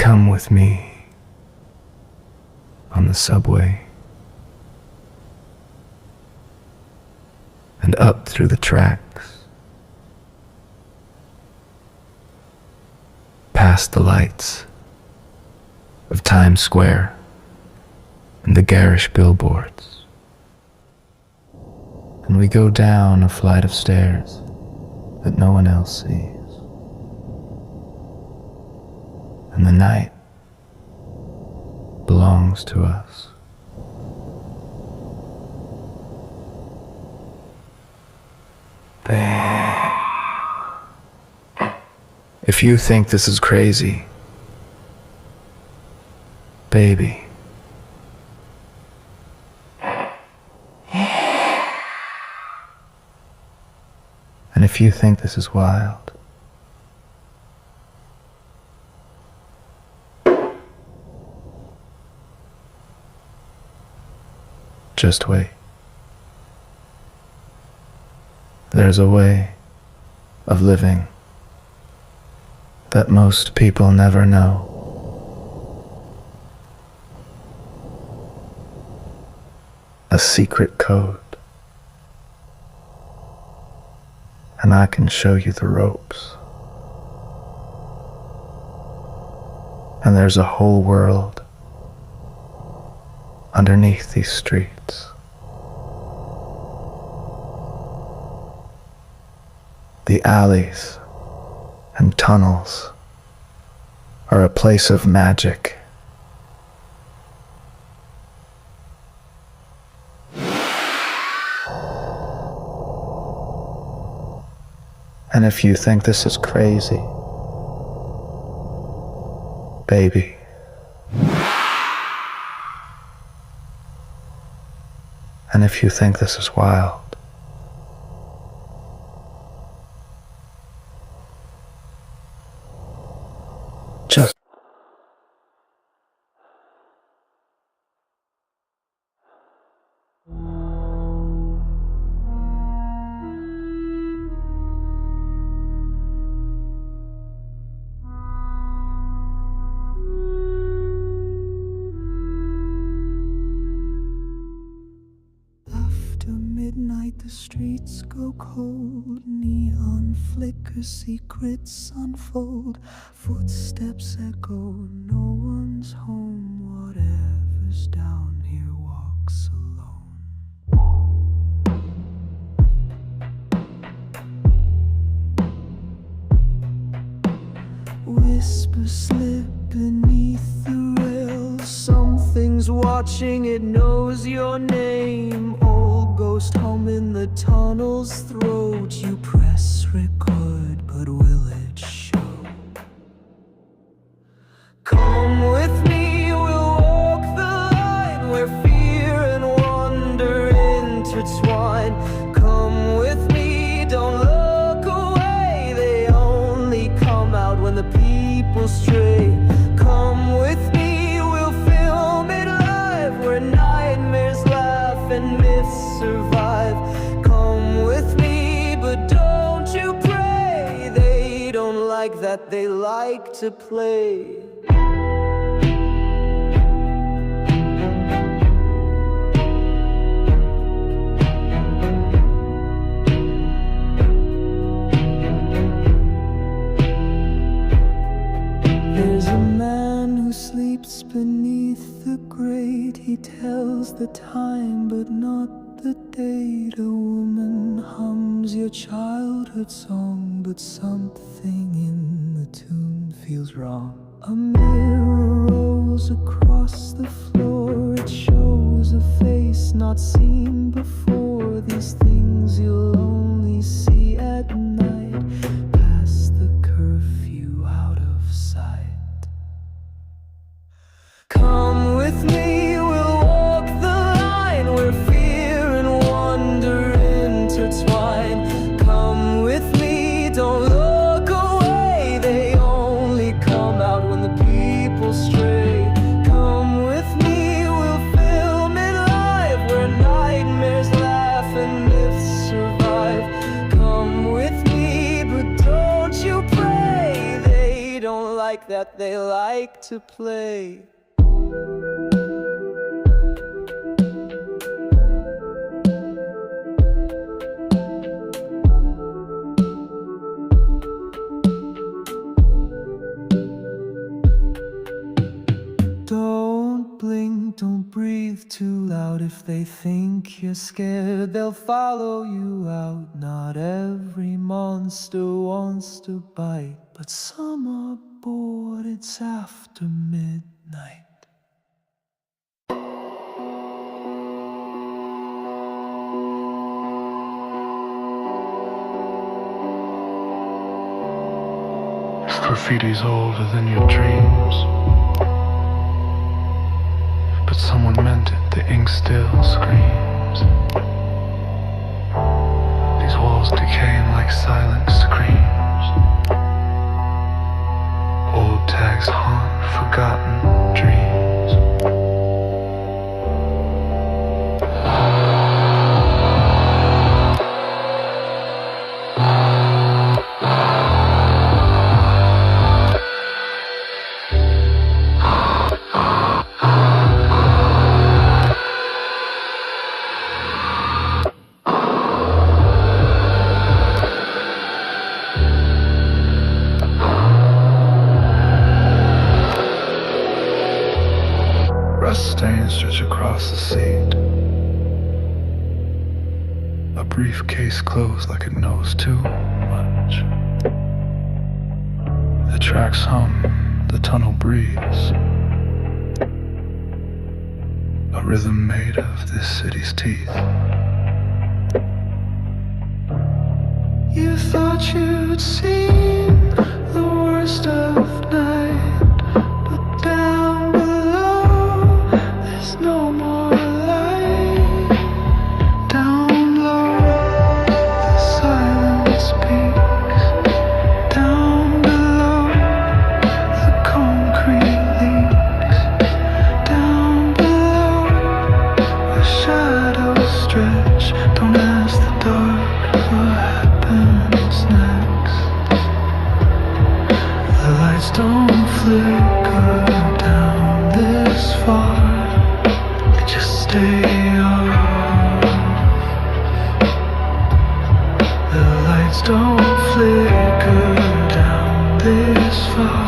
Come with me on the subway and up through the tracks, past the lights of Times Square and the garish billboards. And we go down a flight of stairs that no one else sees. And the night belongs to us. If you think this is crazy, baby, and if you think this is wild, just wait. There's a way of living that most people never know. A secret code. And I can show you the ropes. And there's a whole world underneath these streets. The alleys and tunnels are a place of magic. And if you think this is crazy, baby, and if you think this is wild, just midnight, the streets go cold. Neon flickers, secrets unfold. Footsteps echo, no one's home. Whatever's down here walks alone. Whispers slip beneath the rail. Something's watching, it knows your name. Ghost hum in the tunnel's throat. You press record, but will it show? Come with me, we'll walk the line where fear and wonder intertwine. Come with me, don't look away. They only come out when the people stray. Come with me, we'll film it live where nightmares laugh and myths survive. Come with me, but don't you pray. They don't like that, they like to play. There's a man who sleeps beneath the grate. He tells the time, but not the date. A woman hums your childhood song, but something in the tune feels wrong. A mirror rolls across the floor. It shows a face not seen before. These things you'll only see at night, past the curfew, out of sight. Come with me, we'll walk the line where fear and wonder intertwine. Come with me, don't look away. They only come out when the people stray. Come with me, we'll film it live where nightmares like that they like to play. Don't blink, don't breathe too loud. If they think you're scared, they'll follow you out. Not every monster wants to bite, but some are bored, it's after midnight. If graffiti's older than your dreams, but someone meant it, the ink still screams. These walls decaying like silent screams. Old tags haunt forgotten dreams. Rust stains stretch across the seat. A briefcase closed like it knows too much. The tracks hum, the tunnel breathes. A rhythm made of this city's teeth. You thought you'd seen the worst of night, but down below there's no more light. Down low the silence speaks. Down below the concrete leaks. Down below where shadows stretch. Don't ask the dark what happens next. The lights don't flicker down this far, they just stay off. The lights don't flicker down this far,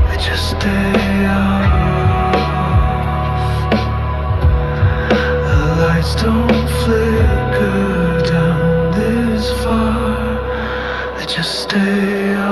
they just stay off. The lights don't flicker down this far, they just stay off.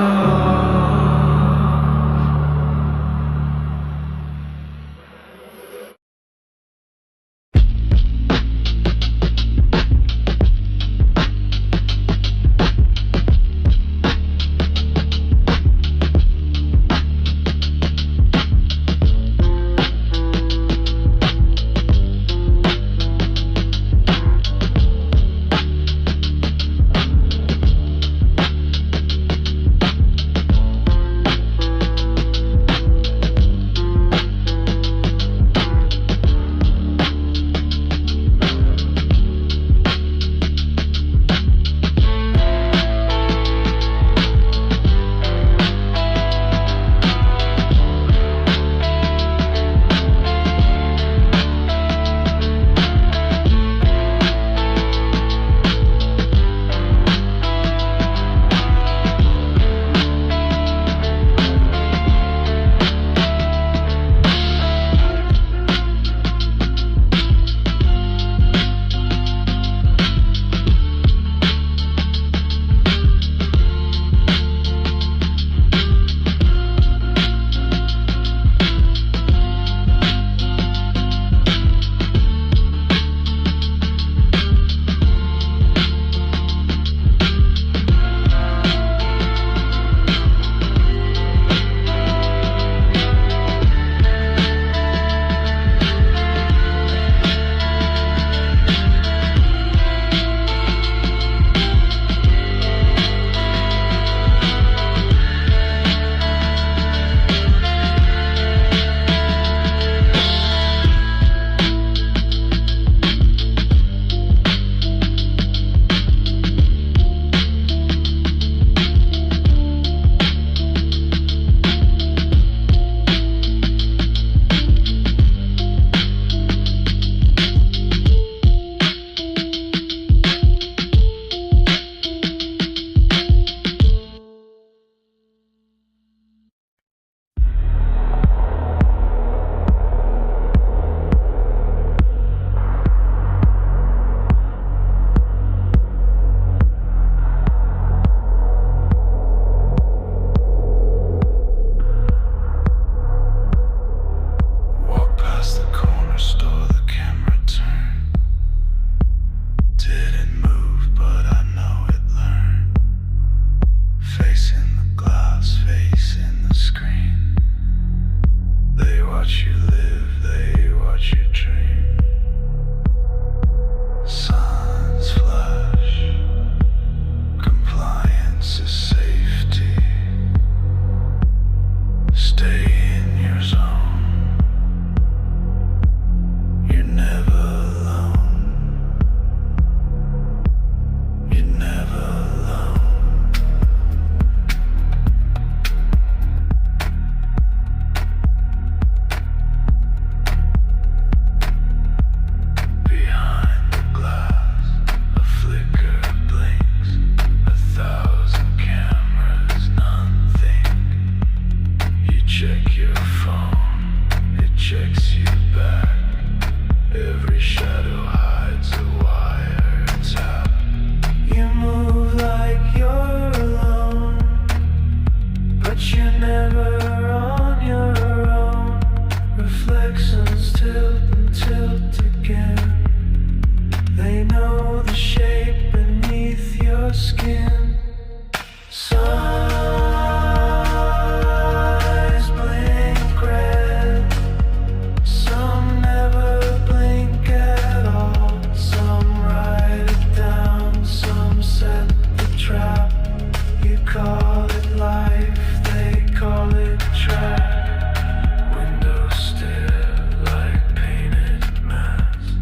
you're never on your own. Reflections tilt and tilt again. They know the shape beneath your skin. Some eyes blink red, some never blink at all. Some write it down, some set the trap. You call it life, they call it trap. Windows stare like painted masks.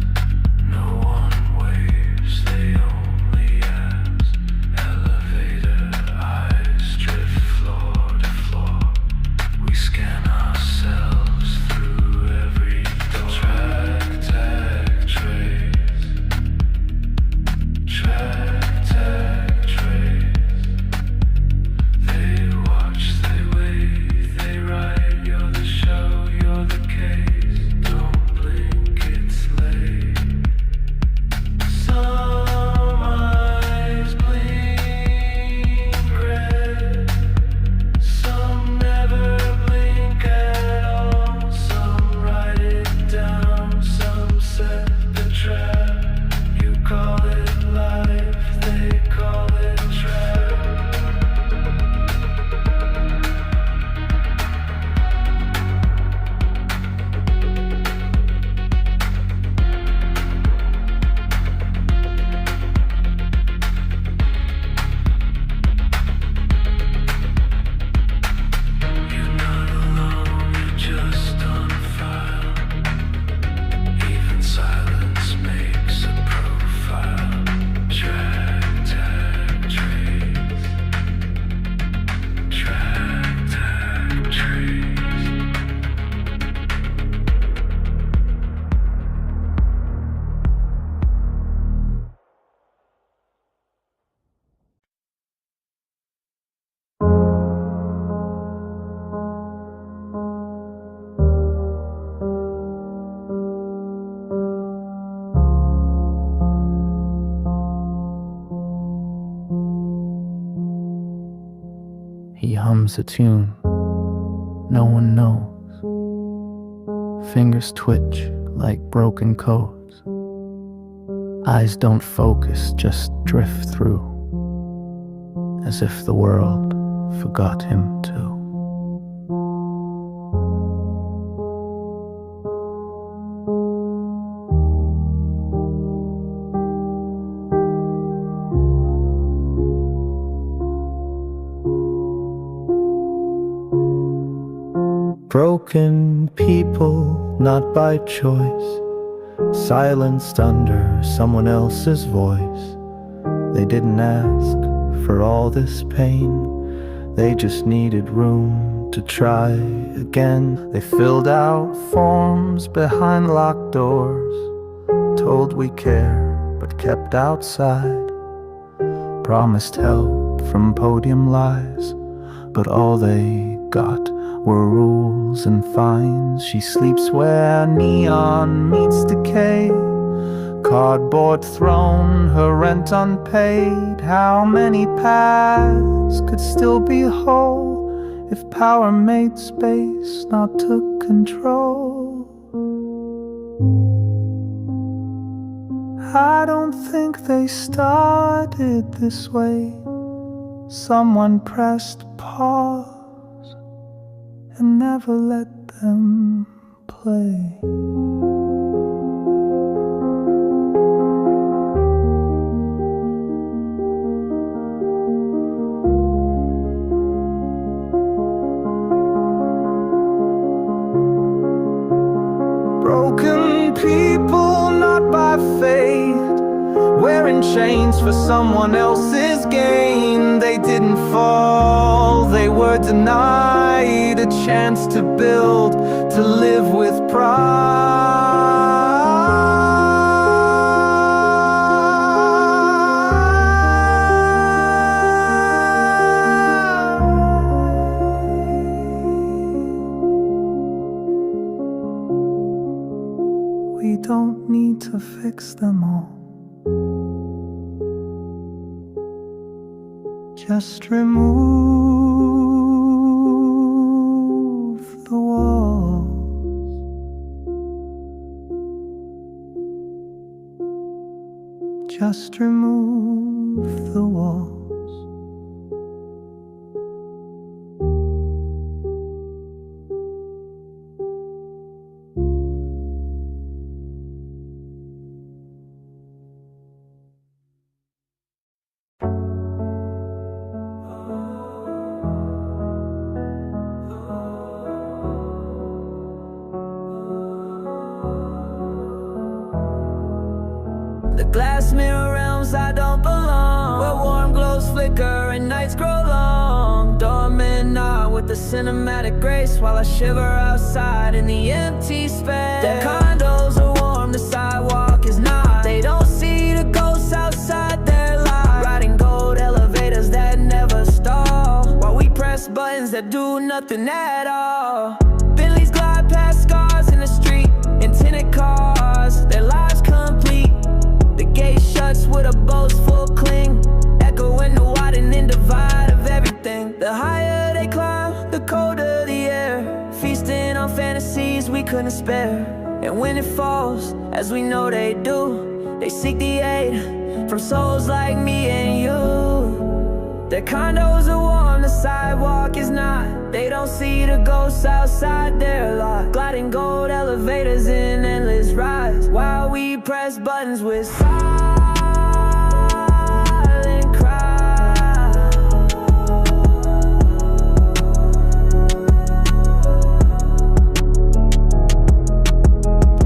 No one waves, they only ask. Elevator eyes drift floor to floor. We scan ourselves through every door. Track, tag, trace. Track, tag, trace. They watch, they wait, they write. You're the show, you're the case. Don't blink, it's late. Some eyes blink red, some never blink at all. Some write it down, some set the trap. You call it life, they call it trap. You're not alone, you're just on file. Even silence makes a profile. Track, tag, trace. Track, tag, trace. He hums a tune no one knows. Fingers twitch like broken codes. Eyes don't focus, just drift through, as if the world forgot him too. Broken people, not by choice, silenced under someone else's voice. They didn't ask for all this pain, they just needed room to try again. They filled out forms behind locked doors, told we care but kept outside, promised help from podium lies, but all they got were rules and fines. She sleeps where neon meets decay, cardboard throne, her rent unpaid. How many paths could still be whole if power made space, not took control? I don't think they started this way. Someone pressed pause and never let them play. Broken people, not by fate, wearing chains for someone else's gain. They didn't fall, they were denied a chance to build, to live with pride. We don't need to fix them all. Just remove just remove the walls. The glass mirror realms I don't belong, where warm glows flicker and nights grow long. Dormant not with the cinematic grace, while I shiver outside in the empty space. Their condos are warm, the sidewalk is not. They don't see the ghosts outside their lives, riding gold elevators that never stall, while we press buttons that do nothing at all. Bentleys glide past scars in the street, in tinted cars, their lives complete. The gate shuts with a boastful cling, echoing the widening divide of everything. The higher they climb, the colder the air, feasting on fantasies we couldn't spare. And when it falls, as we know they do, they seek the aid from souls like me and you. Their condos are warm, the sidewalk is not. They don't see the ghosts outside their lot, gliding gold elevators in endless rides, while we press buttons with silent cries.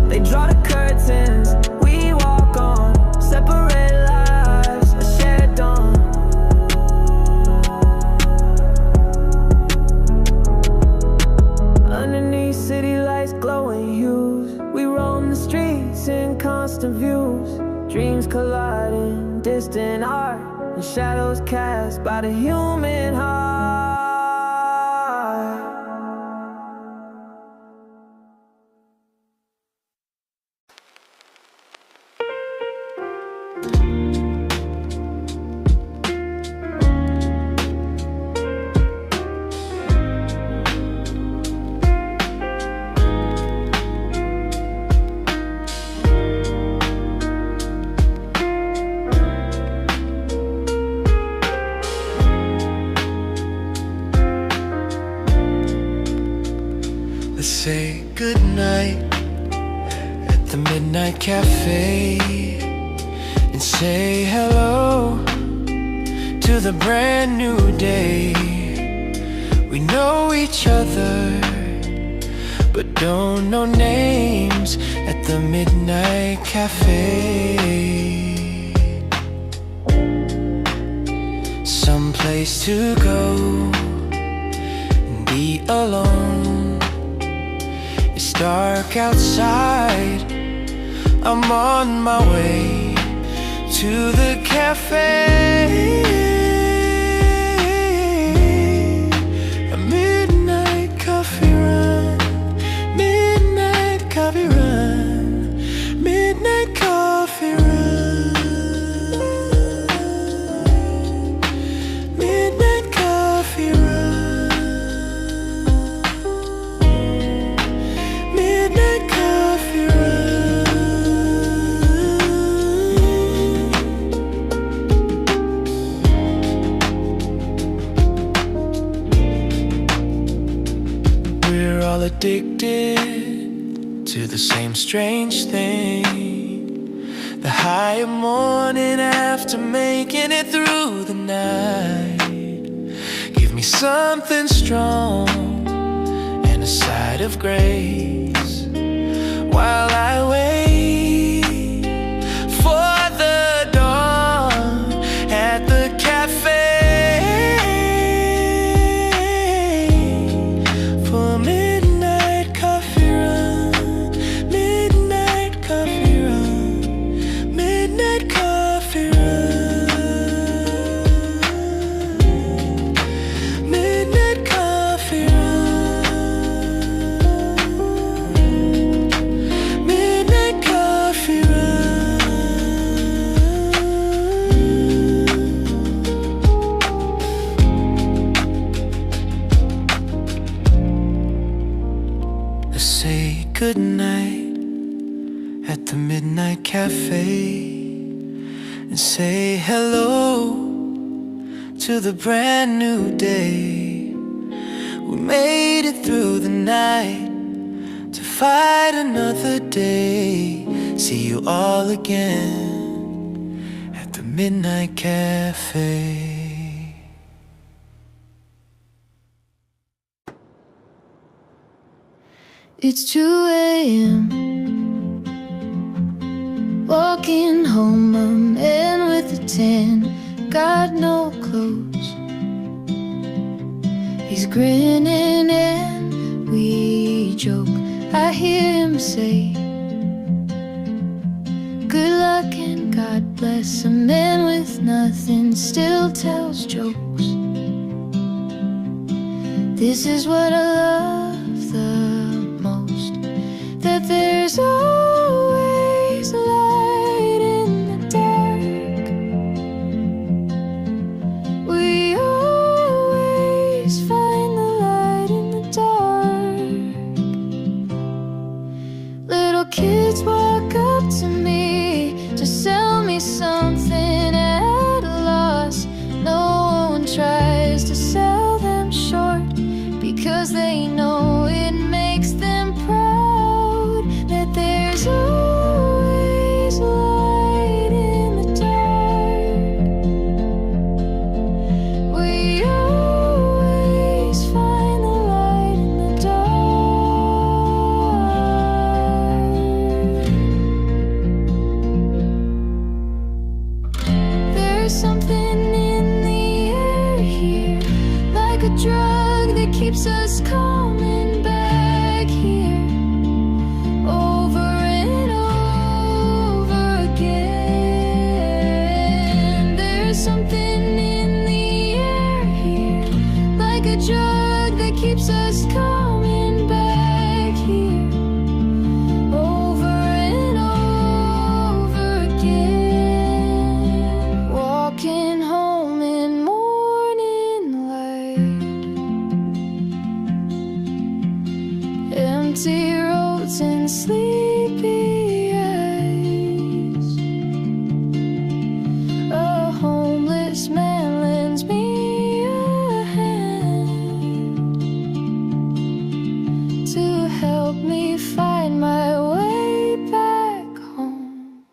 They draw the curtains, we walk on, separate lives, a shared dawn. Underneath city lights glowing hues, we roam the streets in constant views. Dreams colliding, distant art, and shadows cast by the human heart. Let's say goodnight at the midnight cafe and say hello to the brand new day. We know each other but don't know names at the midnight cafe. Someplace to go and be alone. It's dark outside, I'm on my way to the cafe. A midnight coffee run, midnight coffee run, midnight coffee run, midnight coffee run, midnight coffee run. We're all addicted to the same strange thing, the high of morning after making it through the night. Give me something strong and a side of grace while I wait for the dawn at the cafe. For midnight coffee run, midnight coffee run, midnight coffee run, midnight coffee run, midnight coffee run. Let's say goodnight at the midnight cafe and say hello to the brand new day. We made it through the night to fight another day. See you all again at the Midnight Cafe. It's 2 a.m. Walking home, a man with a tan, got no clothes. He's grinning and we joke. I hear him say, good luck and God bless. A man with nothing still tells jokes. This is what I love the most, that there's always light in the dark. We always find the light in the dark. Little kids walk up to me to sell me something at a loss. No one tries to sell them short, because they know it makes them proud, that there's always light in the dark. We always find the light in the dark. There's something in the air here, like a drug that keeps us coming back here over and over again. There's something in the air here, like a drug that keeps us coming back here over and over again. Walking home in morning light, empty roads and sleepy eyes. A homeless man lends me a hand to help me find my way back home.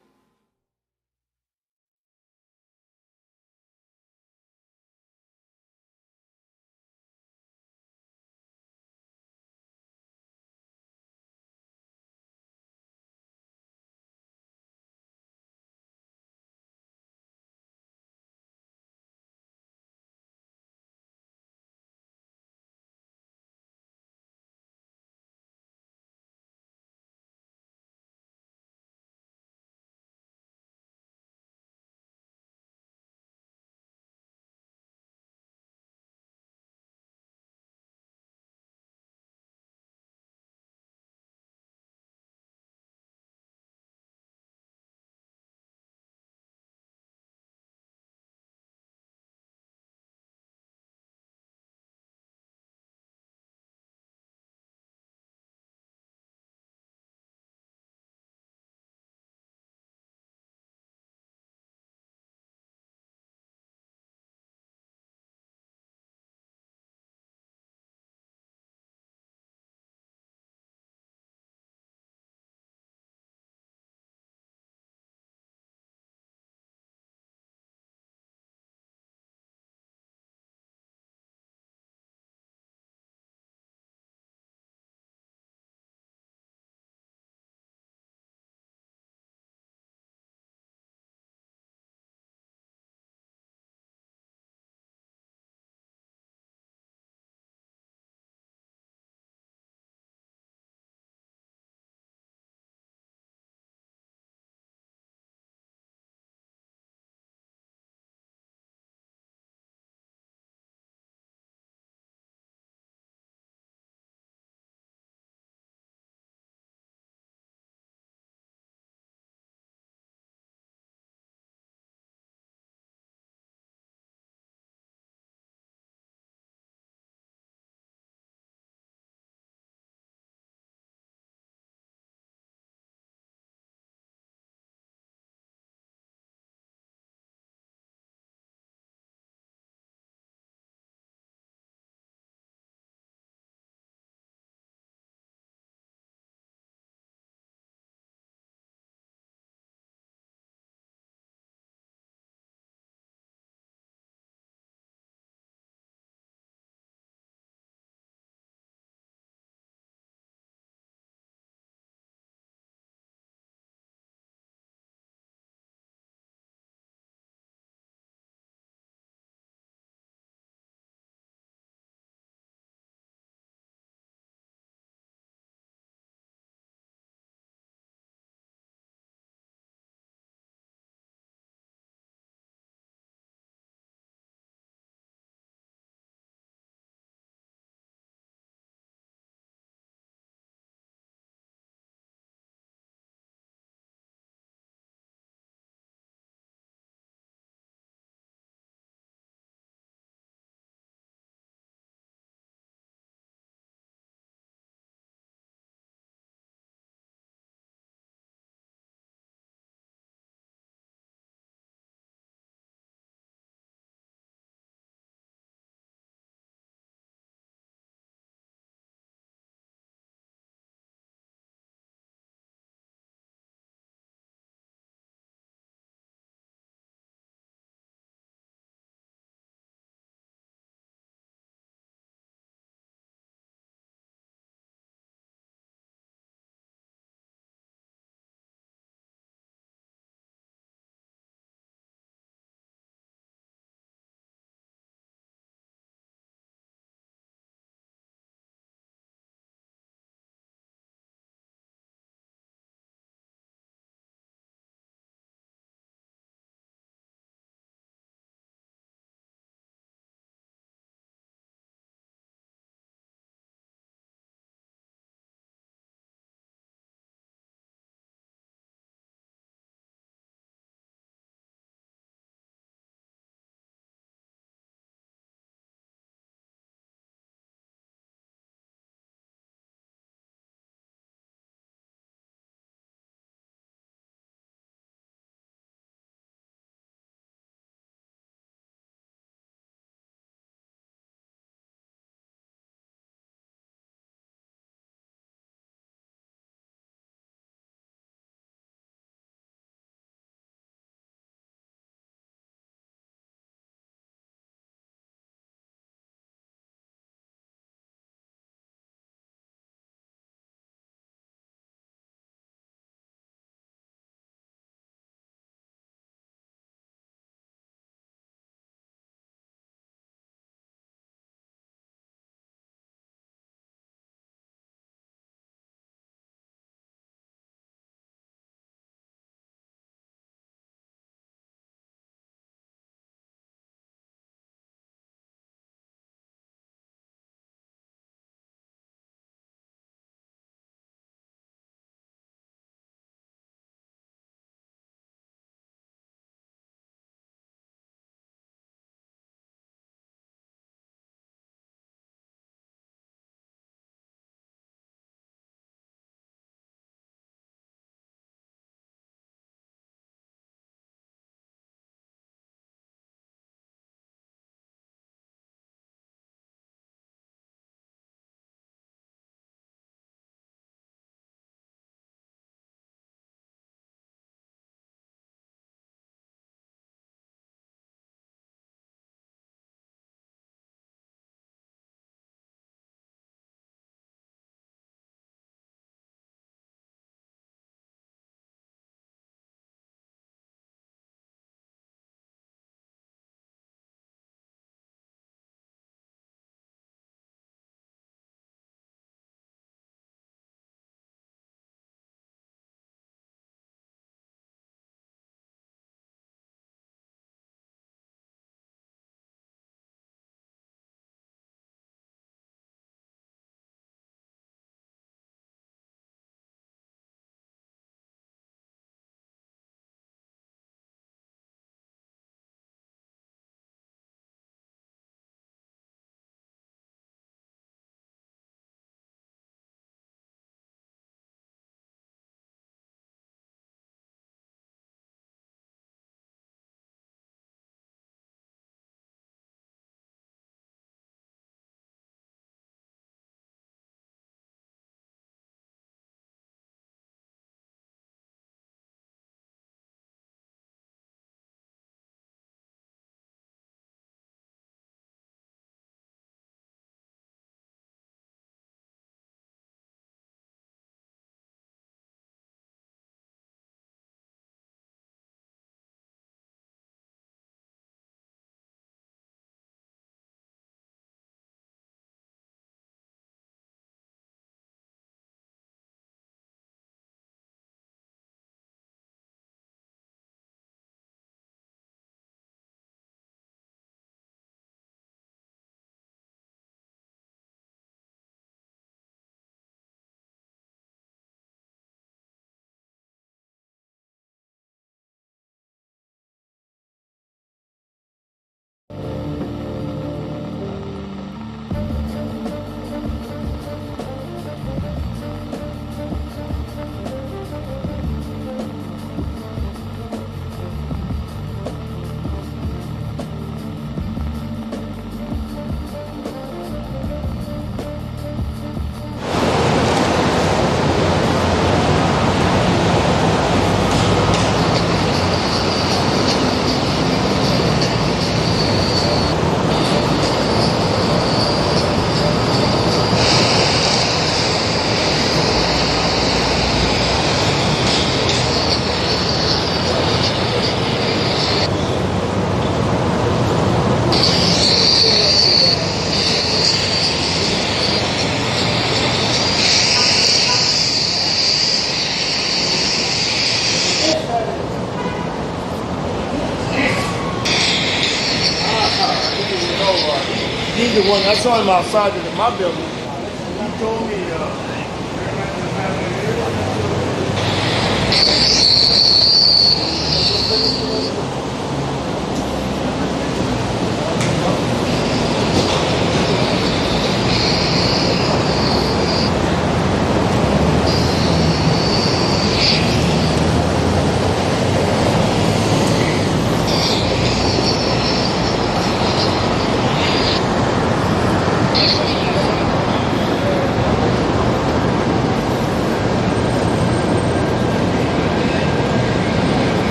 I saw him outside in my building. He told me,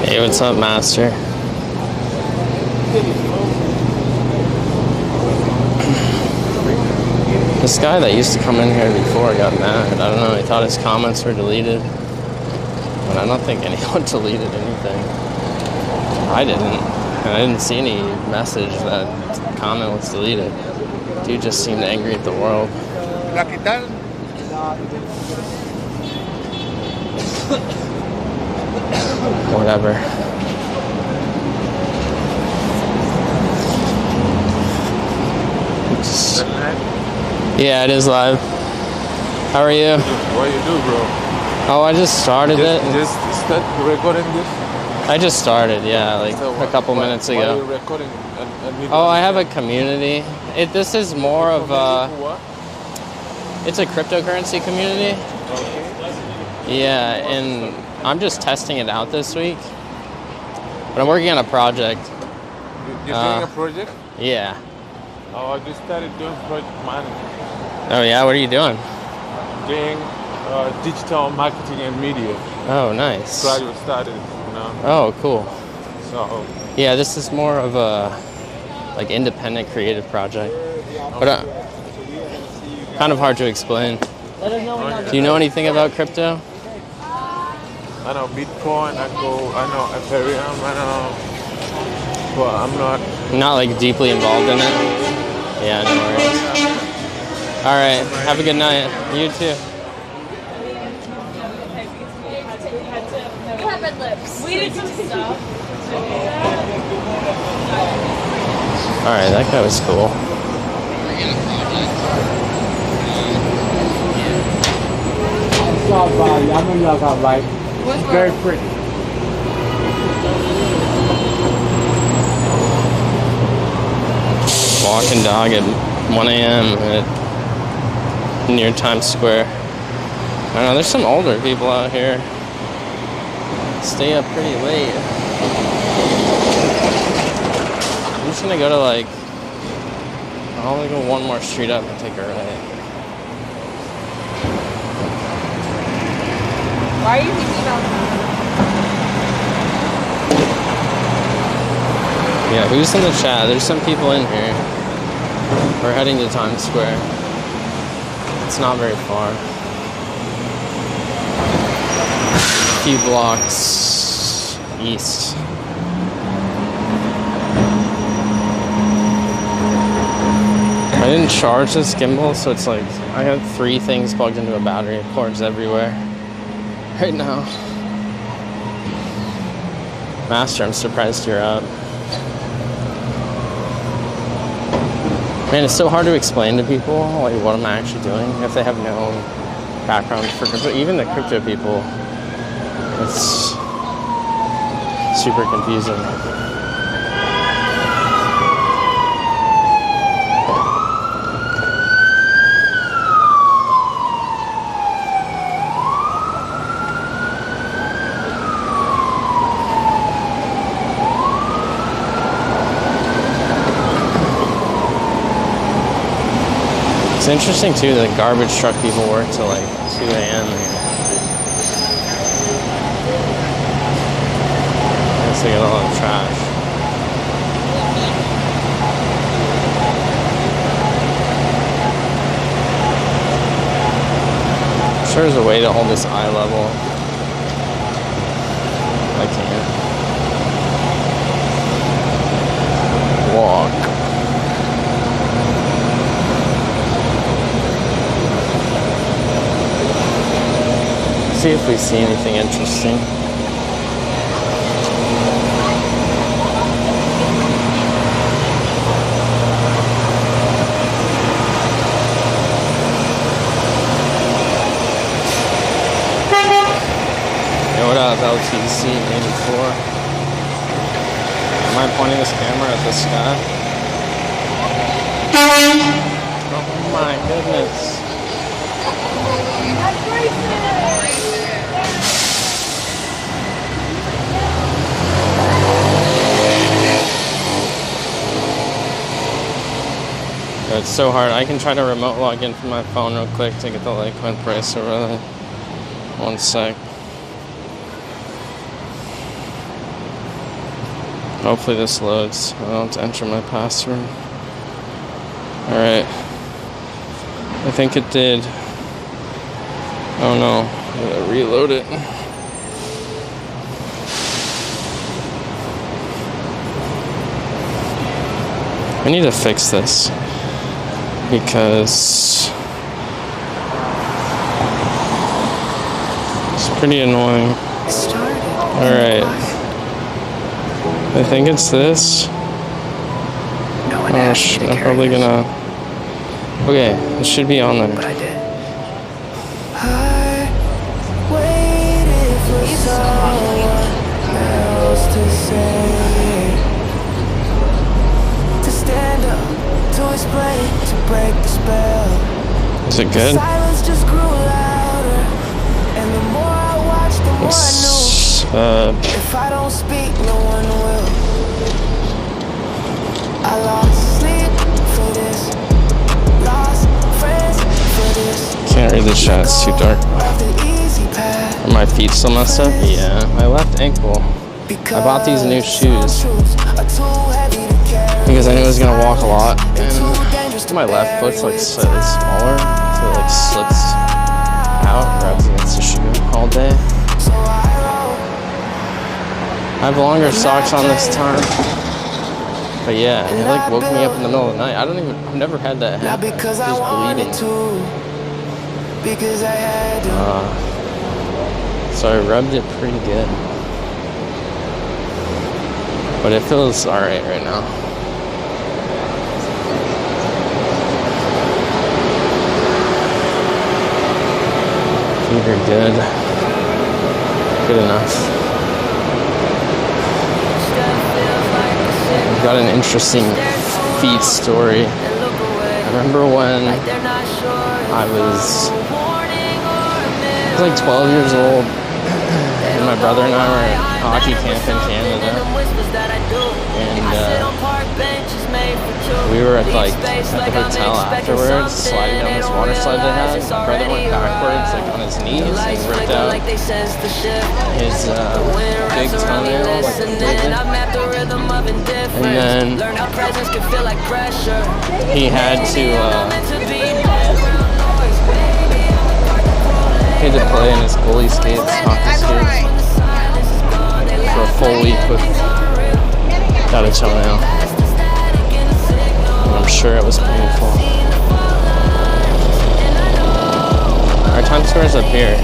Hey, what's up, Master? This guy that used to come in here before got mad. I don't know, he thought his comments were deleted. But I don't think anyone deleted anything. I didn't. And I didn't see any message that the comment was deleted. Dude just seemed angry at the world. Whatever. Yeah, it is live. How are you? what you do, bro? Oh, I just started it. Just start recording this? I just started, yeah, like a couple minutes ago. Why are you recording? Oh, I have a community. This is more of a... It's a cryptocurrency community. Okay. Yeah, and I'm just testing it out this week. But I'm working on a project. You're doing a project? Yeah. Oh, I just started doing project management. Oh yeah, what are you doing? Doing digital marketing and media. Oh, nice. Graduate started, you know. Oh, cool. So. Yeah, this is more of a like independent creative project, but kind of hard to explain. Do you know anything about crypto? I know Bitcoin. I know Ethereum. I know, but I'm not. Not like deeply involved in it. Yeah, no worries. All right, have a good night. You too. You have red lips. We did some stuff. All right, that guy was cool. Very pretty. Walking dog at 1 a.m. near Times Square. I don't know, there's some older people out here. Stay up pretty late. I'm just gonna go to like, I'll only go one more street up and take a right. Why are you thinking about that? Yeah, who's in the chat? There's some people in here. We're heading to Times Square. It's not very far. A few blocks east. I didn't charge this gimbal, so it's like I have 3 things plugged into a battery, cords everywhere right now. Master, I'm surprised you're up. Man, it's so hard to explain to people like what I'm actually doing if they have no background for crypto. Even the crypto people, it's super confusing. interesting too that garbage truck people work till like 2 a.m. I guess they get a lot of trash. I'm sure there's a way to hold this eye level. I can't. Walk. See if we see anything interesting. Yo, what up, LTC 84? Am I pointing this camera at the sky? Oh my goodness. It's so hard. I can try to remote log in from my phone real quick to get the Litecoin price over there. 1 sec. Hopefully this loads. I don't have to enter my password. Alright. I think it did. Oh no. I gotta reload it. I need to fix this. Because it's pretty annoying. Alright. I think it's this. Oh, I'm probably gonna... Okay, it should be on there. But I did. I waited for someone else to say, to stand up, to explain, to break the spell. Is it good? Silence just grew louder, and the more I watched, the more I knew. If I don't speak, no one will. I lost sleep for this, lost friends for this. Can't read the chat, it's too dark. Are my feet still messed up? Yeah, my left ankle. I bought these new shoes because I knew I was gonna walk a lot, and my left foot's like slightly smaller, so it like slips out, rubs against the shoe all day. I have longer socks on this time, but yeah, it like woke me up in the middle of the night. I've never had that happen. Just bleeding. So I rubbed it pretty good, but it feels alright right now. Fever good. Good enough. I've got an interesting feet story. I remember when I was like 12 years old, and my brother and I were at hockey camp in Canada, and we were at like at the hotel afterwards, sliding down this water slide they had. My brother went backwards like on his knees and ripped out his big toenail, like and then he had to play in his goalie skates, hockey skates, for a full week without a toenail. And I'm sure it was painful. Our time score is up here.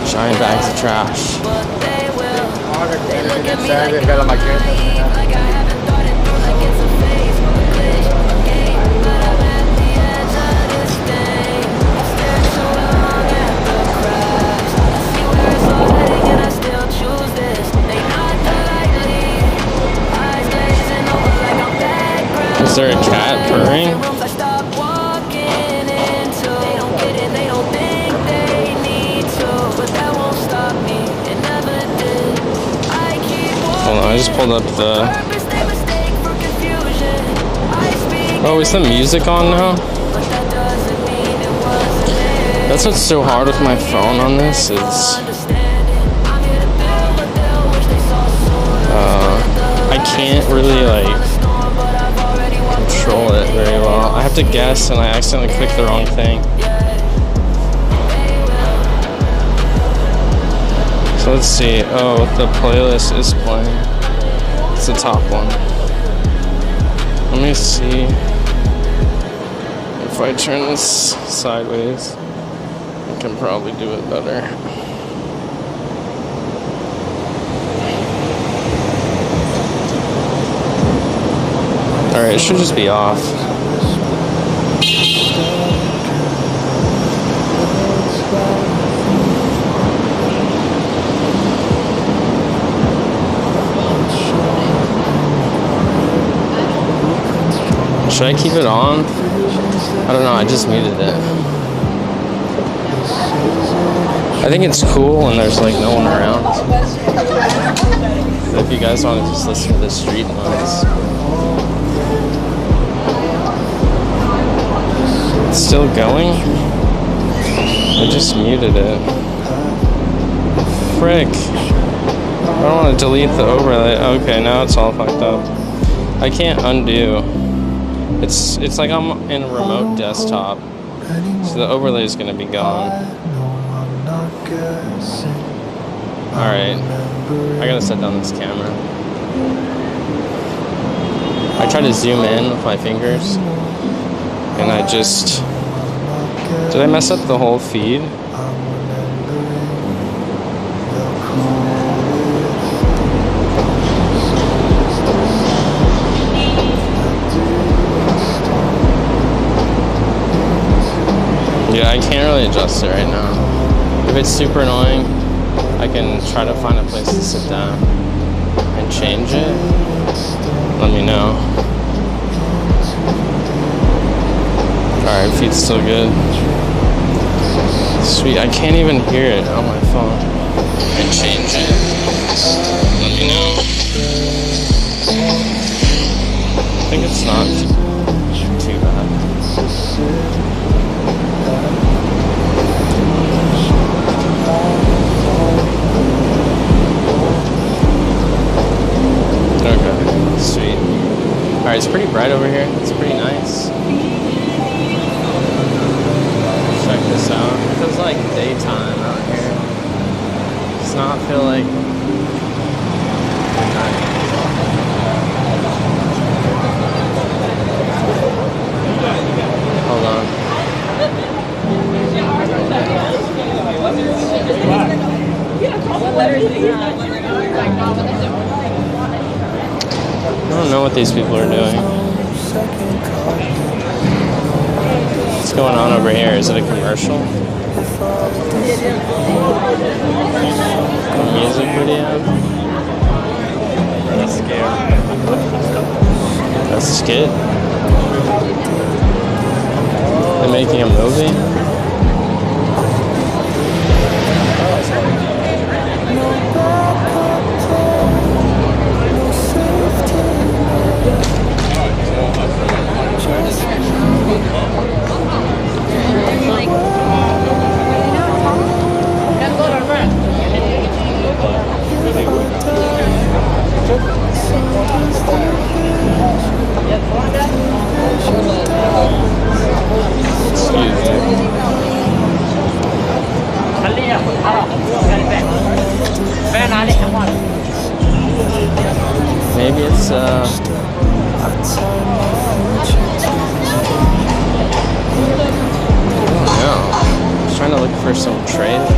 Giant bags of trash. Is there a cat purring? Hold on. I just pulled up the... Oh, is the music on now? That's what's so hard with my phone on this is... I can't really, like, control it very well. I have to guess and I accidentally click the wrong thing. So let's see. Oh, the playlist is playing. It's the top one. Let me see if I turn this sideways. I can probably do it better. Alright, it should just be off. Should I keep it on? I don't know, I just muted it. I think it's cool when there's like no one around. But if you guys want to just listen to the street noise. It's still going? I just muted it. Frick. I don't want to delete the overlay. Okay, now it's all fucked up. I can't undo. It's like I'm in a remote desktop, so the overlay is gonna be gone. Alright, I gotta set down this camera. I try to zoom in with my fingers, and I just... Did I mess up the whole feed? Yeah, I can't really adjust it right now. If it's super annoying, I can try to find a place to sit down and change it. Let me know. Alright, feed's still good. Sweet, I can't even hear it on my phone. And change it. Let me know. I think it's not too bad. Okay, sweet. Alright, it's pretty bright over here. It's pretty nice. Check this out. It feels like daytime out here. Does not feel like night. Hold on. I don't know what these people are doing. What's going on over here? Is it a commercial? A music video? That's scary. That's a skit? They're making a movie? Maybe it's I don't know. I'm just trying to look for some trailers.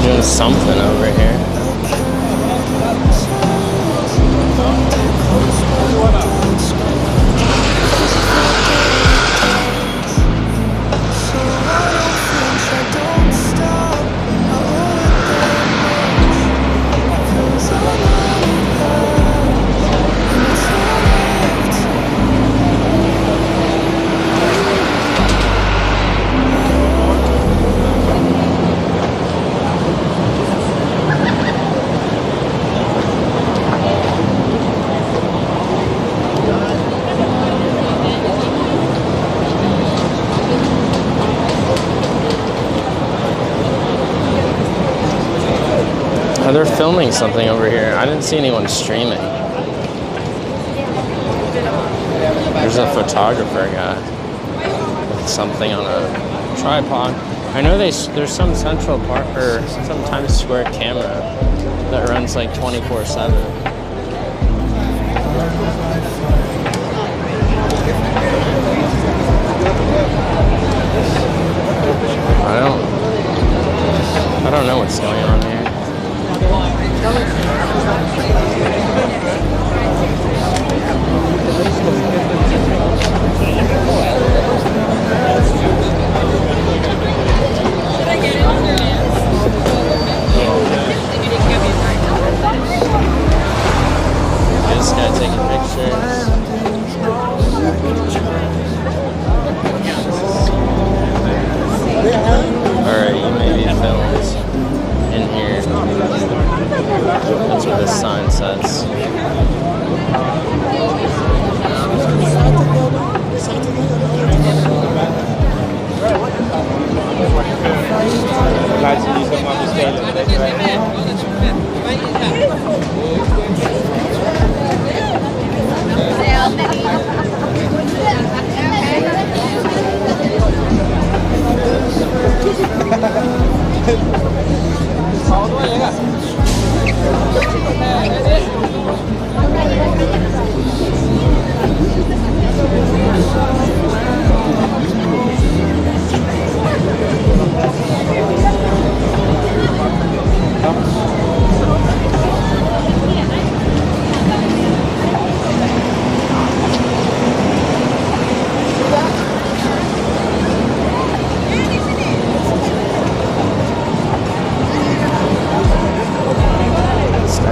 Doing something over here. Oh, they're filming something over here. I didn't see anyone streaming. There's a photographer guy with something on a tripod. I know there's some Central Park or some Times Square camera that runs like 24/7. I don't know what's going on here. This guy taking pictures. Alright, you may be filmed in here. That's what this sign says.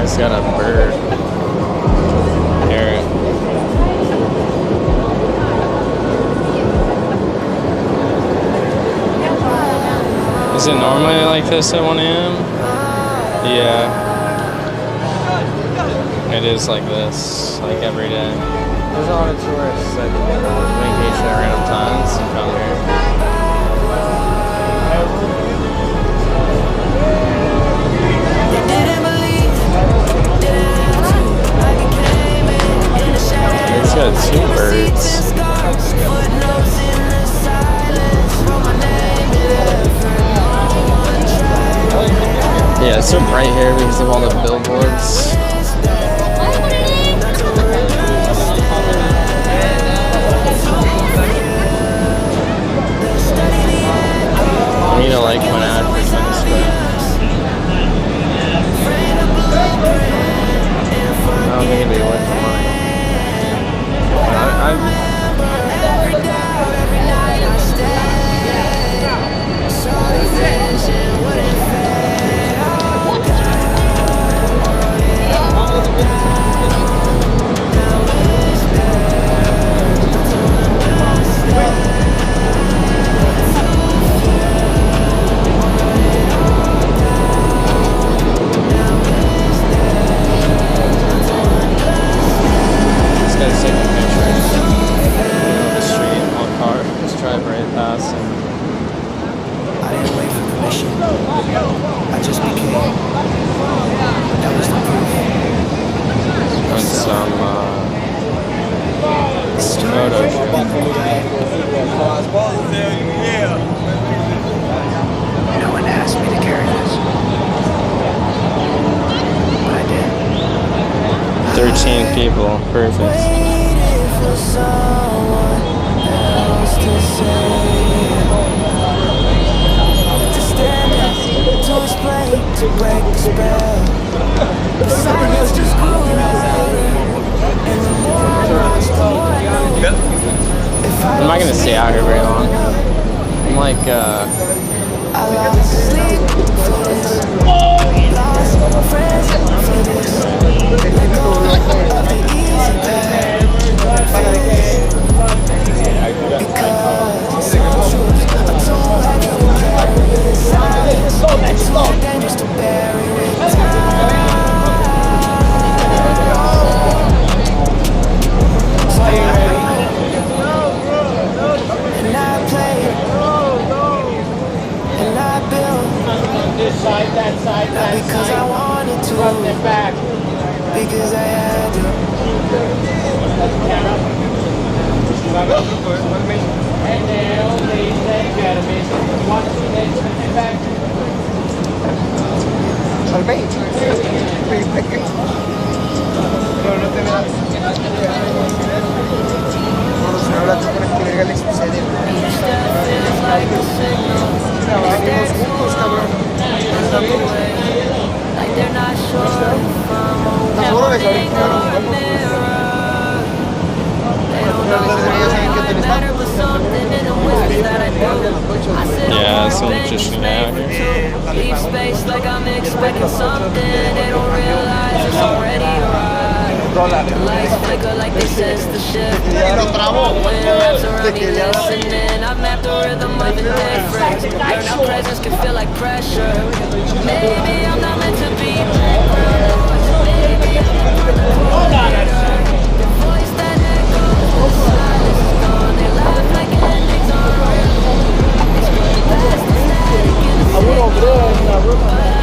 It's got a bird. Parrot. Is it normally like this at 1 a.m.? Yeah. It is like this, like every day. There's a lot of tourists that vacation at random times and come here. It's got 2 birds. Yeah, it's so bright here because of all the billboards. I need to like my advertisements, but I don't think it'd be worth the money. This guy's taking pictures. The street, all cars just drive right past him. I didn't wait for permission. I just became. That was the proof. And some photo shoot. No one asked me to carry this. But I did. 13 people, perfect. For someone else to say, to stand up, to explain, to break the spell. The silence just grew louder, and the more I watched, the more I knew. I'm not gonna stay out here very long. I'm like, I lost sleep for this, lost friends for this. Let go of the easy path. Because some truths are too heavy to carry in silence. It's too dangerous to bury with time. And I played, and I built. because I wanted to, because I had to. Like they're not sure if I'm okay. They don't know why I matter, but something in the whispers that I do. I sit on the bench, made for two. Leave space like I'm expecting something. They don't realize it's already arrived. The lights flicker like they sense the shift. When raps around me listening, I've mapped the rhythm of the next phrase. Learn how presence can feel like pressure. Maybe I'm not meant to be background noise. Maybe I'm not the coordinator. The voice that echoes when the silence is gone. They laugh like endings aren't real. They scroll past the static in the signal.